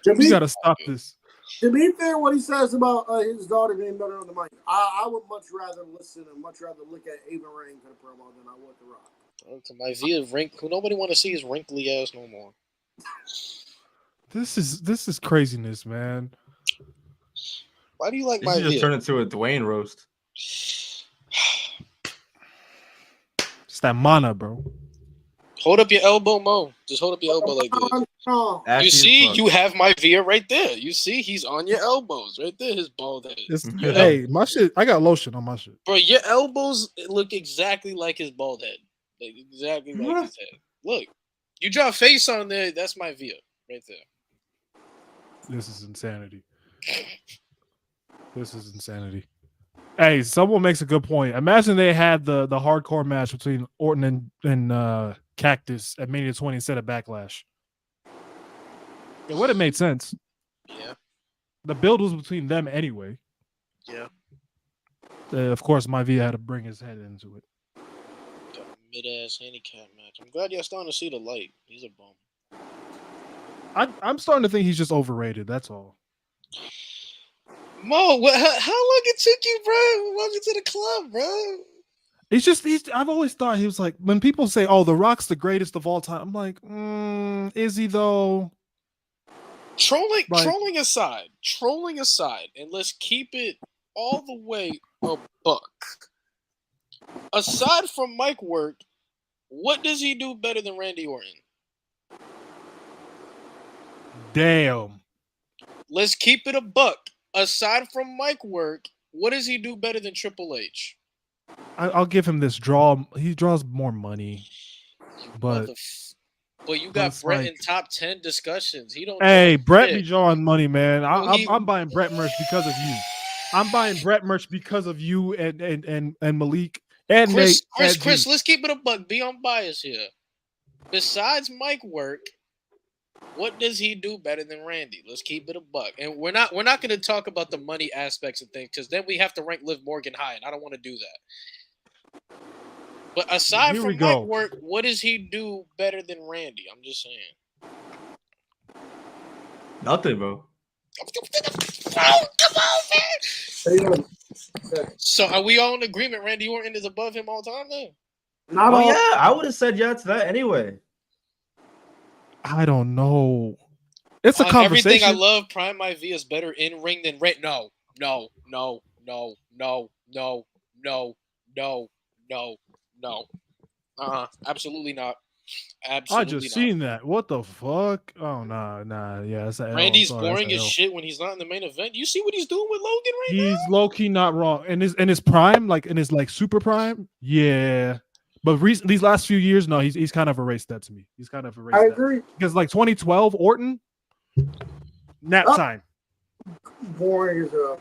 We gotta stop this. To be fair, what he says about his daughter being better on the mic, I would much rather listen and much rather look at Ava Rain for the promo than I would The Rock. To My Via who nobody want to see his wrinkly ass no more. This is craziness, man. Why do you like You My should just Via? turn it to a Dwayne roast. It's that mana, bro. Hold up your elbow, Mo. Just hold up your elbow like this. You see, you have My Via right there. You see, he's on your elbows right there. His bald head. Hey, my shit. I got lotion on my shit. Bro, your elbows look exactly like his bald head. Like exactly like his head. Look, you draw a face on there. That's My Via right there. This is insanity. This is insanity. Hey, someone makes a good point. Imagine they had the hardcore match between Orton and Cactus at Mania 20 instead of Backlash. It would have made sense. Yeah. The build was between them anyway. Yeah. Of course, My Via had to bring his head into it. Got a mid-ass handicap match. I'm glad y'all starting to see the light. He's a bum. I'm starting to think he's just overrated. That's all. Mo, how long it took you, bro? Welcome to the club, bro. I've always thought he was like, when people say, "Oh, The Rock's the greatest of all time," I'm like, is he though? Trolling aside, and let's keep it all the way a buck. Aside from mic work, what does he do better than Randy Orton? Damn. Let's keep it a buck. Aside from mic work, what does he do better than Triple H? I'll give him this draw. He draws more money, but you got Brett in top 10 discussions. He don't. Hey, Brett be drawing money, man. I'm buying Brett merch because of you. I'm buying Brett merch because of you and Malik and Chris. Nate. Chris, let's keep it a buck. Be unbiased here. Besides mic work, what does he do better than Randy? Let's keep it a buck. And we're not going to talk about the money aspects of things because then we have to rank Liv Morgan high, and I don't want to do that. But aside from mic work, what does he do better than Randy? I'm just saying. Nothing, bro. Oh, come on, man. So are we all in agreement Randy Orton is above him all time then? Yeah, I would have said yeah to that anyway. I don't know. It's a conversation. Everything I love, Prime My V is better in ring than Ray. No. Absolutely not. Absolutely I just not. seen that. What the fuck? Oh nah. Yeah, that's a L. Randy's Sorry, boring that's as a L. shit when he's not in the main event. You see what he's doing with Logan right He's now? low key not wrong. In his prime, like in his like super prime, yeah. But these last few years, no, he's kind of erased that to me. He's kind of erased I that. agree. Because like 2012, Orton, nap time. Boring as hell.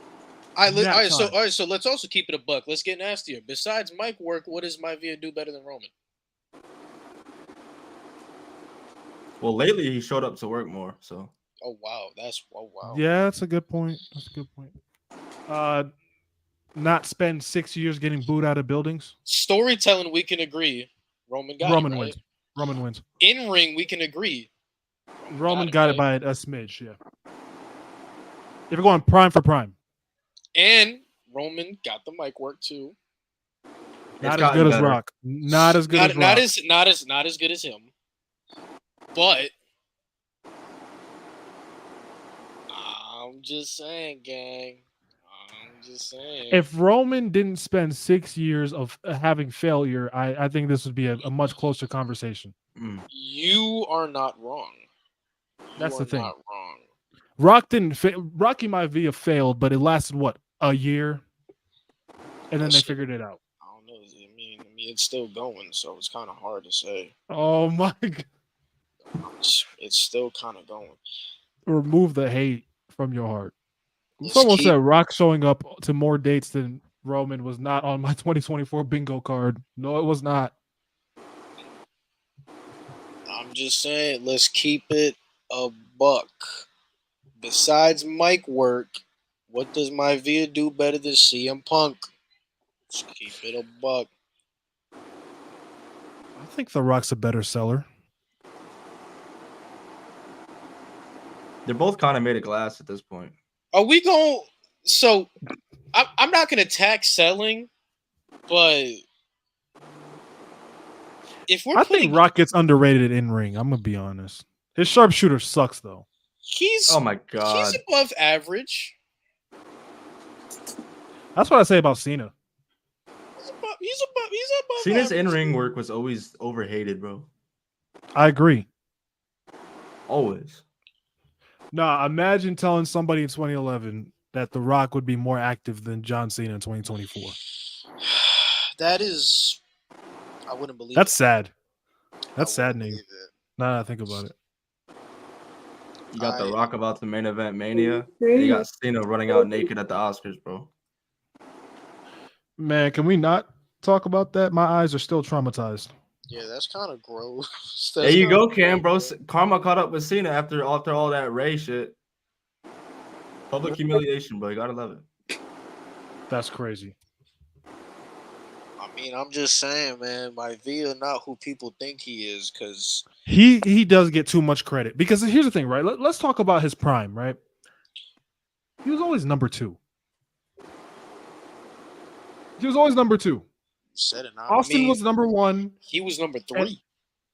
All Nap right, time. so let's also keep it a buck. Let's get nastier. Besides mic work, what does Maivia do better than Roman? Well, lately he showed up to work more. So. Oh wow. Yeah, that's a good point. That's a good point. Not spend 6 years getting booed out of buildings. Storytelling, we can agree. Roman got Roman it, right? wins. Roman wins. In ring, we can agree. Roman got it by a smidge, yeah. If you're going prime for prime. And Roman got the mic work too. Not as good as Rock. Not as good as Rock. Not as good as him. But I'm just saying, gang. I'm just saying. If Roman didn't spend 6 years of having failure, I think this would be a much closer conversation. You are not wrong. That's the thing. Not wrong. Rock didn't fail. Rocky Maivia failed, but it lasted what, a year, and then they figured it out. I don't know. I mean, it's still going, so it's kind of hard to say. Oh my God! It's still kind of going. Remove the hate from your heart. Someone said Rock showing up to more dates than Roman was not on my 2024 bingo card. No, it was not. I'm just saying, let's keep it a buck. Besides mic work, what does Maivia do better than CM Punk? Let's keep it a buck. I think The Rock's a better seller. They're both kind of made of glass at this point. Are we going? So, I'm not going to tax selling, but if we're I think Rock gets underrated in ring. I'm gonna be honest. His sharpshooter sucks though. Oh my God. He's above average. That's what I say about Cena. He's above Cena's average. in-ring work was always overhated, bro. I agree. Always. Nah, imagine telling somebody in 2011 that The Rock would be more active than John Cena in 2024. That is, I wouldn't believe. That's it. sad. That's saddening. Now that I think about it. You got The Rock about the main event Mania. And you got Cena running out naked at the Oscars, bro. Man, can we not talk about that? My eyes are still traumatized. Yeah, that's kind of gross. There you go, Cam, bro. Karma caught up with Cena after all that Ray shit. Public humiliation, bro. You gotta love it. That's crazy. I mean, I'm just saying, man. Maivia not who people think he is, because he does get too much credit. Because here's the thing, right? Let's talk about his prime, right? He was always number 2. He was always number 2. said it now. Austin was number 1. He was number 3.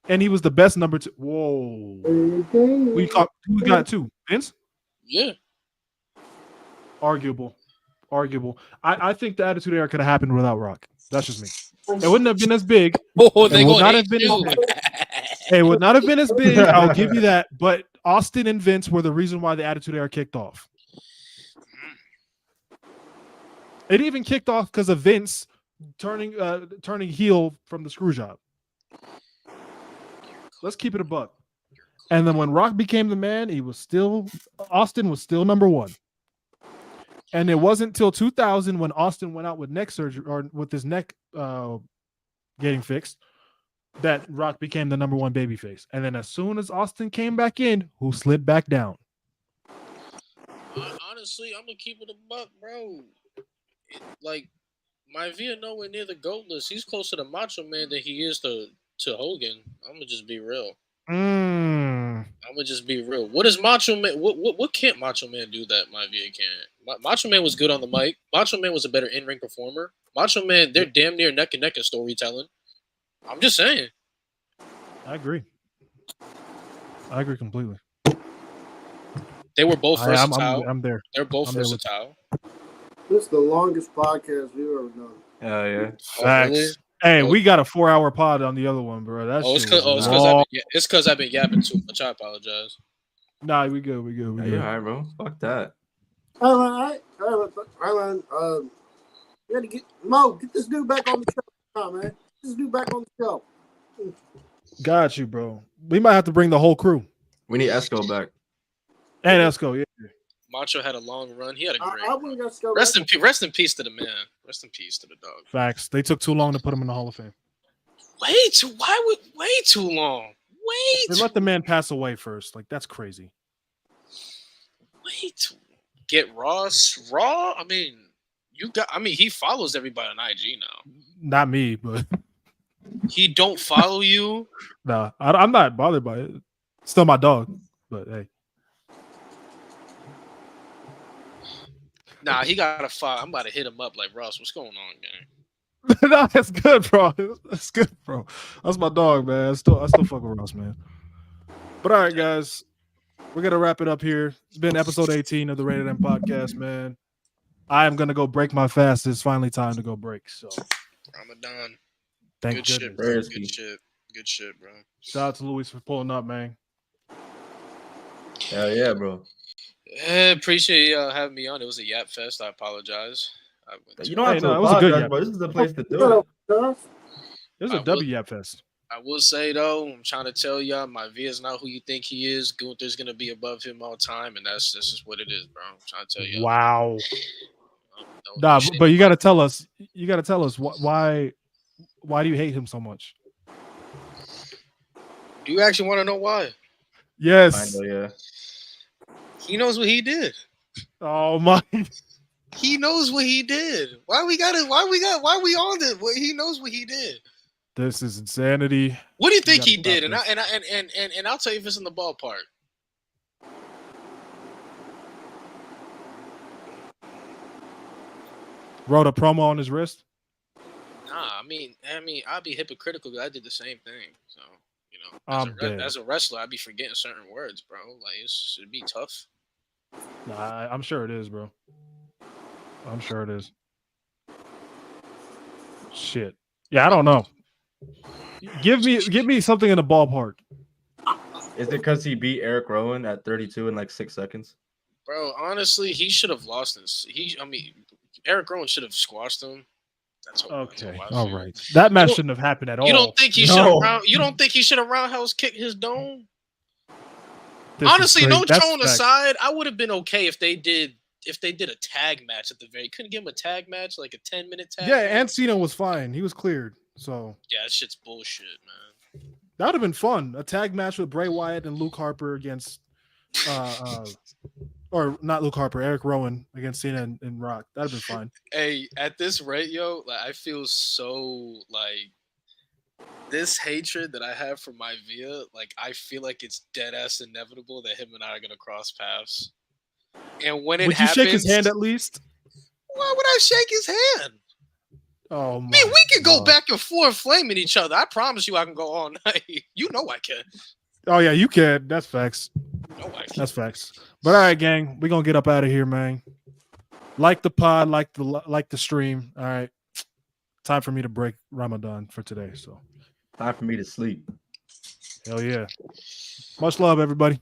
And he was the best number 2. Whoa. Who got 2? Vince? Yeah. Arguable. I think the Attitude Era could have happened without Rock. That's just me. It wouldn't have been as big. It would not have been as big. It would not have been as big. I'll give you that. But Austin and Vince were the reason why the Attitude Era kicked off. It even kicked off because of Vince turning heel from the screw job. Let's keep it a buck. And then when Rock became the man, Austin was still number 1. And it wasn't until 2000 when Austin went out with neck surgery or with his neck getting fixed that Rock became the number 1 babyface. And then as soon as Austin came back in, who slid back down? Honestly, I'm gonna keep it a buck, bro. Maivia nowhere near the GOAT list. He's closer to Macho Man than he is to Hogan. I'm gonna just be real. I'm gonna just be real. What does Macho Man? What can't Macho Man do that Maivia can't? Macho Man was good on the mic. Macho Man was a better in-ring performer. Macho Man, they're damn near neck and neck in storytelling. I'm just saying. I agree completely. They were both versatile. I'm there. They're both versatile. This is the longest podcast we've ever done. Yeah. Facts. Really? Hey, we got a 4-hour pod on the other one, bro. That's it's because I've been yapping too much. I apologize. Nah, we good. Yeah, all right, bro. Fuck that. All right. You got to get this dude back on the show, man. Get this dude back on the show. Got you, bro. We might have to bring the whole crew. We need Esco back. Hey, Esco, yeah. Macho had a long run. He had a great. Rest in peace to the man. Rest in peace to the dog. Facts. They took too long to put him in the Hall of Fame. Way too long. They let the man pass away first. Like, that's crazy. Way too. Get Ross Raw. I mean, he follows everybody on IG now. Not me, but he don't follow you. Nah, I'm not bothered by it. Still my dog, but hey. Nah, he got to follow. I'm about to hit him up like, Ross, what's going on, gang? No, that's good, bro. That's good, bro. That's my dog, man. I still fuck with Ross, man. But all right, guys, we're gonna wrap it up here. It's been episode 18 of the Rated M podcast, man. I am gonna go break my fast. It's finally time to go break. So Ramadan. Thank good goodness. Shit, bro. Good shit, bro. Shout out to Luis for pulling up, man. Hell yeah, bro. Appreciate you having me on. It was a yap fest. I apologize. You don't have to apologize, bro. This is the place to do it. It was a W fest. I will say though, I'm trying to tell y'all, my V is not who you think he is. Gunther's gonna be above him all time, and that's just what it is, bro. I'm trying to tell y'all. Wow. Nah, but you gotta tell us. You gotta tell us why. Why do you hate him so much? Do you actually want to know why? Yes. I know, yeah. He knows what he did. Oh my. He knows what he did. Why we on this? Well, he knows what he did. This is insanity. What do you think he did? And I'll tell you if it's in the ballpark. Wrote a promo on his wrist. Nah, I mean, I'd be hypocritical because I did the same thing. So, you know, as a wrestler, I'd be forgetting certain words, bro. Like, it'd be tough. Nah, I'm sure it is, bro. I'm sure it is. Shit. Yeah, I don't know. Give me something in the ballpark. Is it because he beat Eric Rowan at 32 in like 6 seconds? Bro, honestly, he should have lost this. Eric Rowan should have squashed him. That's okay. All right. That match shouldn't have happened at all. You don't think he should have roundhouse kicked his dome? Honestly, no tone aside, I would have been okay if they did a tag match at the very. Couldn't give him a tag match, like a 10-minute tag. Yeah, and Cena was fine. He was cleared. So yeah, that shit's bullshit, man. That would have been fun. A tag match with Bray Wyatt and Luke Harper against, or not Luke Harper, Eric Rowan against Cena and Rock. That'd have been fun. Hey, at this rate, yo, like I feel so like this hatred that I have for my Via, like I feel like it's dead ass inevitable that him and I are gonna cross paths. And when it happens, would you shake his hand at least? Why would I shake his hand? Oh, man, we can go back and forth flaming each other. I promise you I can go all night. You know I can. Oh, yeah, you can. That's facts. No, I can. That's facts. But all right, gang, we're going to get up out of here, man. Like the pod, like the stream. All right. Time for me to break Ramadan for today. So time for me to sleep. Hell yeah. Much love, everybody.